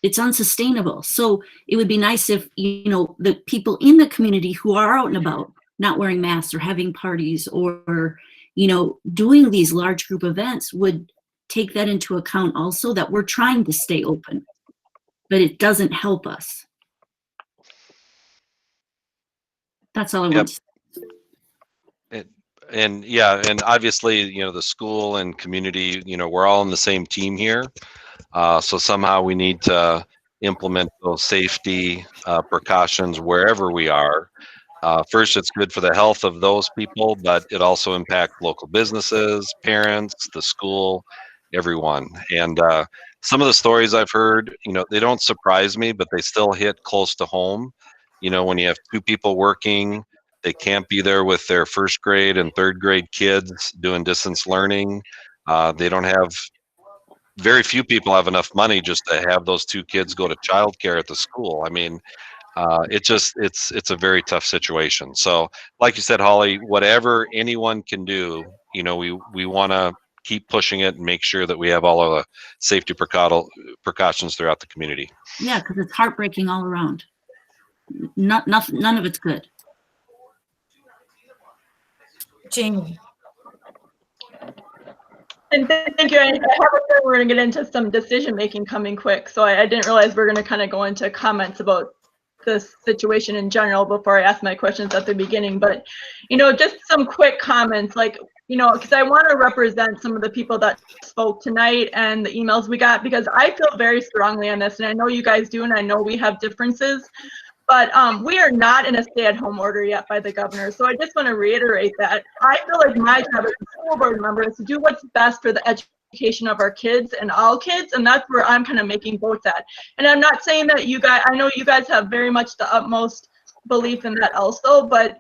It's unsustainable. So it would be nice if, you know, the people in the community who are out and about, not wearing masks or having parties or, you know, doing these large group events would take that into account also, that we're trying to stay open, but it doesn't help us. That's all I want to say. And yeah, and obviously, you know, the school and community, you know, we're all on the same team here. So somehow we need to implement those safety precautions wherever we are. First, it's good for the health of those people, but it also impacts local businesses, parents, the school, everyone. And some of the stories I've heard, you know, they don't surprise me, but they still hit close to home. You know, when you have two people working, they can't be there with their first grade and third grade kids doing distance learning. They don't have, very few people have enough money just to have those two kids go to childcare at the school. I mean, it's a very tough situation. So like you said, Holly, whatever anyone can do, you know, we want to keep pushing it and make sure that we have all of the safety precautions throughout the community. Yeah, because it's heartbreaking all around. None of it's good. Jamie. And thank you. I have a feeling we're going to get into some decision making coming quick. So I didn't realize we're going to kind of go into comments about the situation in general before I ask my questions at the beginning. But, you know, just some quick comments, like, you know, because I want to represent some of the people that spoke tonight and the emails we got, because I feel very strongly on this, and I know you guys do, and I know we have differences. But we are not in a stay-at-home order yet by the governor. So I just want to reiterate that. I feel like my job as a school board member is to do what's best for the education of our kids and all kids, and that's where I'm kind of making votes at. And I'm not saying that you guys, I know you guys have very much the utmost belief in that also, but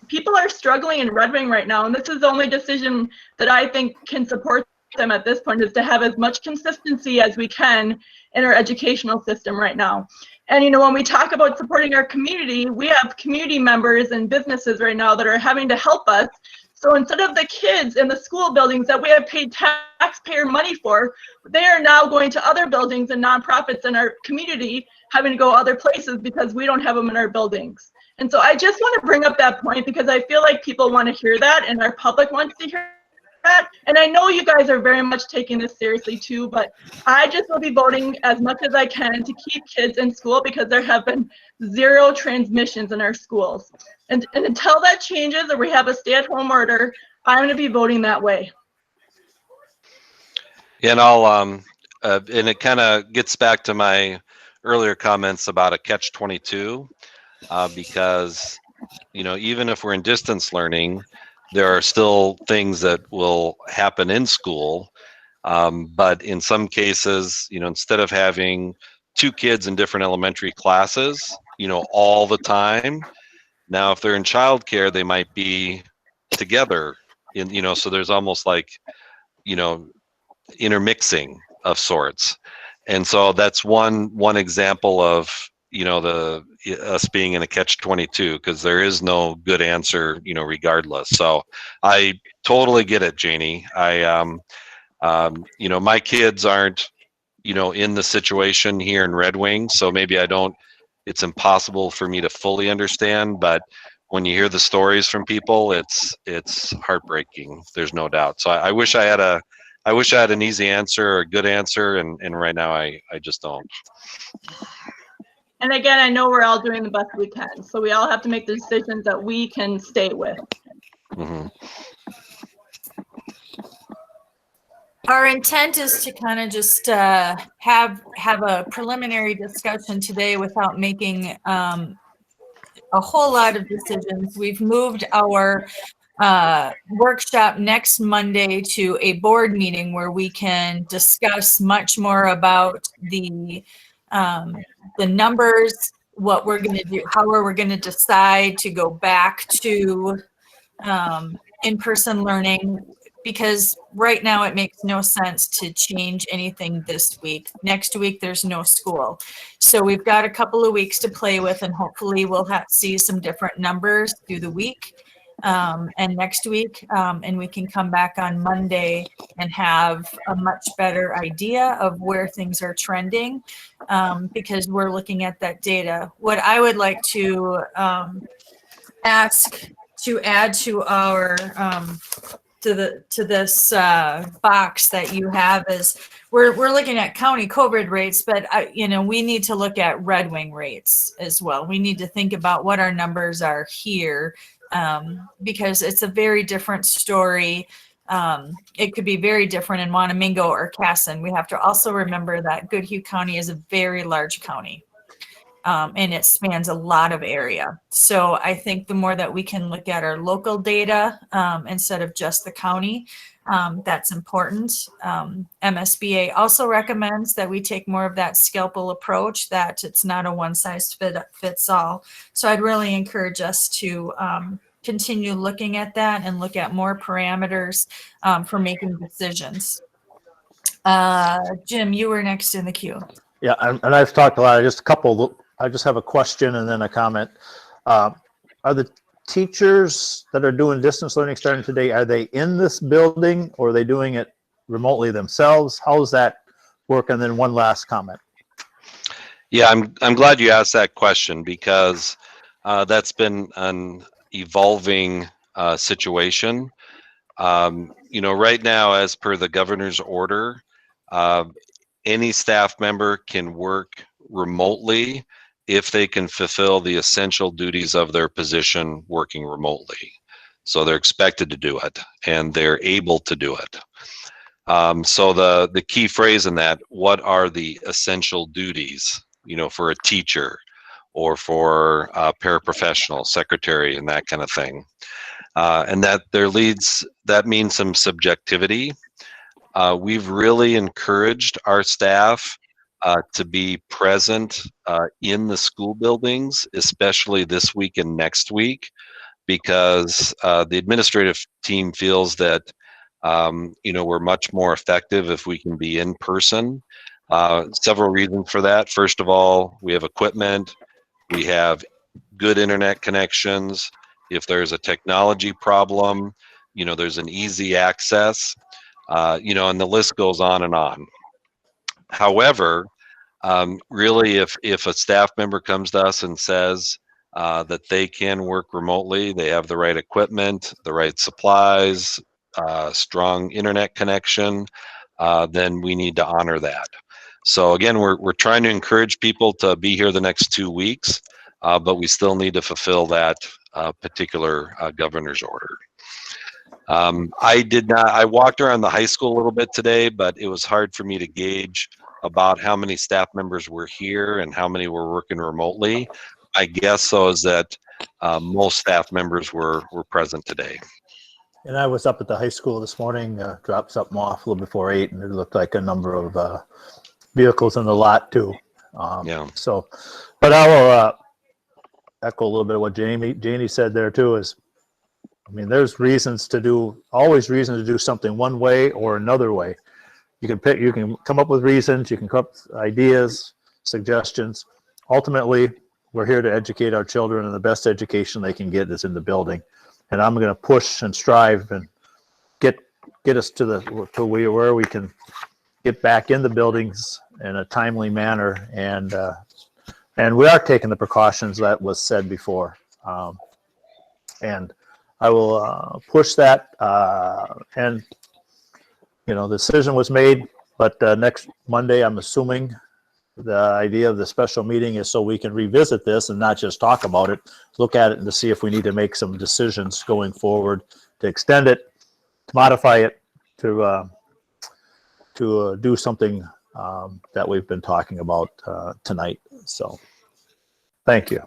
people are struggling in Red Wing right now, and this is the only decision that I think can support them at this point, is to have as much consistency as we can in our educational system right now. And, you know, when we talk about supporting our community, we have community members and businesses right now that are having to help us. So instead of the kids in the school buildings that we have paid taxpayer money for, they are now going to other buildings and nonprofits in our community, having to go other places because we don't have them in our buildings. And so I just want to bring up that point because I feel like people want to hear that and our public wants to hear that. And I know you guys are very much taking this seriously too, but I just will be voting as much as I can to keep kids in school because there have been 0 transmissions in our schools. And until that changes or we have a stay-at-home order, I'm going to be voting that way. And I'll and it kind of gets back to my earlier comments about a catch-22, because, you know, even if we're in distance learning, there are still things that will happen in school. But in some cases, you know, instead of having 2 kids in different elementary classes, you know, all the time, now if they're in childcare, they might be together in, you know, so there's almost like, you know, intermixing of sorts. And so that's one example of, you know, us being in a catch-22, because there is no good answer, you know, regardless. So I totally get it, Janie. You know, my kids aren't, you know, in the situation here in Red Wing, so maybe it's impossible for me to fully understand, but when you hear the stories from people, it's heartbreaking. There's no doubt. So I wish I had an easy answer or a good answer, and right now I just don't. And again, I know we're all doing the best we can. So we all have to make the decisions that we can stay with. Mm-hmm. Our intent is to kind of just have a preliminary discussion today without making a whole lot of decisions. We've moved our workshop next Monday to a board meeting where we can discuss much more about the numbers, what we're going to do, how we're going to decide to go back to in-person learning, because right now it makes no sense to change anything this week. Next week, there's no school. So we've got a couple of weeks to play with, and hopefully we'll see some different numbers through the week and next week. And we can come back on Monday and have a much better idea of where things are trending, because we're looking at that data. What I would like to ask to add to our to this box that you have is we're looking at county COVID rates, but you know, we need to look at Red Wing rates as well. We need to think about what our numbers are here, because it's a very different story. It could be very different in Wanamingo or Casson. We have to also remember that Goodhue County is a very large county. And it spans a lot of area. So I think the more that we can look at our local data instead of just the county, that's important. MSBA also recommends that we take more of that scalpel approach, that it's not a one size fits all. So I'd really encourage us to continue looking at that and look at more parameters for making decisions. Jim, you were next in the queue. Yeah, and I've talked a lot. I just have a question and then a comment. Are the teachers that are doing distance learning starting today, are they in this building or are they doing it remotely themselves? How does that work? And then one last comment. Yeah, I'm glad you asked that question, because that's been an evolving situation. You know, right now, as per the governor's order, any staff member can work remotely if they can fulfill the essential duties of their position working remotely. So they're expected to do it and they're able to do it. So the key phrase in that, what are the essential duties, you know, for a teacher? or for paraprofessional, secretary, and that kind of thing. And that means some subjectivity. We've really encouraged our staff to be present in the school buildings, especially this week and next week, because the administrative team feels that we're much more effective if we can be in person. Several reasons for that. First of all, we have equipment, we have good internet connections. If there's a technology problem, there's an easy access, and the list goes on and on. However, really, if a staff member comes to us and says that they can work remotely, they have the right equipment, the right supplies, strong internet connection, then we need to honor that. So again, we're trying to encourage people to be here the next 2 weeks, but we still need to fulfill that particular governor's order. I walked around the high school a little bit today, but it was hard for me to gauge about how many staff members were here and how many were working remotely. I guess so is that most staff members were present today. And I was up at the high school this morning, dropped something off a little before 8, and it looked like a number of vehicles in the lot too. Yeah. So, but I will echo a little bit of what Janie said there too. There's always reasons to do something one way or another way. You can come up with reasons, you can come up with ideas, suggestions. Ultimately, we're here to educate our children, and the best education they can get is in the building. And I'm going to push and strive and get us to where we can get back in the buildings in a timely manner. And we are taking the precautions that was said before. And I will push that. And the decision was made, but next Monday, I'm assuming the idea of the special meeting is so we can revisit this and not just talk about it, look at it and to see if we need to make some decisions going forward to extend it, to modify it, to do something that we've been talking about tonight. So thank you.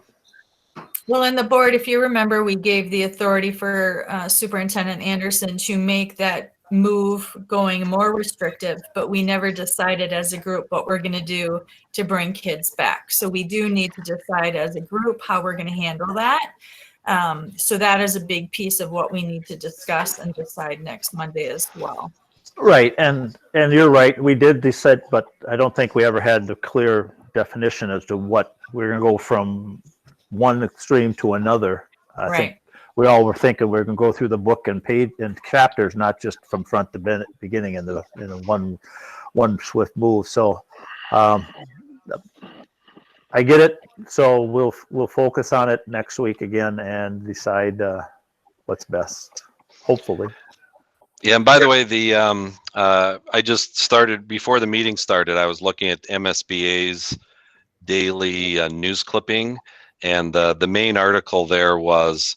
Well, in the board, if you remember, we gave the authority for Superintendent Anderson to make that move going more restrictive, but we never decided as a group what we're going to do to bring kids back. So we do need to decide as a group how we're going to handle that. So that is a big piece of what we need to discuss and decide next Monday as well. Right, and you're right. We did decide, but I don't think we ever had the clear definition as to what we're going to go from one extreme to another. I think we all were thinking we are going to go through the book and page and chapters, not just from front to beginning in the one swift move. So I get it. So we'll focus on it next week again and decide what's best. Hopefully. Yeah, and by the way, I just started before the meeting started. I was looking at MSBA's daily news clipping, and the main article there was,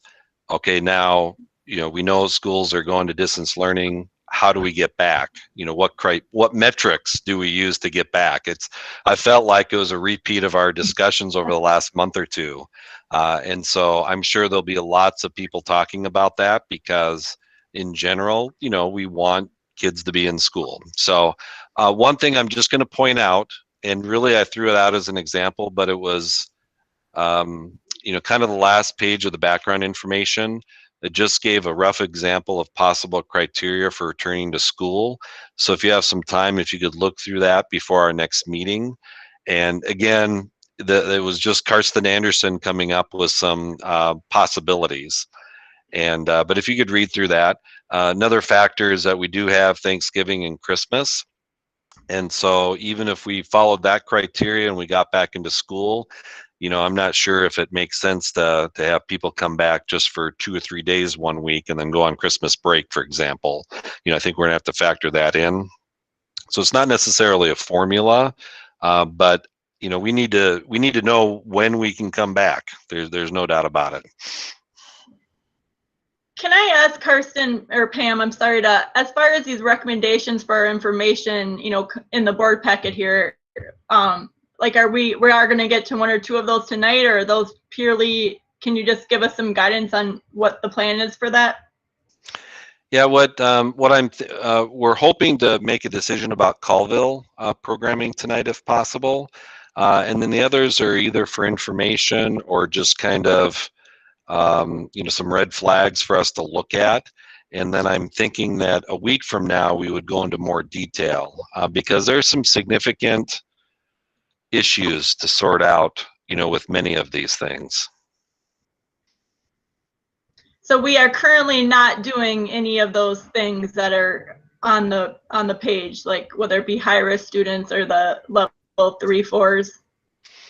okay, now we know schools are going to distance learning. How do we get back? What metrics do we use to get back? I felt like it was a repeat of our discussions over the last month or two, and so I'm sure there'll be lots of people talking about that because, in general, we want kids to be in school. So one thing I'm just going to point out, and really I threw it out as an example, but it was kind of the last page of the background information that just gave a rough example of possible criteria for returning to school. So if you have some time, if you could look through that before our next meeting. And again, it was just Karsten Anderson coming up with some possibilities. And but if you could read through that. Another factor is that we do have Thanksgiving and Christmas. And so even if we followed that criteria and we got back into school, I'm not sure if it makes sense to have people come back just for 2 or 3 days one week and then go on Christmas break, for example. I think we're gonna have to factor that in. So it's not necessarily a formula, but we need to know when we can come back. There's no doubt about it. Can I ask Karsten or Pam, I'm sorry, as far as these recommendations for our information, in the board packet here, like, we are going to get to 1 or 2 of those tonight, or are those purely, can you just give us some guidance on what the plan is for that? Yeah, we're hoping to make a decision about Colville programming tonight if possible. And then the others are either for information or just kind of, some red flags for us to look at. And then I'm thinking that a week from now, we would go into more detail because there's some significant issues to sort out, with many of these things. So we are currently not doing any of those things that are on the page, like whether it be high-risk students or the level 3-4s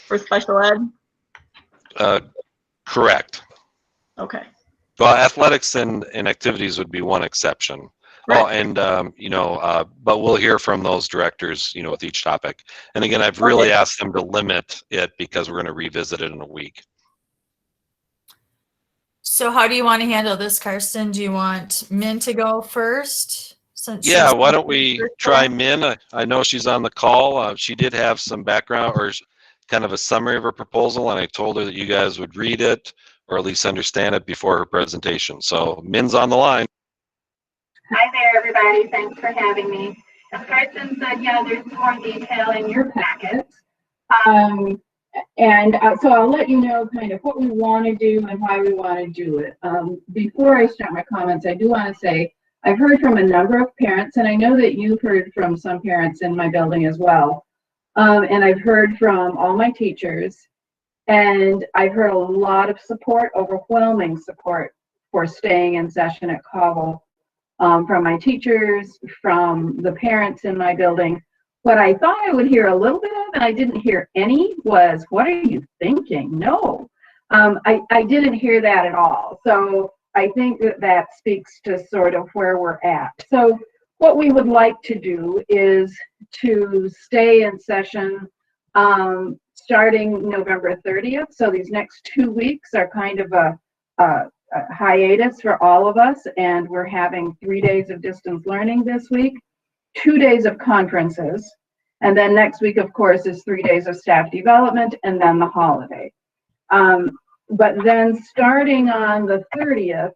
for special ed? Correct. Okay. Well, athletics and activities would be one exception. Right. Oh, and but we'll hear from those directors, with each topic. And again, I've really asked them to limit it because we're going to revisit it in a week. So how do you want to handle this, Karsten? Do you want Min to go first? Yeah, why don't we try Min? I know she's on the call. She did have some background or kind of a summary of her proposal, and I told her that you guys would read it or at least understand it before her presentation. So Min's on the line. Hi there, everybody. Thanks for having me. As Karsten said, yeah, there's more detail in your packet. So I'll let you know kind of what we want to do and why we want to do it. Before I start my comments, I do want to say I've heard from a number of parents, and I know that you've heard from some parents in my building as well. And I've heard from all my teachers, and I've heard a lot of support, overwhelming support for staying in session at Cobble. From my teachers, from the parents in my building. What I thought I would hear a little bit of, and I didn't hear any, was, what are you thinking? No, I didn't hear that at all. So I think that speaks to sort of where we're at. So what we would like to do is to stay in session starting November 30th. So these next 2 weeks are kind of a hiatus for all of us, and we're having 3 days of distance learning this week, 2 days of conferences, and then next week, of course, is 3 days of staff development, and then the holiday. But then starting on the 30th,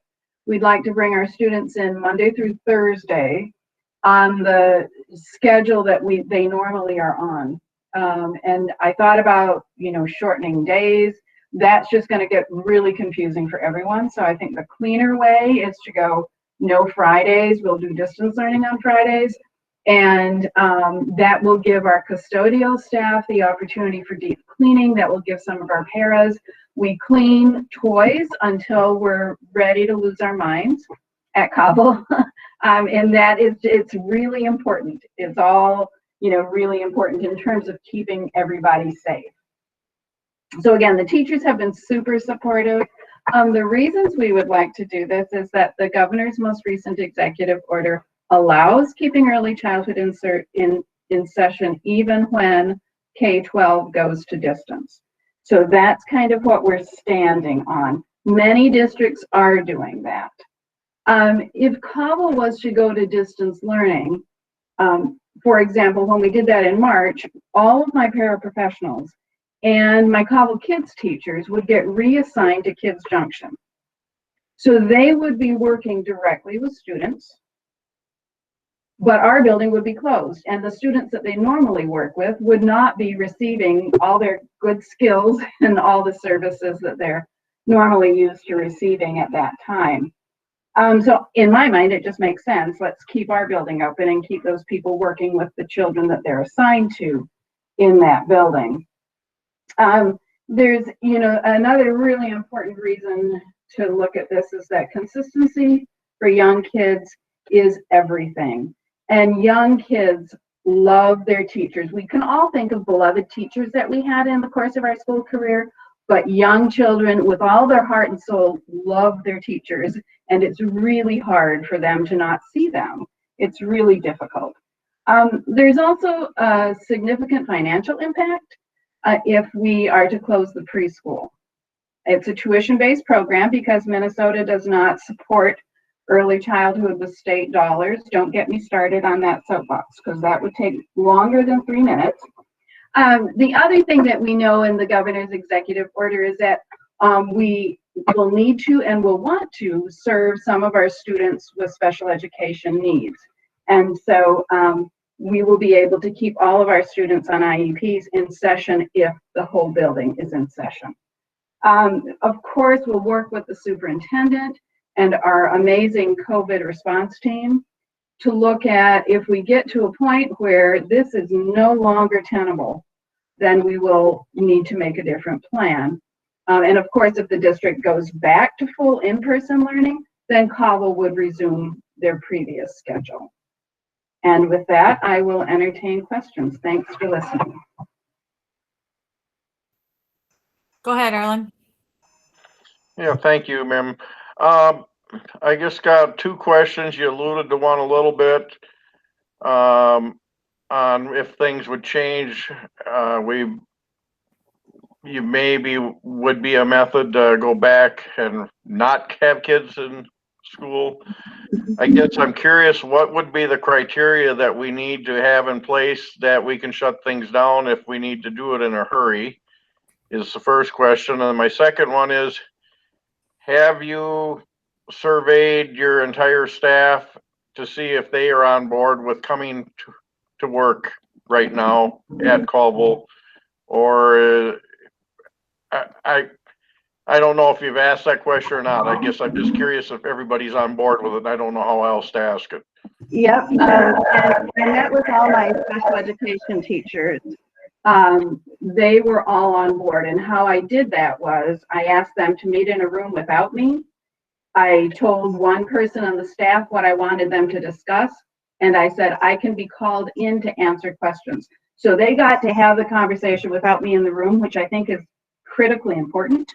we'd like to bring our students in Monday through Thursday on the schedule that they normally are on. And I thought about, shortening days. That's just going to get really confusing for everyone. So I think the cleaner way is to go no Fridays. We'll do distance learning on Fridays. And that will give our custodial staff the opportunity for deep cleaning. That will give some of our paras. We clean toys until we're ready to lose our minds at Cobble. And it's really important. It's all, really important in terms of keeping everybody safe. So again, the teachers have been super supportive. The reasons we would like to do this is that the governor's most recent executive order allows keeping early childhood in session even when K-12 goes to distance. So that's kind of what we're standing on. Many districts are doing that. If Cobble was to go to distance learning, for example, when we did that in March, all of my paraprofessionals and my Cobble Kids teachers would get reassigned to Kids Junction. So they would be working directly with students, but our building would be closed, and the students that they normally work with would not be receiving all their good skills and all the services that they're normally used to receiving at that time. So in my mind, it just makes sense. Let's keep our building open and keep those people working with the children that they're assigned to in that building. There's, another really important reason to look at this is that consistency for young kids is everything. And young kids love their teachers. We can all think of beloved teachers that we had in the course of our school career, but young children with all their heart and soul love their teachers, and it's really hard for them to not see them. It's really difficult. There's also a significant financial impact if we are to close the preschool. It's a tuition-based program because Minnesota does not support early childhood with state dollars. Don't get me started on that soapbox because that would take longer than 3 minutes. The other thing that we know in the governor's executive order is that we will need to and will want to serve some of our students with special education needs. And so we will be able to keep all of our students on IEPs in session if the whole building is in session. Of course, we'll work with the superintendent and our amazing COVID response team to look at if we get to a point where this is no longer tenable, then we will need to make a different plan. And of course, if the district goes back to full in-person learning, then Caldwell would resume their previous schedule. And with that, I will entertain questions. Thanks for listening. Go ahead, Arlen. Yeah, thank you, ma'am. I just got two questions. You alluded to one a little bit on if things would change. You maybe would be a method to go back and not have kids in school. I guess I'm curious, what would be the criteria that we need to have in place that we can shut things down if we need to do it in a hurry, is the first question. And my second one is, have you surveyed your entire staff to see if they are on board with coming to work right now at Caldwell? Or I don't know if you've asked that question or not. I guess I'm just curious if everybody's on board with it. I don't know how else to ask it. Yep, and I met with all my special education teachers. They were all on board, and how I did that was I asked them to meet in a room without me. I told one person on the staff what I wanted them to discuss, and I said I can be called in to answer questions. So they got to have the conversation without me in the room, which I think is critically important.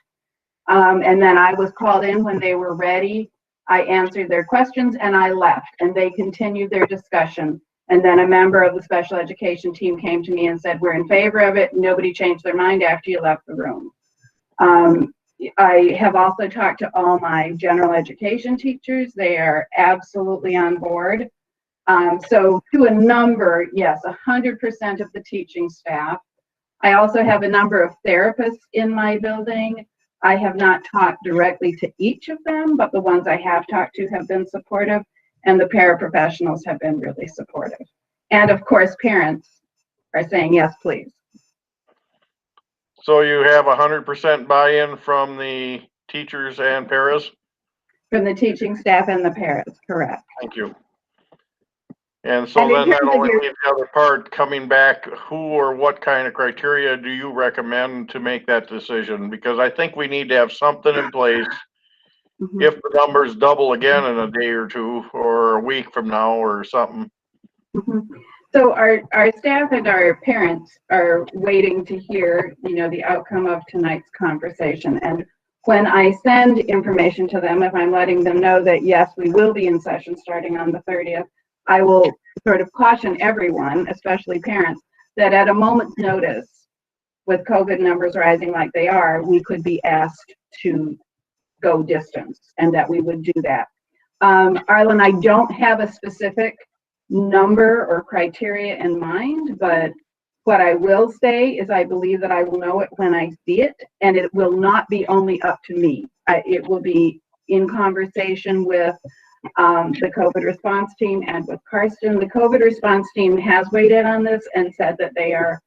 And then I was called in when they were ready. I answered their questions and I left, and they continued their discussion. And then a member of the special education team came to me and said, we're in favor of it. Nobody changed their mind after you left the room. I have also talked to all my general education teachers. They are absolutely on board. So to a number, yes, 100% of the teaching staff. I also have a number of therapists in my building. I have not talked directly to each of them, but the ones I have talked to have been supportive, and the paraprofessionals have been really supportive. And of course, parents are saying, yes, please. So you have 100% buy-in from the teachers and paras? From the teaching staff and the paras, correct. Thank you. And so then that only leaves the other part coming back. Who or what kind of criteria do you recommend to make that decision? Because I think we need to have something in place if the numbers double again in a day or two or a week from now or something. So our staff and our parents are waiting to hear, the outcome of tonight's conversation. And when I send information to them, if I'm letting them know that, yes, we will be in session starting on the 30th, I will sort of caution everyone, especially parents, that at a moment's notice, with COVID numbers rising like they are, we could be asked to go distance, and that we would do that. Arlen, I don't have a specific number or criteria in mind, but what I will say is I believe that I will know it when I see it, and it will not be only up to me. It will be in conversation with the COVID response team and with Karsten. The COVID response team has weighed in on this and said that they are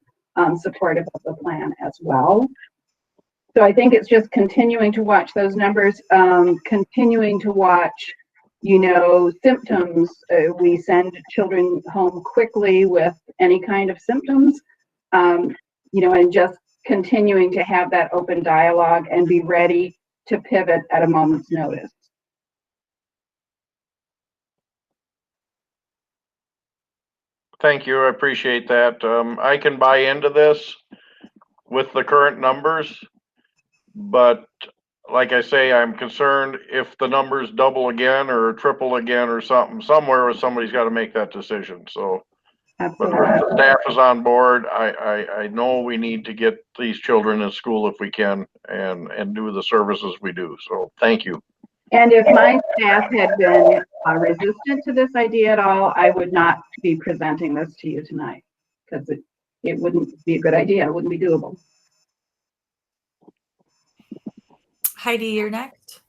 supportive of the plan as well. So I think it's just continuing to watch those numbers, continuing to watch, symptoms. We send children home quickly with any kind of symptoms, and just continuing to have that open dialogue and be ready to pivot at a moment's notice. Thank you. I appreciate that. I can buy into this with the current numbers, but like I say, I'm concerned if the numbers double again or triple again or something, somewhere somebody's got to make that decision. So, but the staff is on board. I know we need to get these children in school if we can and do the services we do. So thank you. And if my staff had been resistant to this idea at all, I would not be presenting this to you tonight, because it wouldn't be a good idea. It wouldn't be doable. Heidi, you're next.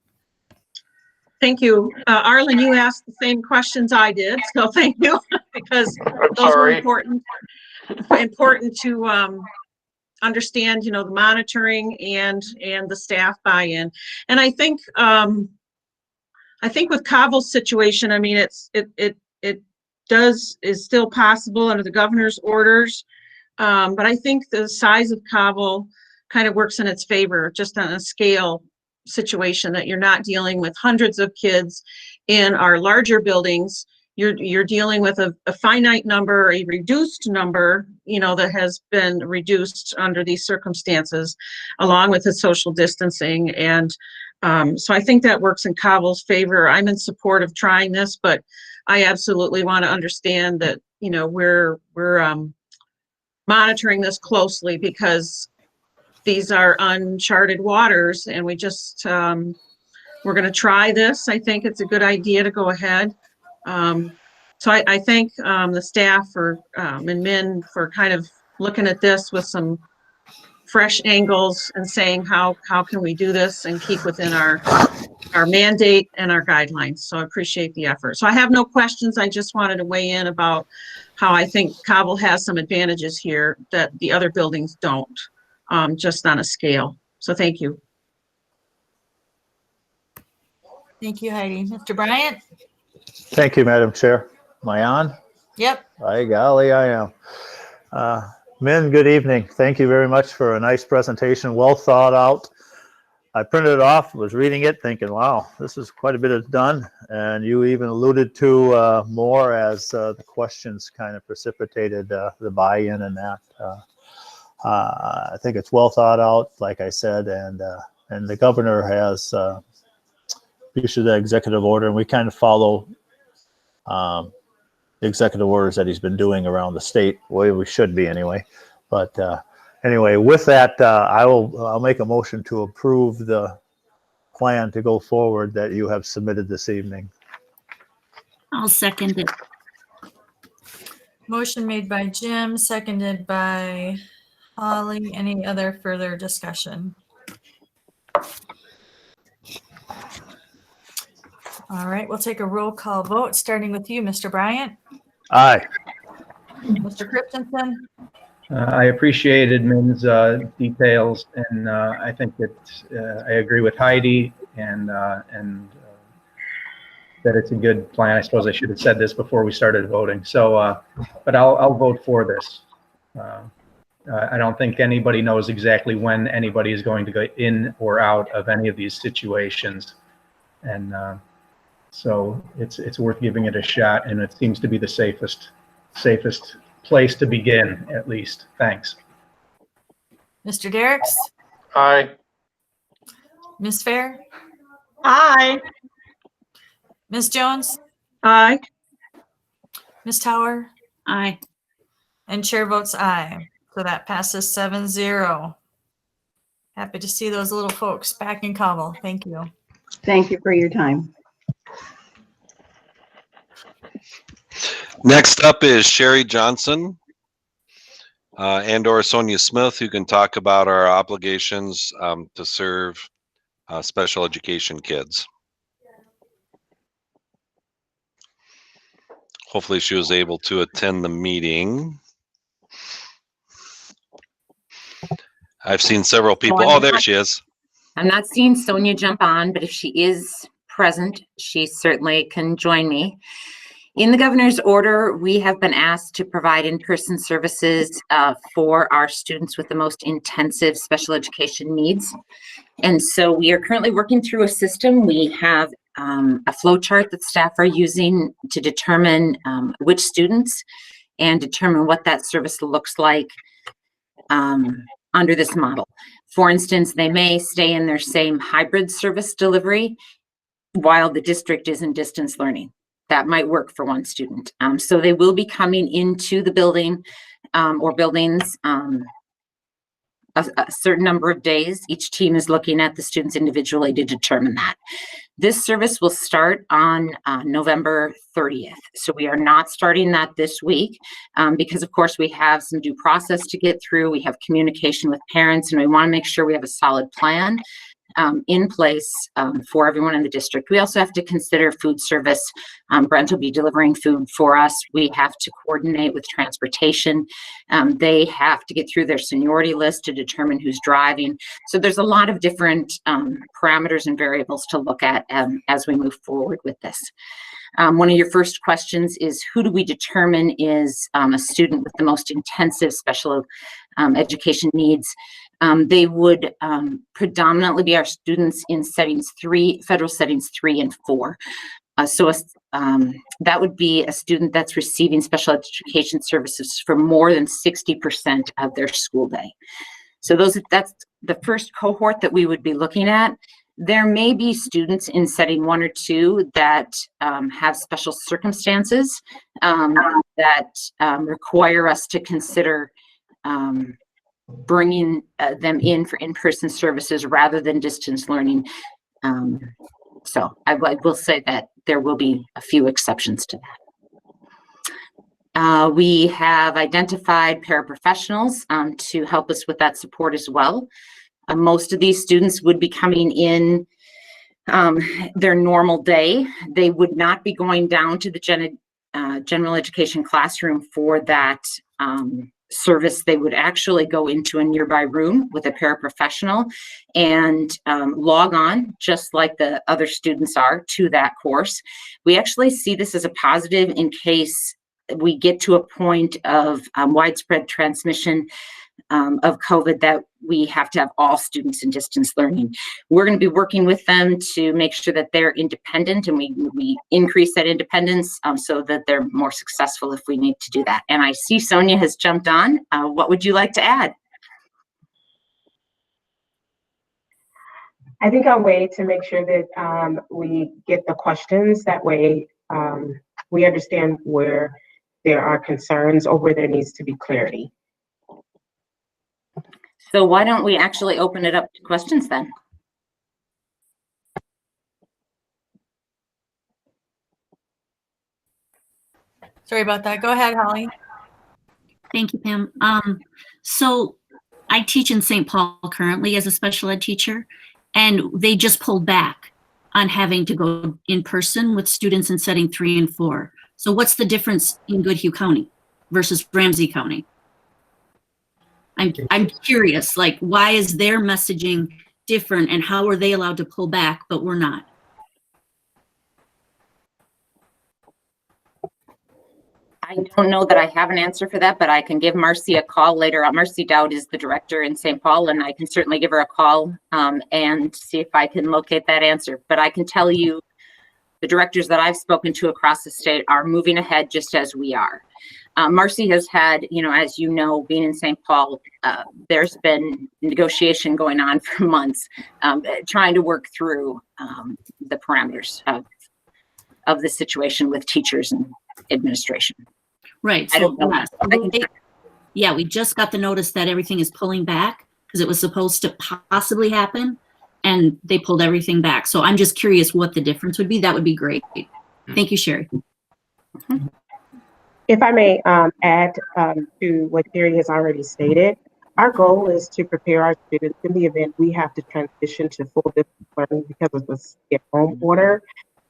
Thank you. Arlen, you asked the same questions I did, so thank you, because those were Sorry. important to understand, the monitoring and the staff buy-in. And I think with Coble's situation, I mean, it is still possible under the governor's orders. But I think the size of Cobble kind of works in its favor, just on a scale situation, that you're not dealing with hundreds of kids in our larger buildings. You're dealing with a finite number, a reduced number, that has been reduced under these circumstances, along with the social distancing. And so I think that works in Cobble's favor. I'm in support of trying this, but I absolutely want to understand that, we're monitoring this closely, because these are uncharted waters, and we just, we're going to try this. I think it's a good idea to go ahead. So I thank the staff and Min for kind of looking at this with some fresh angles and saying, how can we do this and keep within our mandate and our guidelines. So I appreciate the effort. So I have no questions. I just wanted to weigh in about how I think Cobble has some advantages here that the other buildings don't, just on a scale. So thank you. Thank you, Heidi. Mr. Bryant? Thank you, Madam Chair. Am I on? Yep. By golly, I am. Min, good evening. Thank you very much for a nice presentation, well thought out. I printed it off, was reading it, thinking, wow, this is quite a bit of done. And you even alluded to more as the questions kind of precipitated the buy-in and that. I think it's well thought out, like I said, and the governor has issued the executive order, and we kind of follow the executive orders that he's been doing around the state, the way we should be anyway. But anyway, with that, I'll make a motion to approve the plan to go forward that you have submitted this evening. I'll second it. Motion made by Jim, seconded by Holly. Any other further discussion? All right, we'll take a roll call vote, starting with you, Mr. Bryant. Aye. Mr. Christensen. I appreciated Min's details, and I think that I agree with Heidi, and that it's a good plan. I suppose I should have said this before we started voting. So, but I'll vote for this. I don't think anybody knows exactly when anybody is going to go in or out of any of these situations, and so it's worth giving it a shot, and it seems to be the safest place to begin, at least. Thanks. Mr. Derricks. Aye. Ms. Fair. Aye. Ms. Jones. Aye. Ms. Tower. Aye. And chair votes aye. So that passes 7-0. Happy to see those little folks back in Cobble. Thank you. Thank you for your time. Next up is Sherry Johnson and/or Sonia Smith, who can talk about our obligations to serve special education kids. Hopefully she was able to attend the meeting. I've seen several people. Oh, there she is. I'm not seeing Sonia jump on, but if she is present, she certainly can join me. In the governor's order, we have been asked to provide in-person services for our students with the most intensive special education needs. And so we are currently working through a system. We have a flow chart that staff are using to determine which students and determine what that service looks like under this model. For instance, they may stay in their same hybrid service delivery while the district is in distance learning. That might work for one student. So they will be coming into the building or buildings a certain number of days. Each team is looking at the students individually to determine that. This service will start on November 30th. So we are not starting that this week because, of course, we have some due process to get through. We have communication with parents, and we want to make sure we have a solid plan in place for everyone in the district. We also have to consider food service. Brent will be delivering food for us. We have to coordinate with transportation. They have to get through their seniority list to determine who's driving. So there's a lot of different parameters and variables to look at as we move forward with this. One of your first questions is, who do we determine is a student with the most intensive special education needs? They would predominantly be our students in federal settings 3 and 4. That would be a student that's receiving special education services for more than 60% of their school day. So that's the first cohort that we would be looking at. There may be students in setting 1 or 2 that have special circumstances that require us to consider bringing them in for in-person services rather than distance learning. So I will say that there will be a few exceptions to that. We have identified paraprofessionals to help us with that support as well. Most of these students would be coming in their normal day. They would not be going down to the general education classroom for that service. They would actually go into a nearby room with a paraprofessional and log on, just like the other students are, to that course. We actually see this as a positive in case we get to a point of widespread transmission of COVID, that we have to have all students in distance learning. We're going to be working with them to make sure that they're independent, and we increase that independence so that they're more successful if we need to do that. And I see Sonia has jumped on. What would you like to add? I think a way to make sure that we get the questions, that way we understand where there are concerns or where there needs to be clarity. So why don't we actually open it up to questions then? Sorry about that. Go ahead, Holly. Thank you, Pam. So I teach in St. Paul currently as a special ed teacher, and they just pulled back on having to go in person with students in setting 3 and 4. So what's the difference in Goodhue County versus Ramsey County? I'm curious, like, why is their messaging different, and how are they allowed to pull back, but we're not? I don't know that I have an answer for that, but I can give Marcy a call later on. Marcy Dowd is the director in St. Paul, and I can certainly give her a call and see if I can locate that answer. But I can tell you the directors that I've spoken to across the state are moving ahead just as we are. Marcy has had, as you know, being in St. Paul, there's been negotiation going on for months, trying to work through the parameters of the situation with teachers and administration. Right. I don't know. Yeah, we just got the notice that everything is pulling back because it was supposed to possibly happen, and they pulled everything back. So I'm just curious what the difference would be. That would be great. Thank you, Sherry. If I may add to what Sherry has already stated, our goal is to prepare our students in the event we have to transition to full distance learning because of the stay-at-home order.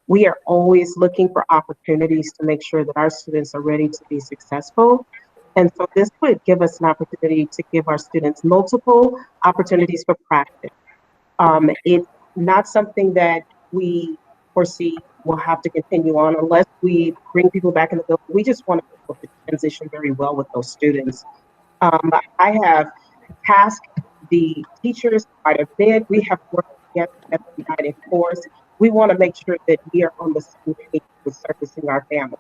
We are always looking for opportunities to make sure that our students are ready to be successful. And so this would give us an opportunity to give our students multiple opportunities for practice. It's not something that we foresee will have to continue on unless we bring people back in the building. We just want to be able to transition very well with those students. I have tasked the teachers quite a bit. We have worked together as a united force. We want to make sure that we are on the same page with servicing our families.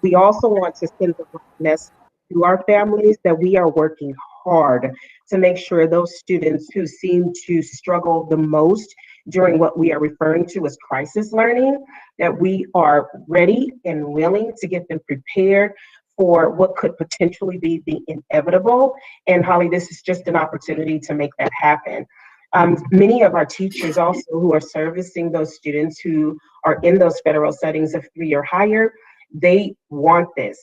We also want to send the message to our families that we are working hard to make sure those students who seem to struggle the most during what we are referring to as crisis learning, that we are ready and willing to get them prepared for what could potentially be the inevitable. And Holly, this is just an opportunity to make that happen. Many of our teachers also who are servicing those students who are in those federal settings of 3 or higher, they want this.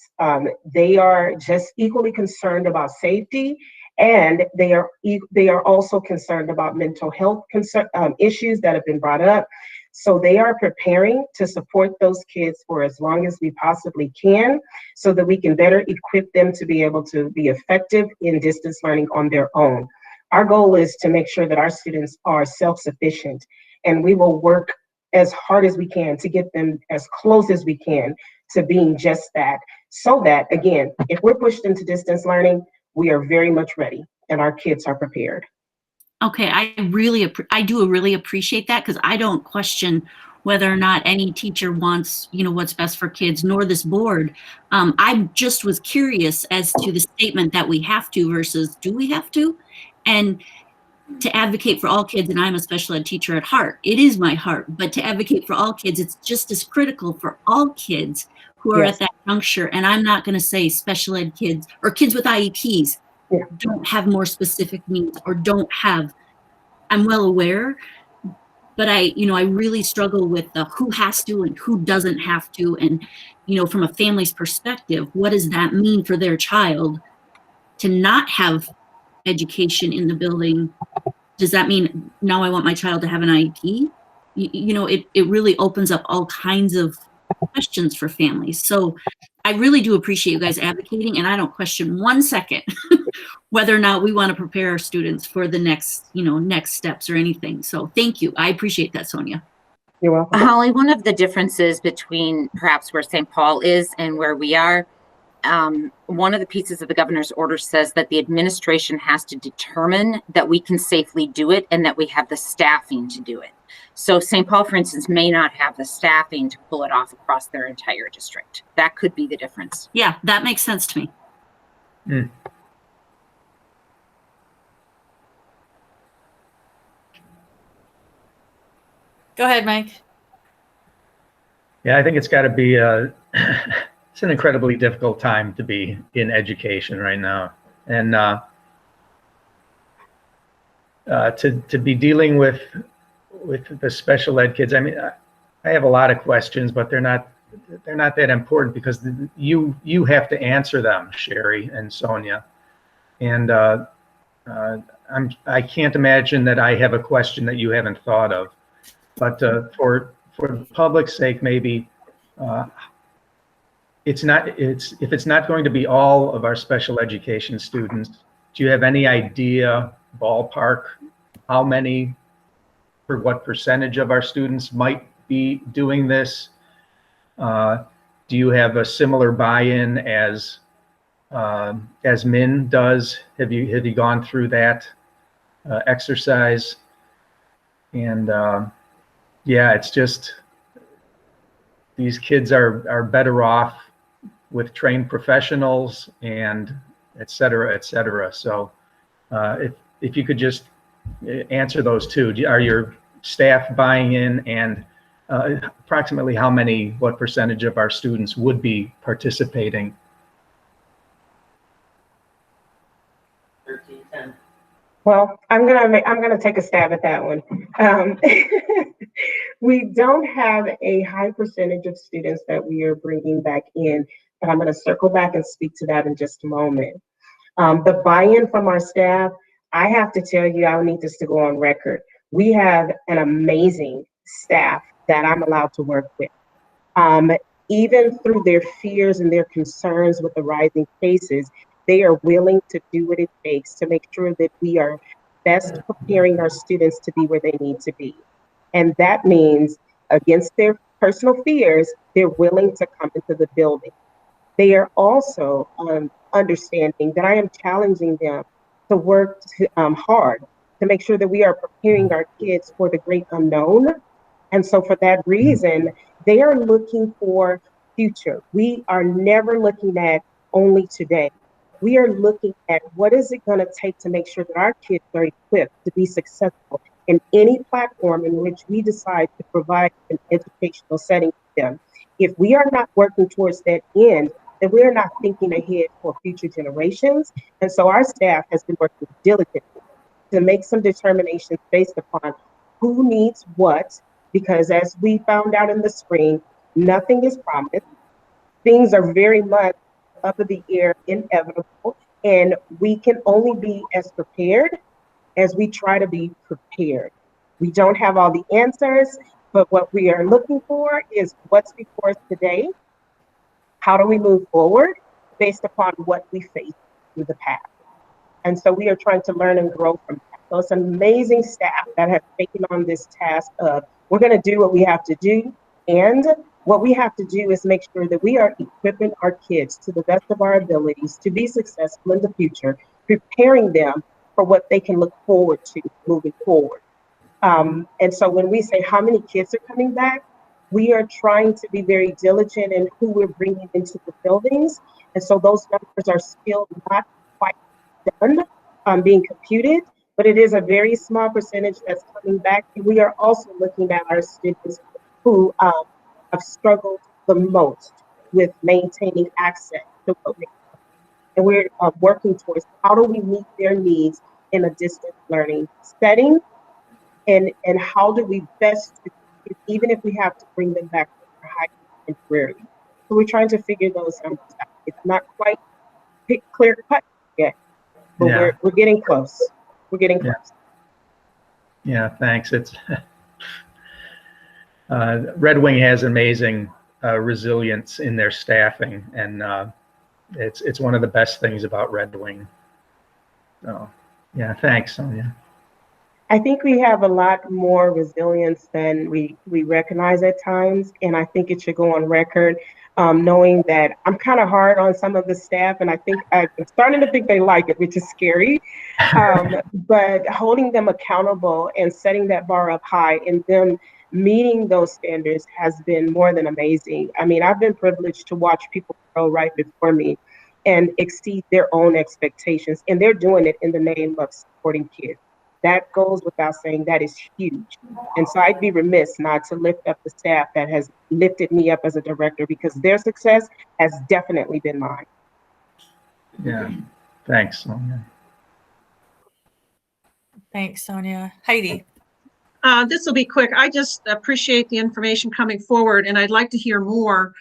They are just equally concerned about safety, and they are also concerned about mental health issues that have been brought up. So they are preparing to support those kids for as long as we possibly can, so that we can better equip them to be able to be effective in distance learning on their own. Our goal is to make sure that our students are self-sufficient, and we will work as hard as we can to get them as close as we can to being just that, so that, again, if we're pushed into distance learning, we are very much ready and our kids are prepared. Okay, I do really appreciate that, because I don't question whether or not any teacher wants, what's best for kids, nor this board. I just was curious as to the statement that we have to versus do we have to? And to advocate for all kids, and I'm a special ed teacher at heart, it is my heart, but to advocate for all kids, it's just as critical for all kids who are at that juncture. And I'm not going to say special ed kids or kids with IEPs don't have more specific needs or don't have, I'm well aware, but I really struggle with the who has to and who doesn't have to. And, from a family's perspective, what does that mean for their child to not have education in the building? Does that mean now I want my child to have an IEP? It really opens up all kinds of questions for families. So I really do appreciate you guys advocating, and I don't question 1 second whether or not we want to prepare our students for the next steps or anything. So thank you. I appreciate that, Sonia. You're welcome. Holly, one of the differences between perhaps where St. Paul is and where we are, one of the pieces of the governor's order says that the administration has to determine that we can safely do it and that we have the staffing to do it. So St. Paul, for instance, may not have the staffing to pull it off across their entire district. That could be the difference. Yeah, that makes sense to me. Go ahead, Mike. Yeah, I think it's got to be it's an incredibly difficult time to be in education right now, and to be dealing with the special ed kids. I mean, I have a lot of questions, but they're not that important because you have to answer them, Sherry and Sonia, and I can't imagine that I have a question that you haven't thought of. But for the public's sake, maybe if it's not going to be all of our special education students, do you have any idea, ballpark, how many, for what percentage of our students might be doing this? Do you have a similar buy-in as MIN does? Have you gone through that exercise? And yeah, it's just these kids are better off with trained professionals and et cetera, et cetera. So if you could just answer those two. Are your staff buying in, and approximately what percentage of our students would be participating? 13, 10. Well, I'm gonna take a stab at that one. We don't have a high percentage of students that we are bringing back in, but I'm going to circle back and speak to that in just a moment. The buy-in from our staff, I have to tell you, I need this to go on record. We have an amazing staff that I'm allowed to work with. Even through their fears and their concerns with the rising cases, they are willing to do what it takes to make sure that we are best preparing our students to be where they need to be. And that means, against their personal fears, they're willing to come into the building. They are also understanding that I am challenging them to work hard to make sure that we are preparing our kids for the great unknown. And so for that reason, they are looking for future. We are never looking at only today. We are looking at what is it going to take to make sure that our kids are equipped to be successful in any platform in which we decide to provide an educational setting for them. If we are not working towards that end, that we're not thinking ahead for future generations. And so our staff has been working diligently to make some determinations based upon who needs what, because as we found out in the spring, nothing is promised. Things are very much up in the air, inevitable, and we can only be as prepared as we try to be prepared. We don't have all the answers, but what we are looking for is what's before us today. How do we move forward based upon what we faced through the past? And so we are trying to learn and grow from that. So it's an amazing staff that has taken on this task of, we're going to do what we have to do. And what we have to do is make sure that we are equipping our kids to the best of our abilities to be successful in the future, preparing them for what they can look forward to moving forward. And so when we say how many kids are coming back, we are trying to be very diligent in who we're bringing into the buildings. And so those numbers are still not quite done being computed, but it is a very small percentage that's coming back. And we are also looking at our students who have struggled the most with maintaining access to what we have. And we're working towards how do we meet their needs in a distance learning setting, and how do we best, even if we have to bring them back to high temporarily. So we're trying to figure those out. It's not quite clear cut yet, but Yeah. we're getting close. We're getting close. Yeah, thanks. It's Red Wing has amazing resilience in their staffing, and it's one of the best things about Red Wing. So, yeah, thanks, Sonia. I think we have a lot more resilience than we recognize at times, and I think it should go on record, knowing that I'm kind of hard on some of the staff, and I think I'm starting to think they like it, which is scary. But holding them accountable and setting that bar up high and them meeting those standards has been more than amazing. I mean, I've been privileged to watch people grow right before me and exceed their own expectations, and they're doing it in the name of supporting kids. That goes without saying. That is huge. And so I'd be remiss not to lift up the staff that has lifted me up as a director, because their success has definitely been mine. Yeah, thanks, Sonia. Thanks, Sonia. Heidi. This will be quick. I just appreciate the information coming forward, and I'd like to hear more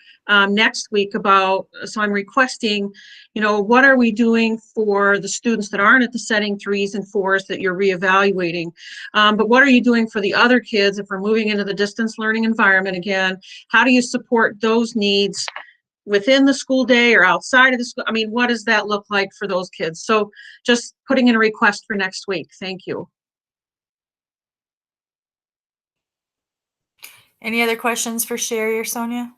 next week about, so I'm requesting, what are we doing for the students that aren't at the setting 3s and 4s that you're reevaluating? But what are you doing for the other kids if we're moving into the distance learning environment again? How do you support those needs within the school day or outside of the school? I mean, what does that look like for those kids? So just putting in a request for next week. Thank you. Any other questions for Sherry or Sonia?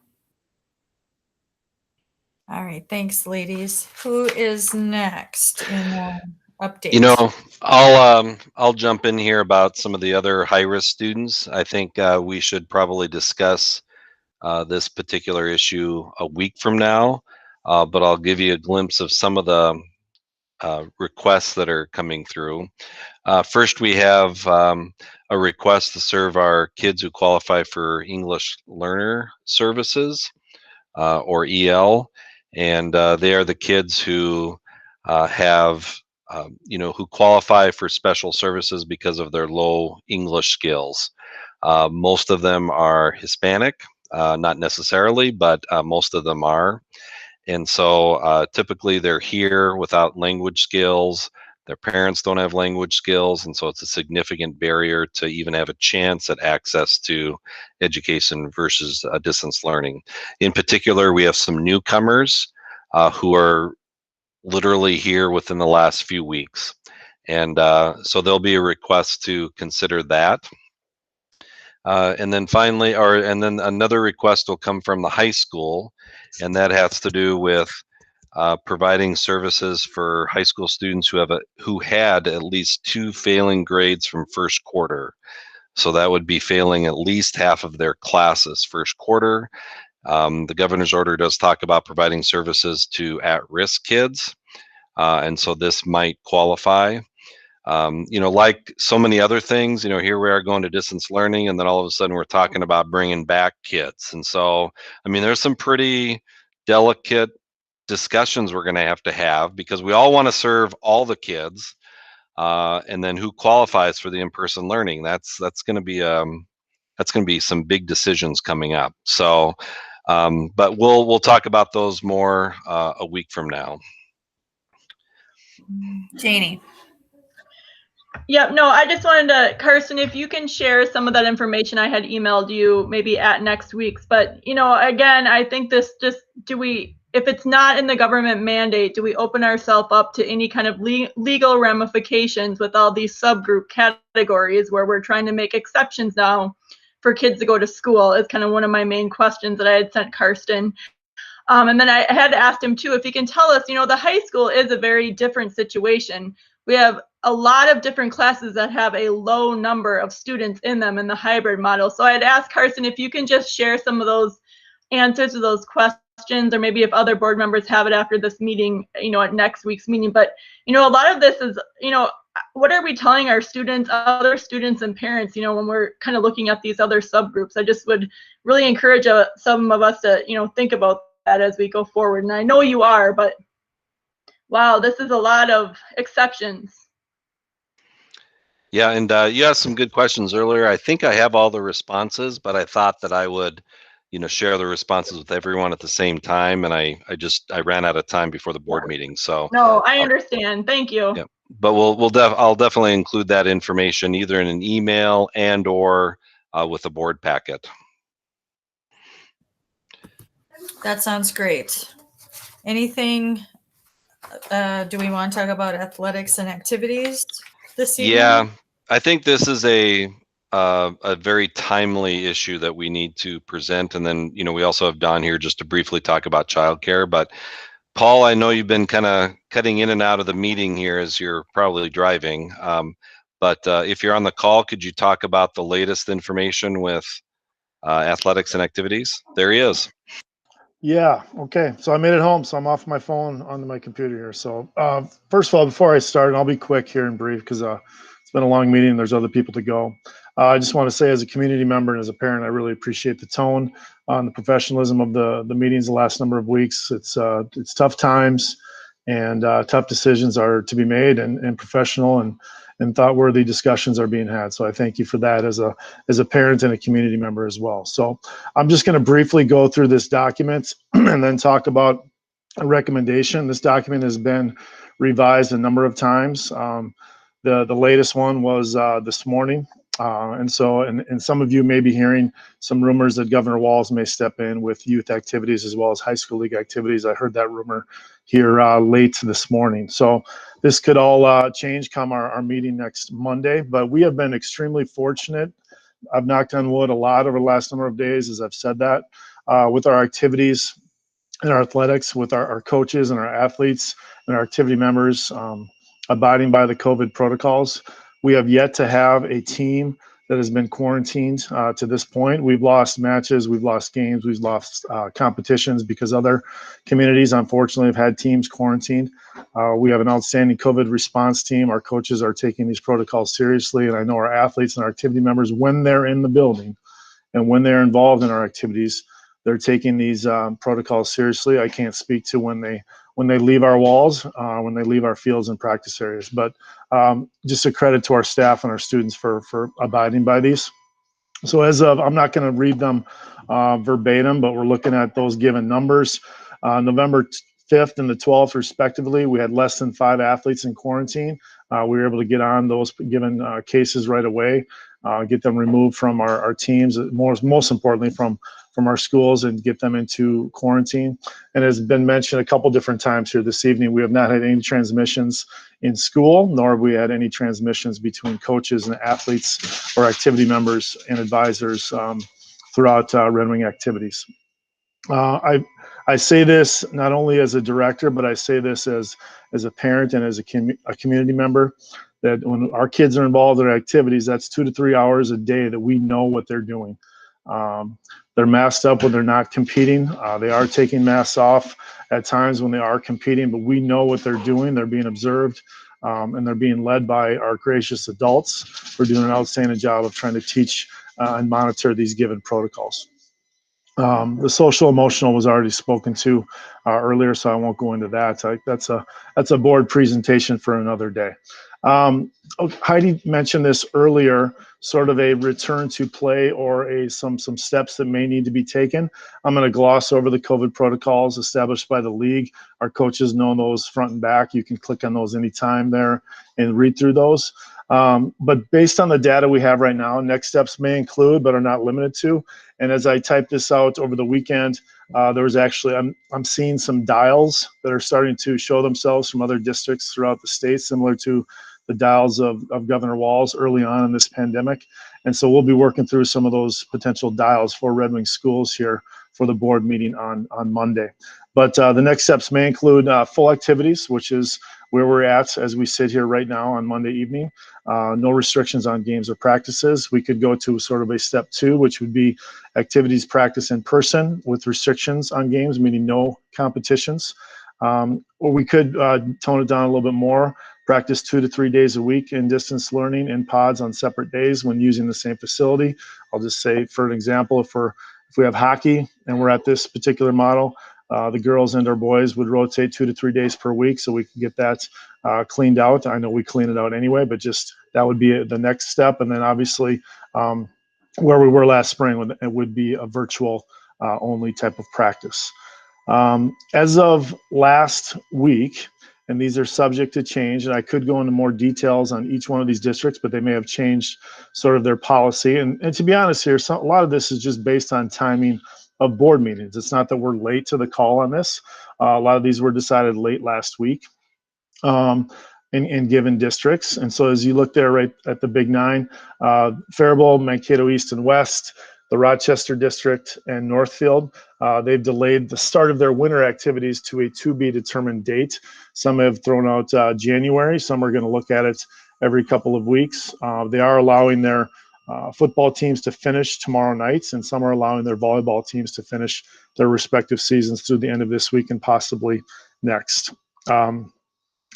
All right, thanks, ladies. Who is next in update? I'll jump in here about some of the other high-risk students. I think we should probably discuss this particular issue a week from now, but I'll give you a glimpse of some of the requests that are coming through. First, we have a request to serve our kids who qualify for English Learner Services, or EL, and they are the kids who who qualify for special services because of their low English skills. Most of them are Hispanic, not necessarily, but most of them are. And so typically they're here without language skills. Their parents don't have language skills, and so it's a significant barrier to even have a chance at access to education versus distance learning. In particular, we have some newcomers who are literally here within the last few weeks. And so there'll be a request to consider that. And then finally, and then another request will come from the high school, and that has to do with providing services for high school students who had at least 2 failing grades from first quarter. So that would be failing at least half of their classes first quarter. The governor's order does talk about providing services to at-risk kids, and so this might qualify. Like so many other things, here we are going to distance learning, and then all of a sudden we're talking about bringing back kids. And so, I mean, there's some pretty delicate discussions we're going to have because we all want to serve all the kids, and then who qualifies for the in-person learning. That's going to be some big decisions coming up. So, but we'll talk about those more a week from now. Janie. Yep, no, I just wanted to, Carson, if you can share some of that information I had emailed you maybe at next week's. But, you know, again, I think this just, if it's not in the government mandate, do we open ourselves up to any kind of legal ramifications with all these subgroup categories where we're trying to make exceptions now for kids to go to school is kind of one of my main questions that I had sent Karsten. And then I had asked him too, if he can tell us, you know, the high school is a very different situation. We have a lot of different classes that have a low number of students in them in the hybrid model. So I'd ask Carson if you can just share some of those answers to those questions, or maybe if other board members have it after this meeting, you know, at next week's meeting. But, you know, a lot of this is, you know, what are we telling our students, other students and parents, you know, when we're kind of looking at these other subgroups? I just would really encourage some of us to, you know, think about that as we go forward. And I know you are, but wow, this is a lot of exceptions. Yeah, and you asked some good questions earlier. I think I have all the responses, but I thought that I would, you know, share the responses with everyone at the same time, and I ran out of time before the board meeting. So no, I understand. Thank you. Yeah, but I'll definitely include that information either in an email and or with a board packet. That sounds great. Anything, do we want to talk about athletics and activities this evening? Yeah, I think this is a very timely issue that we need to present. And then, you know, we also have Don here just to briefly talk about childcare. But Paul, I know you've been kind of cutting in and out of the meeting here as you're probably driving. But if you're on the call, could you talk about the latest information with athletics and activities? There he is. Yeah. Okay. So I made it home. So I'm off my phone onto my computer here. So first of all, before I start, and I'll be quick here and brief because it's been a long meeting and there's other people to go. I just want to say as a community member and as a parent, I really appreciate the tone and the professionalism of the meetings the last number of weeks. It's tough times and tough decisions are to be made and professional and thought-worthy discussions are being had. So I thank you for that as a parent and a community member as well. So I'm just going to briefly go through this document and then talk about a recommendation. This document has been revised a number of times. The latest one was this morning. And some of you may be hearing some rumors that Governor Walz may step in with youth activities as well as high school league activities. I heard that rumor here late this morning. So this could all change come our meeting next Monday, but we have been extremely fortunate. I've knocked on wood a lot over the last number of days, as I've said that, with our activities and our athletics, with our coaches and our athletes and our activity members abiding by the COVID protocols. We have yet to have a team that has been quarantined to this point. We've lost matches, we've lost games, we've lost competitions because other communities, unfortunately, have had teams quarantined. We have an outstanding COVID response team. Our coaches are taking these protocols seriously, and I know our athletes and our activity members, when they're in the building and when they're involved in our activities, they're taking these protocols seriously. I can't speak to when they leave our walls, when they leave our fields and practice areas. But just a credit to our staff and our students for abiding by these. So as of, I'm not going to read them verbatim, but we're looking at those given numbers. November 5th and the 12th, respectively, we had less than 5 athletes in quarantine. We were able to get on those given cases right away, get them removed from our teams, most importantly from our schools, and get them into quarantine. And as has been mentioned a couple different times here this evening, we have not had any transmissions in school, nor have we had any transmissions between coaches and athletes or activity members and advisors throughout Red Wing activities. I say this not only as a director, but I say this as a parent and as a community member, that when our kids are involved in activities, that's 2 to 3 hours a day that we know what they're doing. They're masked up when they're not competing. They are taking masks off at times when they are competing, but we know what they're doing. They're being observed, and they're being led by our gracious adults. We're doing an outstanding job of trying to teach and monitor these given protocols. The social emotional was already spoken to earlier, so I won't go into that. That's a board presentation for another day. Heidi mentioned this earlier, sort of a return to play or some steps that may need to be taken. I'm going to gloss over the COVID protocols established by the league. Our coaches know those front and back. You can click on those anytime there and read through those. But based on the data we have right now, next steps may include, but are not limited to. And as I typed this out over the weekend, there was actually, I'm seeing some dials that are starting to show themselves from other districts throughout the state, similar to the dials of Governor Walz early on in this pandemic. And so we'll be working through some of those potential dials for Red Wing schools here for the board meeting on Monday. But the next steps may include full activities, which is where we're at as we sit here right now on Monday evening. No restrictions on games or practices. We could go to sort of a step 2, which would be activities practice in person with restrictions on games, meaning no competitions. Or we could tone it down a little bit more, practice 2 to 3 days a week in distance learning in pods on separate days when using the same facility. I'll just say, for an example, if we have hockey and we're at this particular model, the girls and our boys would rotate 2 to 3 days per week, so we can get that cleaned out. I know we clean it out anyway, but just that would be the next step. And then obviously where we were last spring, it would be a virtual only type of practice. As of last week, and these are subject to change, and I could go into more details on each one of these districts, but they may have changed sort of their policy. And to be honest here, a lot of this is just based on timing of board meetings. It's not that we're late to the call on this. A lot of these were decided late last week in given districts. And so as you look there right at the big 9, Faribault, Mankato East and West, the Rochester District, and Northfield, they've delayed the start of their winter activities to a to-be-determined date. Some have thrown out January. Some are going to look at it every couple of weeks. They are allowing their football teams to finish tomorrow night, and some are allowing their volleyball teams to finish their respective seasons through the end of this week and possibly next.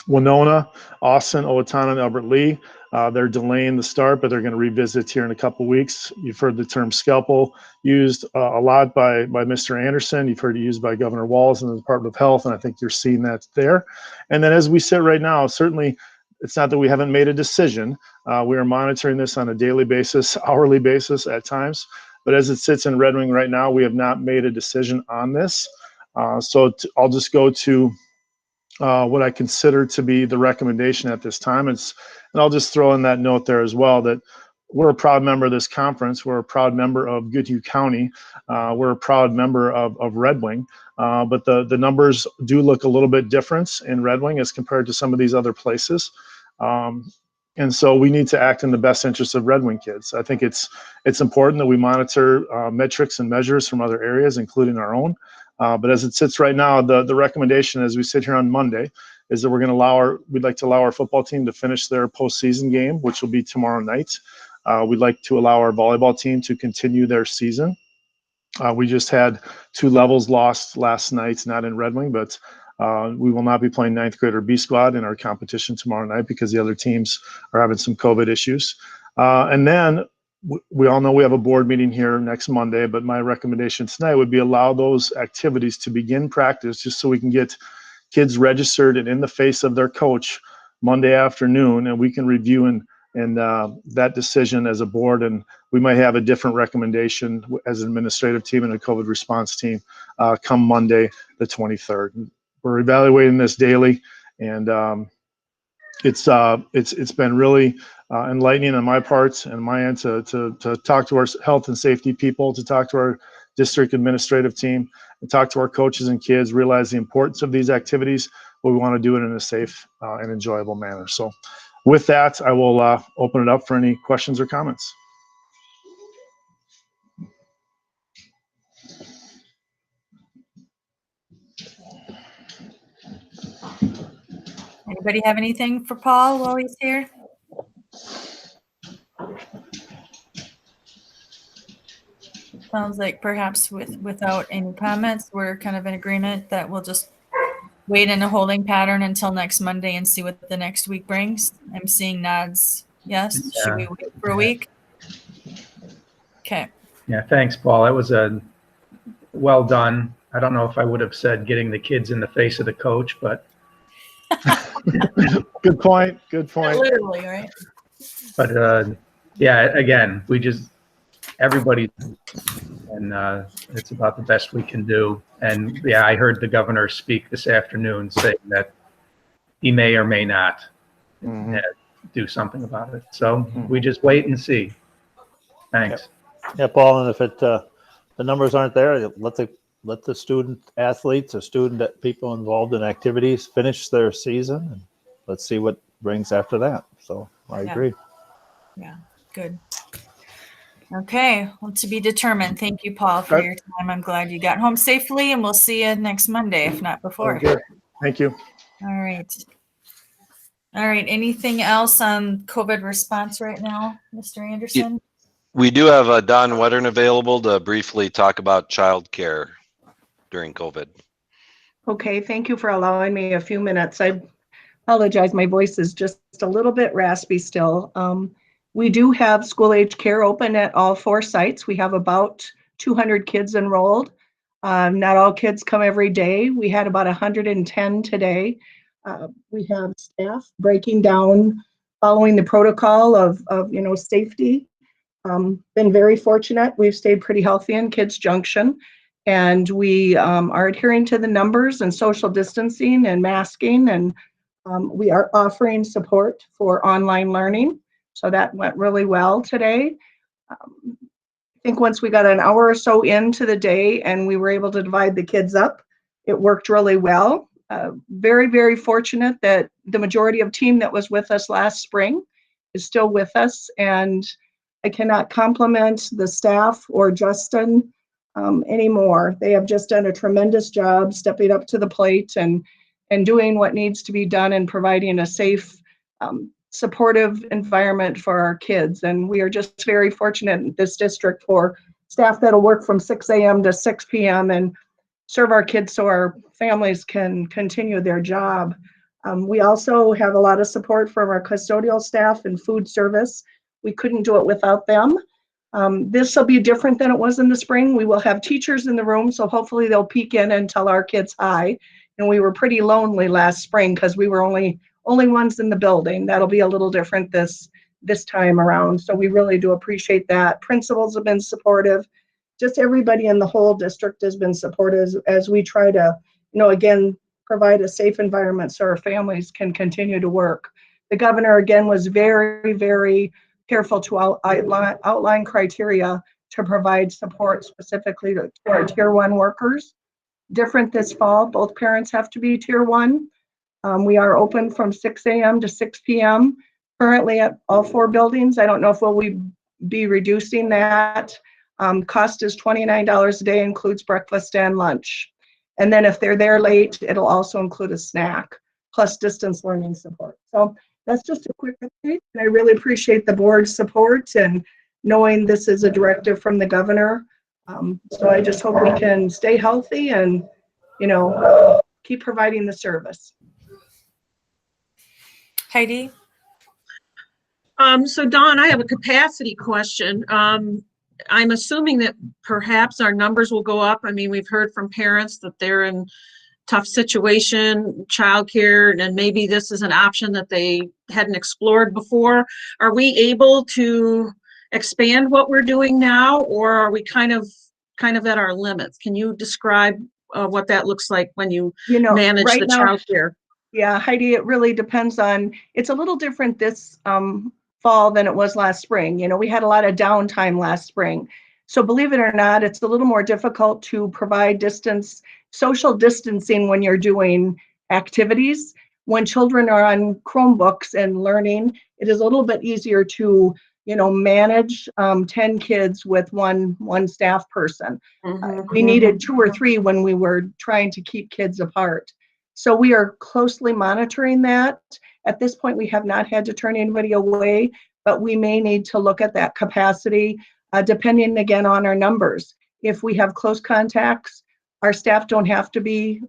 Winona, Austin, Owatonna, and Albert Lee, they're delaying the start, but they're going to revisit here in a couple weeks. You've heard the term scalpel used a lot by Mr. Anderson. You've heard it used by Governor Walz and the Department of Health, and I think you're seeing that there. And then as we sit right now, certainly it's not that we haven't made a decision. We are monitoring this on a daily basis, hourly basis at times. But as it sits in Red Wing right now, we have not made a decision on this. So I'll just go to what I consider to be the recommendation at this time. And I'll just throw in that note there as well, that we're a proud member of this conference. We're a proud member of Goodhue County. We're a proud member of Red Wing. But the numbers do look a little bit different in Red Wing as compared to some of these other places. And so we need to act in the best interest of Red Wing kids. I think it's important that we monitor metrics and measures from other areas, including our own. But as it sits right now, the recommendation as we sit here on Monday is that we'd like to allow our football team to finish their postseason game, which will be tomorrow night. We'd like to allow our volleyball team to continue their season. We just had 2 levels lost last night, not in Red Wing, but we will not be playing 9th grader B squad in our competition tomorrow night because the other teams are having some COVID issues. And then we all know we have a board meeting here next Monday, but my recommendation tonight would be allow those activities to begin practice just so we can get kids registered and in the face of their coach Monday afternoon, and we can review and that decision as a board, and we might have a different recommendation as an administrative team and a COVID response team come Monday the 23rd. We're evaluating this daily, and it's been really enlightening on my part and my end to talk to our health and safety people, to talk to our district administrative team, and talk to our coaches and kids, realize the importance of these activities, but we want to do it in a safe and enjoyable manner. So with that, I will open it up for any questions or comments. Anybody have anything for Paul while he's here? Sounds like perhaps without any comments, we're kind of in agreement that we'll just wait in a holding pattern until next Monday and see what the next week brings. I'm seeing nods. Yes. Yeah. Should we wait for a week? Okay. Yeah, thanks, Paul. That was well done. I don't know if I would have said getting the kids in the face of the coach, but Good point. Good point. Literally, right? but yeah, again, everybody, and it's about the best we can do. And yeah, I heard the governor speak this afternoon saying that he may or may not do something about it. So we just wait and see. Thanks. Yeah, Paul, and if the numbers aren't there, let the student athletes or people involved in activities finish their season, and let's see what brings after that. So I agree. Yeah, good. Okay, well, to be determined. Thank you, Paul, for your time. I'm glad you got home safely, and we'll see you next Monday, if not before. Good. Thank you. All right. All right. Anything else on COVID response right now, Mr. Anderson? We do have Don Wettern available to briefly talk about childcare during COVID. Okay, thank you for allowing me a few minutes. I apologize, my voice is just a little bit raspy still. We do have school age care open at all 4 sites. We have about 200 kids enrolled. Not all kids come every day. We had about 110 today. We have staff breaking down, following the protocol of safety. Been very fortunate. We've stayed pretty healthy in Kids Junction, and we are adhering to the numbers and social distancing and masking, and we are offering support for online learning. So that went really well today. I think once we got an hour or so into the day and we were able to divide the kids up, it worked really well. Very, very fortunate that the majority of team that was with us last spring is still with us, and I cannot compliment the staff or Justin anymore. They have just done a tremendous job stepping up to the plate and doing what needs to be done and providing a safe, supportive environment for our kids. And we are just very fortunate in this district for staff that'll work from 6 a.m. to 6 p.m. and serve our kids so our families can continue their job. We also have a lot of support from our custodial staff and food service. We couldn't do it without them. This will be different than it was in the spring. We will have teachers in the room, so hopefully they'll peek in and tell our kids hi. And we were pretty lonely last spring because we were only ones in the building. That'll be a little different this time around. So we really do appreciate that. Principals have been supportive. Just everybody in the whole district has been supportive as we try to, again, provide a safe environment so our families can continue to work. The governor, again, was very, very careful to outline criteria to provide support specifically to our Tier 1 workers. Different this fall, both parents have to be Tier 1. We are open from 6 a.m. to 6 p.m. currently at all 4 buildings. I don't know if we'll be reducing that. Cost is $29 a day, includes breakfast and lunch. And then if they're there late, it'll also include a snack plus distance learning support. So that's just a quick update. And I really appreciate the board's support and knowing this is a directive from the governor. So I just hope we can stay healthy and, keep providing the service. Heidi? So Dawn, I have a capacity question. I'm assuming that perhaps our numbers will go up. I mean, we've heard from parents that they're in tough situation, childcare, and maybe this is an option that they hadn't explored before. Are we able to expand what we're doing now, or are we kind of at our limits? Can you describe what that looks like when you manage right the now, childcare? Yeah, Heidi, it really depends on, it's a little different this fall than it was last spring. We had a lot of downtime last spring. So believe it or not, it's a little more difficult to provide social distancing when you're doing activities. When children are on Chromebooks and learning, it is a little bit easier to, manage 10 kids with one staff person. We needed 2 or 3 when we were trying to keep kids apart. So we are closely monitoring that. At this point, we have not had to turn anybody away, but we may need to look at that capacity depending again on our numbers. If we have close contacts, our staff don't have to be,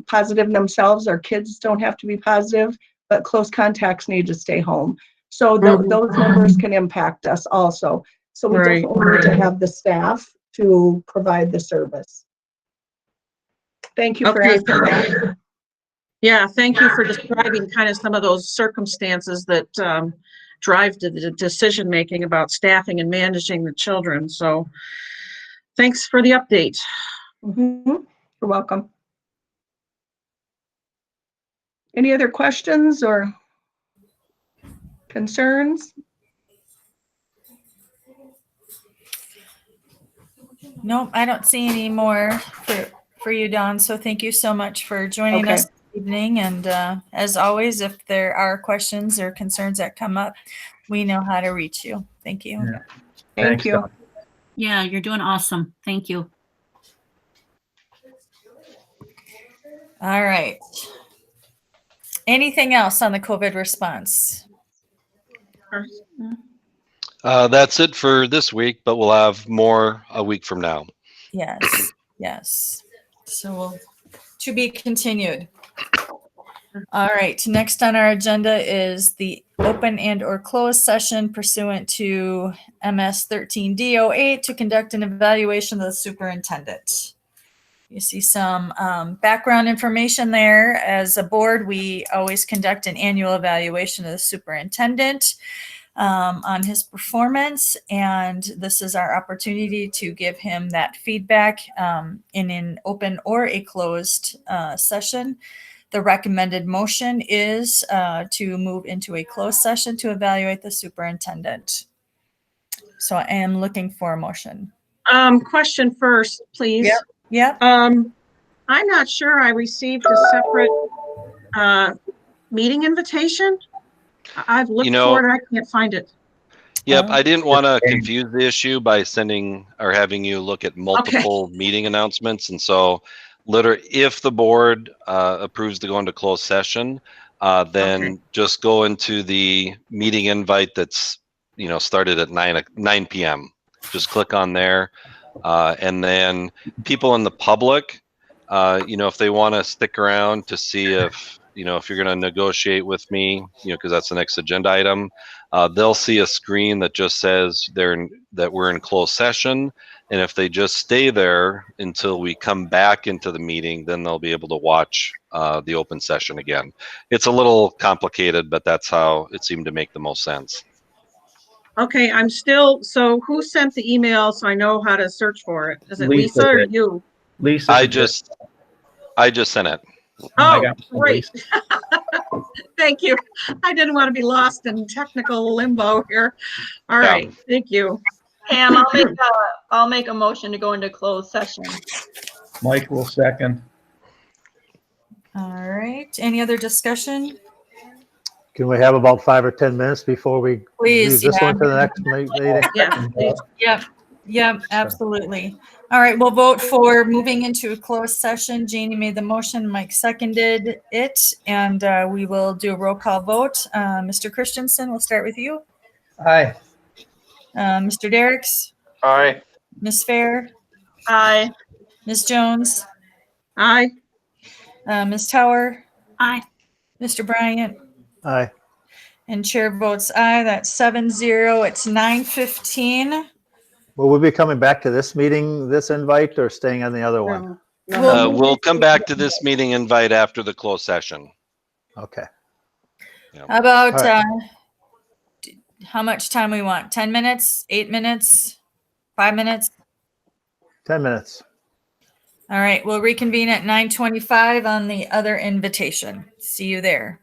positive themselves. Our kids don't have to be positive, but close contacts need to stay home. So those numbers can impact us also. So we definitely need to have the staff to provide the service. Thank you for Okay. asking that. Yeah, thank you for describing kind of some of those circumstances that drive to the decision-making about staffing and managing the children. So thanks for the update. You're welcome. Any other questions or concerns? Nope, I don't see any more for you, Dawn. So thank you so much for joining Okay. us this evening. And as always, if there are questions or concerns that come up, we know how to reach you. Thank you. Yeah. Thank Thanks, you. Dawn. Yeah, you're doing awesome. Thank you. All right. Anything else on the COVID response? That's it for this week, but we'll have more a week from now. Yes, yes. So to be continued. All right, next on our agenda is the open and or closed session pursuant to MS 13D08 to conduct an evaluation of the superintendent. You see some background information there. As a board, we always conduct an annual evaluation of the superintendent on his performance, and this is our opportunity to give him that feedback in an open or a closed session. The recommended motion is to move into a closed session to evaluate the superintendent. So I am looking for a motion. Question first, please. Yep. I'm not sure I received a separate meeting invitation. I've looked for it. I can't find it. Yep, I didn't want to confuse the issue by sending or having you look at multiple meeting announcements. And so literally, if the board approves to go into closed session, then just go into the meeting invite that's, started at 9 p.m. Just click on there. And then people in the public, if they want to stick around to see if you're going to negotiate with me, because that's the next agenda item, they'll see a screen that just says that we're in closed session. And if they just stay there until we come back into the meeting, then they'll be able to watch the open session again. It's a little complicated, but that's how it seemed to make the most sense. Okay, so who sent the email so I know how to search for it? Is it Lisa Lisa or did. you? Lisa. I just sent it. Oh, great. Thank you. I didn't want to be lost in technical limbo here. All right, thank you. Pam, I'll make a motion to go into closed session. Mike will second. All right. Any other discussion? Can we have about 5 or 10 minutes before we Please, leave this yeah. one to the next meeting? Yeah. Yep, absolutely. All right, we'll vote for moving into a closed session. Janie made the motion, Mike seconded it, and we will do a roll call vote. Mr. Christensen, we'll start with you. Aye. Mr. Derricks? Aye. Ms. Fair? Aye. Ms. Jones? Aye. Ms. Tower? Aye. Mr. Bryant? Aye. And chair votes aye. That's 7-0. It's 9:15. Will we be coming back to this meeting, this invite, or staying on the other one? We'll come back to this meeting invite after the closed session. Okay. How about All right. how much time we want? 10 minutes, 8 minutes, 5 minutes? 10 minutes. All right, we'll reconvene at 9:25 on the other invitation. See you there.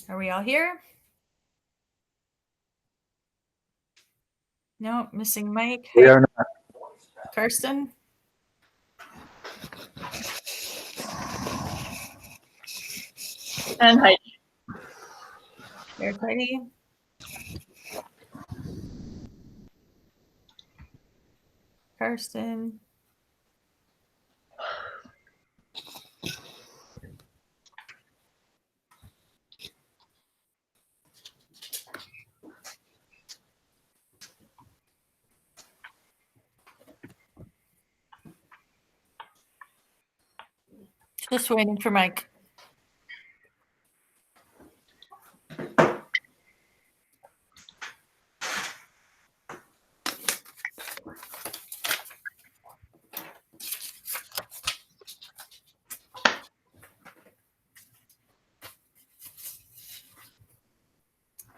Are we all here? No, missing Mike. We are not. Karsten? And Heidi. There's Heidi. Karsten. Just waiting for Mike.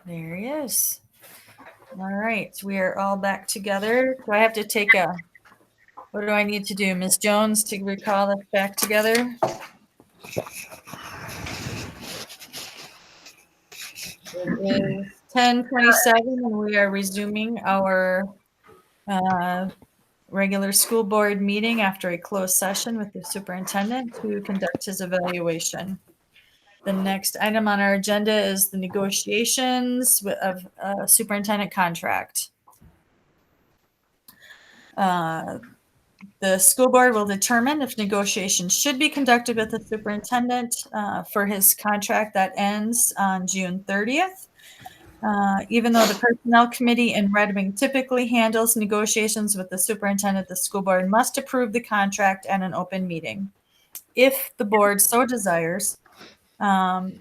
There he is. All right, we are all back together. Do I have to take a, what do I need to do, Ms. Jones, to recall us back together? It is 10:27 and we are resuming our regular school board meeting after a closed session with the superintendent to conduct his evaluation. The next item on our agenda is the negotiations of a superintendent contract. The school board will determine if negotiations should be conducted with the superintendent for his contract that ends on June 30th. Even though the personnel committee in Red Wing typically handles negotiations with the superintendent, the school board must approve the contract at an open meeting. If the board so desires,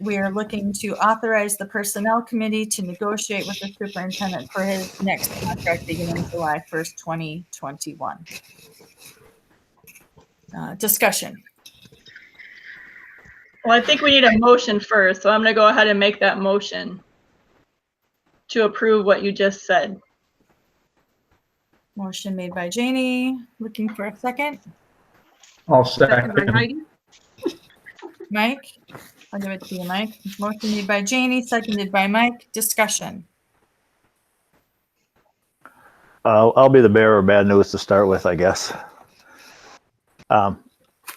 we are looking to authorize the personnel committee to negotiate with the superintendent for his next contract beginning July 1st, 2021. Discussion. Well, I think we need a motion first, so I'm going to go ahead and make that motion to approve what you just said. Motion made by Janie. Looking for a second. I'll Second by second. Heidi. Mike, I'll give it to you, Mike. Motion made by Janie, seconded by Mike. Discussion. I'll be the bearer of bad news to start with, I guess.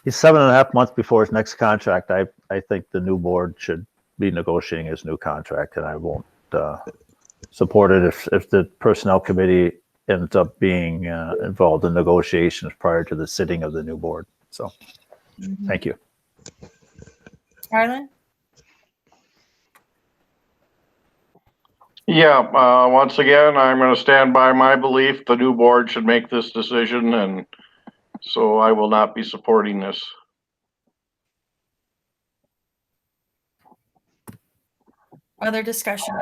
He's 7.5 months before his next contract. I think the new board should be negotiating his new contract, and I won't support it if the personnel committee ends up being involved in negotiations prior to the sitting of the new board. So, thank you. Arlen? Yeah, once again, I'm going to stand by my belief. The new board should make this decision, and so I will not be supporting this. Other discussion?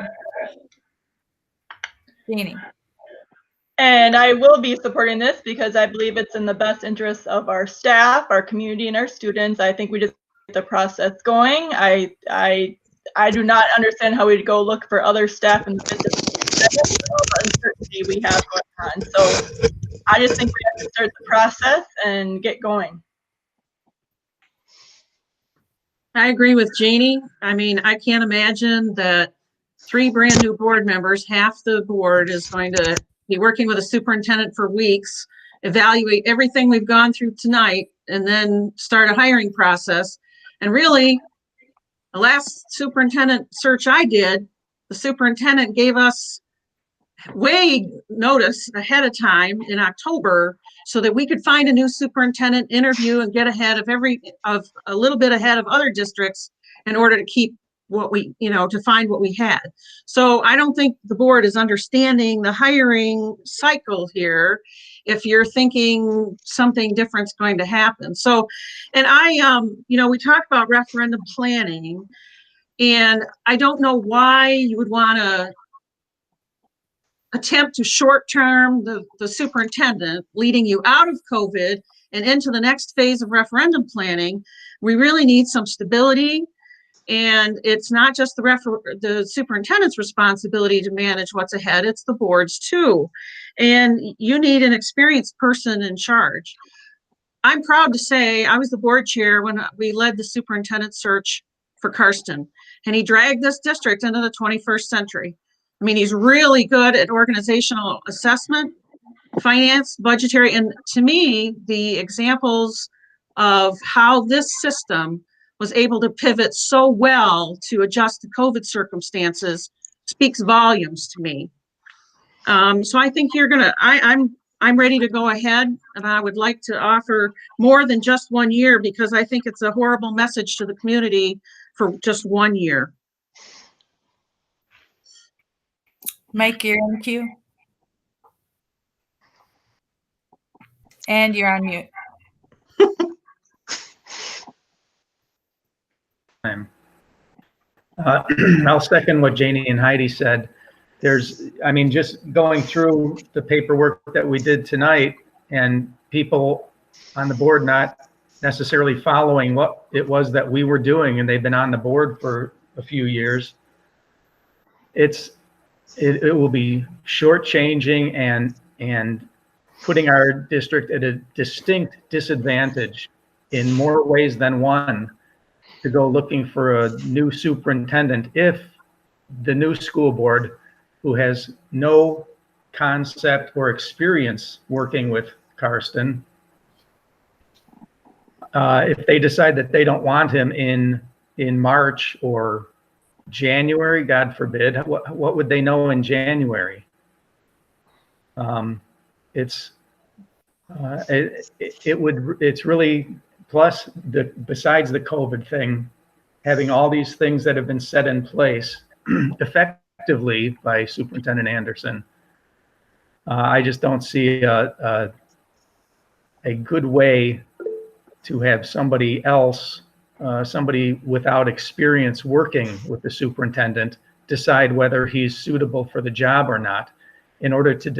Janie? And I will be supporting this because I believe it's in the best interest of our staff, our community, and our students. I think we just get the process going. I do not understand how we'd go look for other staff in the midst of all the uncertainty we have going on. So I just think we have to start the process and get going. I agree with Janie. I mean, I can't imagine that 3 brand new board members, half the board is going to be working with a superintendent for weeks, evaluate everything we've gone through tonight, and then start a hiring process. And really, the last superintendent search I did, the superintendent gave us way notice ahead of time in October so that we could find a new superintendent, interview, and get ahead of a little bit ahead of other districts in order to keep what we, to find what we had. So I don't think the board is understanding the hiring cycle here if you're thinking something different's going to happen. So, and we talked about referendum planning, and I don't know why you would want to attempt to short-term the superintendent, leading you out of COVID and into the next phase of referendum planning. We really need some stability, and it's not just the superintendent's responsibility to manage what's ahead, it's the board's too. And you need an experienced person in charge. I'm proud to say I was the board chair when we led the superintendent search for Karsten. And he dragged this district into the 21st century. I mean, he's really good at organizational assessment, finance, budgetary, and to me, the examples of how this system was able to pivot so well to adjust to COVID circumstances speaks volumes to me. So I think I'm ready to go ahead, and I would like to offer more than just 1 year because I think it's a horrible message to the community for just 1 year. Mike, you're in the queue. And you're on mute. I'll second what Janie and Heidi said. Just going through the paperwork that we did tonight and people on the board not necessarily following what it was that we were doing, and they've been on the board for a few years. It will be shortchanging and putting our district at a distinct disadvantage in more ways than one to go looking for a new superintendent if the new school board, who has no concept or experience working with Karsten, if they decide that they don't want him in March or January, God forbid, what would they know in January? It's really, plus besides the COVID thing, having all these things that have been set in place effectively by Superintendent Anderson, I just don't see a good way to have somebody else, somebody without experience working with the superintendent, decide whether he's suitable for the job or not. In order to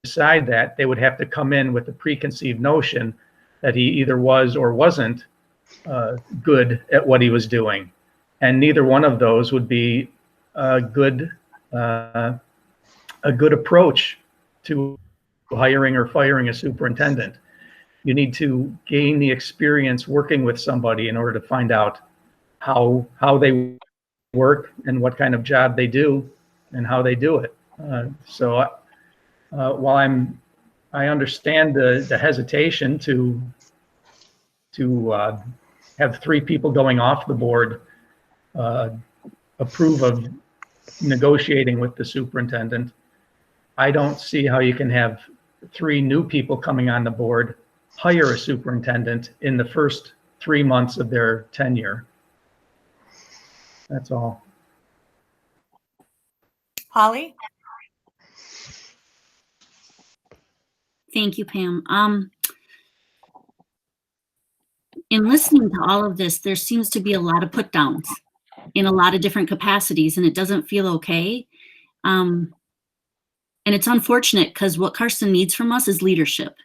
decide that, they would have to come in with a preconceived notion that he either was or wasn't good at what he was doing. And neither one of those would be a good approach to hiring or firing a superintendent. You need to gain the experience working with somebody in order to find out how they work and what kind of job they do and how they do it. While I understand the hesitation to have 3 people going off the board approve of negotiating with the superintendent, I don't see how you can have 3 new people coming on the board hire a superintendent in the first 3 months of their tenure. That's all. Holly? Thank you, Pam. In listening to all of this, there seems to be a lot of put downs in a lot of different capacities, and it doesn't feel okay. And it's unfortunate because what Karsten needs from us is leadership.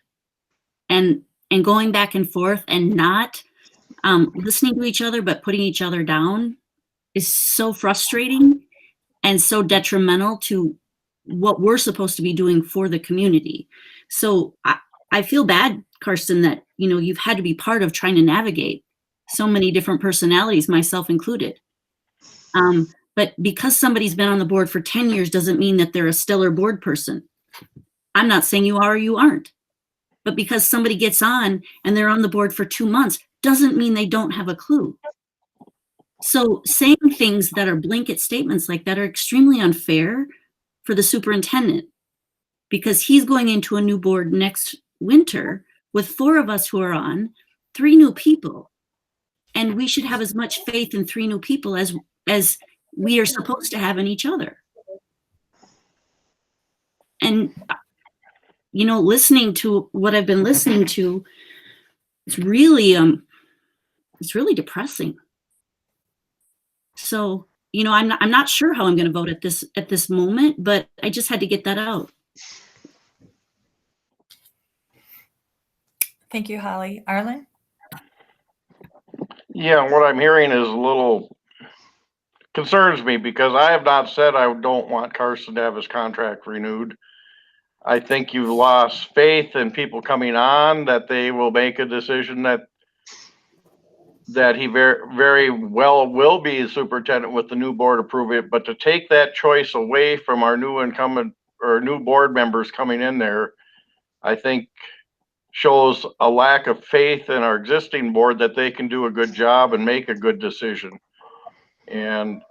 And going back and forth and not listening to each other, but putting each other down is so frustrating and so detrimental to what we're supposed to be doing for the community. So I feel bad, Karsten, that you've had to be part of trying to navigate so many different personalities, myself included. But because somebody's been on the board for 10 years doesn't mean that they're a stellar board person. I'm not saying you are or you aren't. But because somebody gets on and they're on the board for 2 months doesn't mean they don't have a clue. So saying things that are blanket statements like that are extremely unfair for the superintendent, because he's going into a new board next winter with 4 of us who are on, 3 new people. And we should have as much faith in 3 new people as we are supposed to have in each other. And listening to what I've been listening to, it's really depressing. So, I'm not sure how I'm going to vote at this moment, but I just had to get that out. Thank you, Holly. Arlen? Yeah, what I'm hearing is a little concerns me because I have not said I don't want Karsten to have his contract renewed. I think you've lost faith in people coming on that they will make a decision that that he very well will be the superintendent with the new board approve it, but to take that choice away from our new incumbent or new board members coming in there, I think shows a lack of faith in our existing board that they can do a good job and make a good decision. And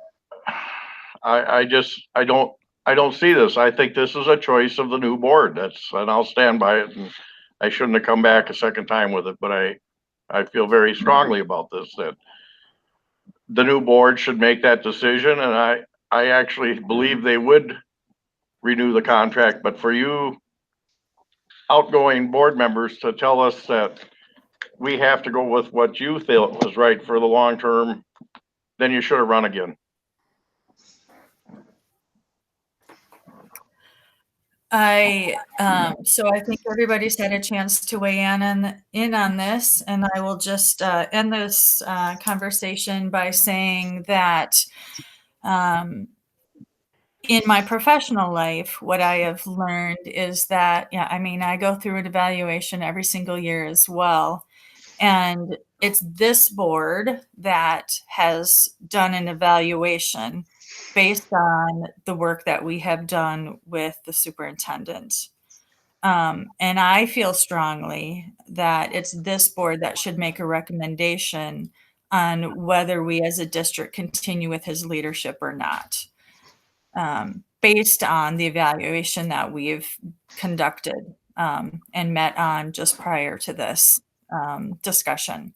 I don't see this. I think this is a choice of the new board. And I'll stand by it. And I shouldn't have come back a second time with it, but I feel very strongly about this, that the new board should make that decision. And I actually believe they would renew the contract, but for you outgoing board members to tell us that we have to go with what you feel was right for the long term, then you should have run again. So I think everybody's had a chance to weigh in on this, and I will just end this conversation by saying that in my professional life, what I have learned is that, I go through an evaluation every single year as well. And it's this board that has done an evaluation based on the work that we have done with the superintendent. And I feel strongly that it's this board that should make a recommendation on whether we as a district continue with his leadership or not. Based on the evaluation that we've conducted and met on just prior to this discussion.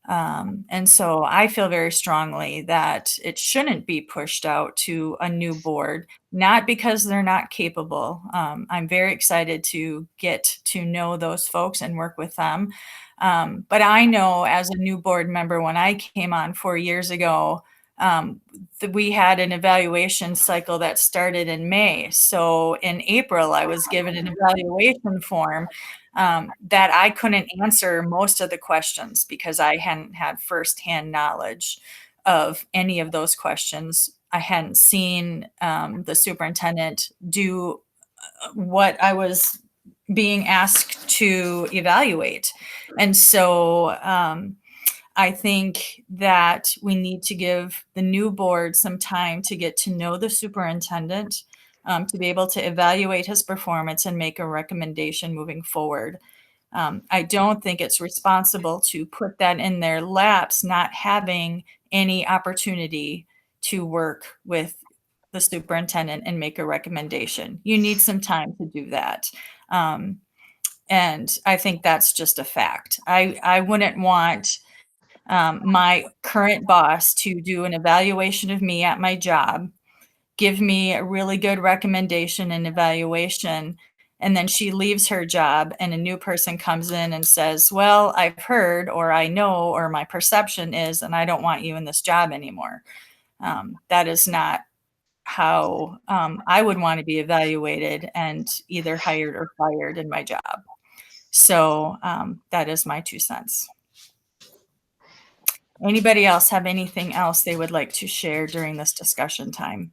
And so I feel very strongly that it shouldn't be pushed out to a new board, not because they're not capable. I'm very excited to get to know those folks and work with them. But I know as a new board member, when I came on 4 years ago, we had an evaluation cycle that started in May. So in April, I was given an evaluation form that I couldn't answer most of the questions because I hadn't had firsthand knowledge of any of those questions. I hadn't seen the superintendent do what I was being asked to evaluate. And so I think that we need to give the new board some time to get to know the superintendent, to be able to evaluate his performance and make a recommendation moving forward. I don't think it's responsible to put that in their laps, not having any opportunity to work with the superintendent and make a recommendation. You need some time to do that. And I think that's just a fact. I wouldn't want my current boss to do an evaluation of me at my job, give me a really good recommendation and evaluation, and then she leaves her job and a new person comes in and says, well, I've heard, or I know, or my perception is, and I don't want you in this job anymore. That is not how I would want to be evaluated and either hired or fired in my job. So that is my 2 cents. Anybody else have anything else they would like to share during this discussion time?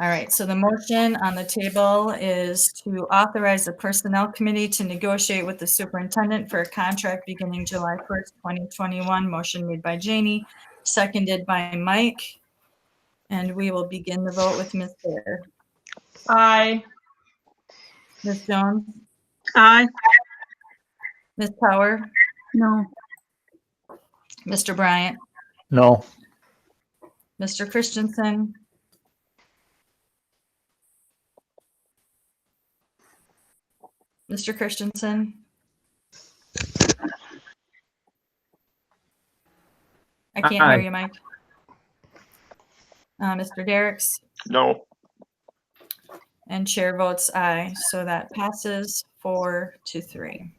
All right, so the motion on the table is to authorize the Personnel Committee to negotiate with the superintendent for a contract beginning July 1st, 2021. Motion made by Janie, seconded by Mike. And we will begin the vote with Ms. Baer. Aye. Ms. Jones? Aye. Ms. Power? No. Mr. Bryant? No. Mr. Christensen? Mr. Christensen? I can't Aye. hear you, Mike. Mr. Derricks? No. And chair votes aye, so that passes 4-3.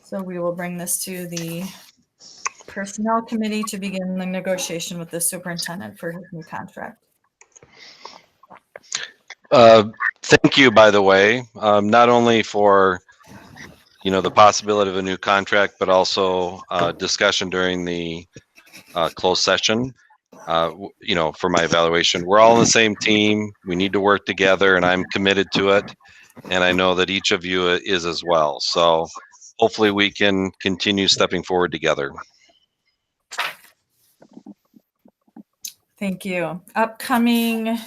So we will bring this to the Personnel Committee to begin the negotiation with the superintendent for his new contract. Thank you, by the way, not only for, the possibility of a new contract, but also discussion during the closed session, for my evaluation. We're all on the same team. We need to work together, and I'm committed to it. and I know that each of you is as well. So hopefully we can continue stepping forward together. Thank you. Upcoming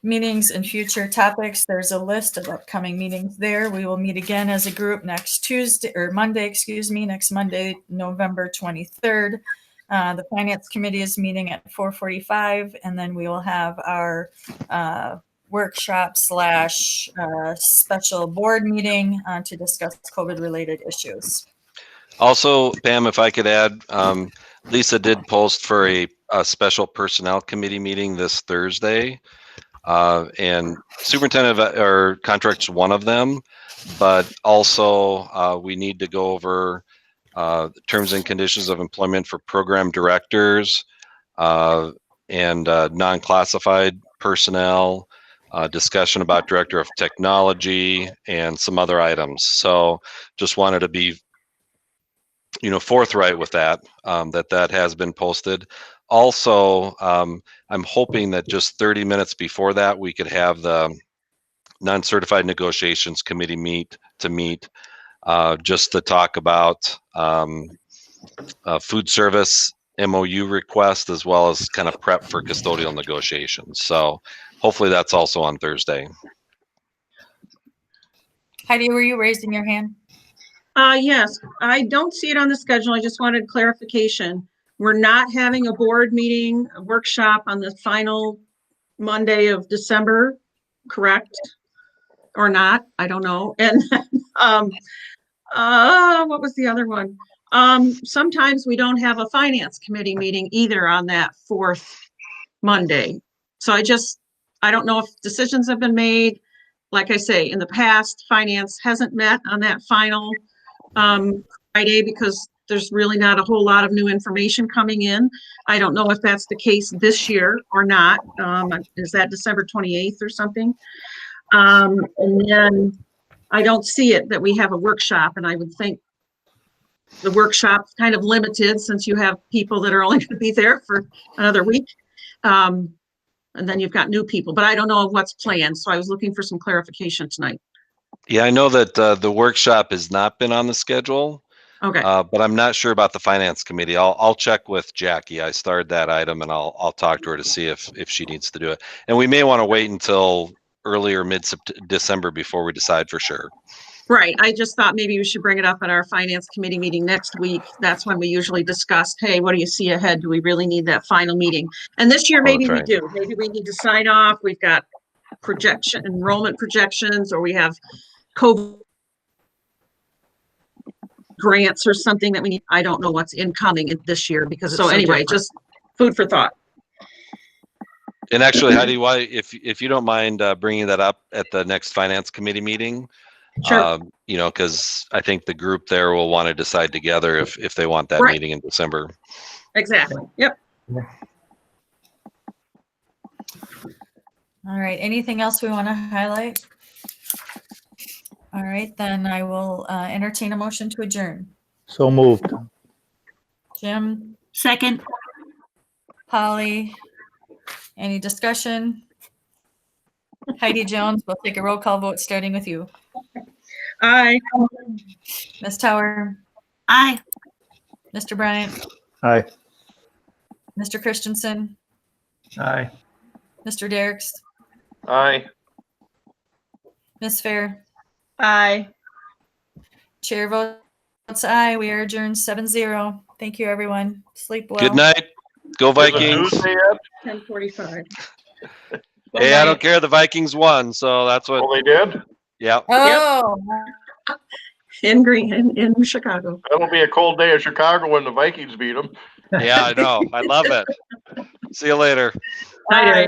meetings and future topics. There's a list of upcoming meetings there. We will meet again as a group next Monday, next Monday, November 23rd. The Finance Committee is meeting at 4:45, and then we will have our workshop / special board meeting to discuss COVID-related issues. Also, Pam, if I could add, Lisa did post for a special personnel committee meeting this Thursday. And superintendent or contract's one of them, but also we need to go over terms and conditions of employment for program directors and non-classified personnel, discussion about director of technology and some other items. So just wanted to be forthright with that, that has been posted. Also, I'm hoping that just 30 minutes before that, we could have the non-certified negotiations committee meet just to talk about food service MOU request, as well as kind of prep for custodial negotiations. So hopefully that's also on Thursday. Heidi, were you raising your hand? Yes, I don't see it on the schedule. I just wanted clarification. We're not having a board meeting, a workshop on the final Monday of December, correct? Or not? I don't know. And what was the other one? Sometimes we don't have a finance committee meeting either on that 4th Monday. So I don't know if decisions have been made. Like I say, in the past, finance hasn't met on that final Friday because there's really not a whole lot of new information coming in. I don't know if that's the case this year or not. Is that December 28th or something? And then I don't see it that we have a workshop, and I would think the workshop's kind of limited since you have people that are only going to be there for another week. And then you've got new people, but I don't know what's planned. So I was looking for some clarification tonight. Yeah, I know that the workshop has not been on the schedule. Okay. But I'm not sure about the finance committee. I'll check with Jackie. I started that item, and I'll talk to her to see if she needs to do it. And we may want to wait until early or mid-December before we decide for sure. Right. I just thought maybe we should bring it up at our finance committee meeting next week. That's when we usually discuss, hey, what do you see ahead? Do we really need that final meeting? And this year, maybe we do. Maybe we need to sign off. We've got enrollment projections, or we have COVID grants or something that we need. I don't know what's incoming this year because so anyway, just food for thought. And actually, Heidi, if you don't mind bringing that up at the next finance committee meeting, sure. Because I think the group there will want to decide together if they want that meeting in December. Exactly. Yep. All right. Anything else we want to highlight? All right, then I will entertain a motion to adjourn. So moved. Jim? Second. Polly? Any discussion? Heidi Jones, we'll take a roll call vote starting with you. Aye. Ms. Tower? Aye. Mr. Bryant? Aye. Mr. Christensen? Aye. Mr. Derricks? Aye. Ms. Fair? Aye. Chair votes aye. We are adjourned 7-0. Thank you, everyone. Sleep well. Good night. Go Vikings. 10:45. Hey, I don't care. The Vikings won, so that's what. Oh, they did? Yeah. Oh. In Chicago. That'll be a cold day in Chicago when the Vikings beat them. Yeah, I know. I love it. See you later. Bye.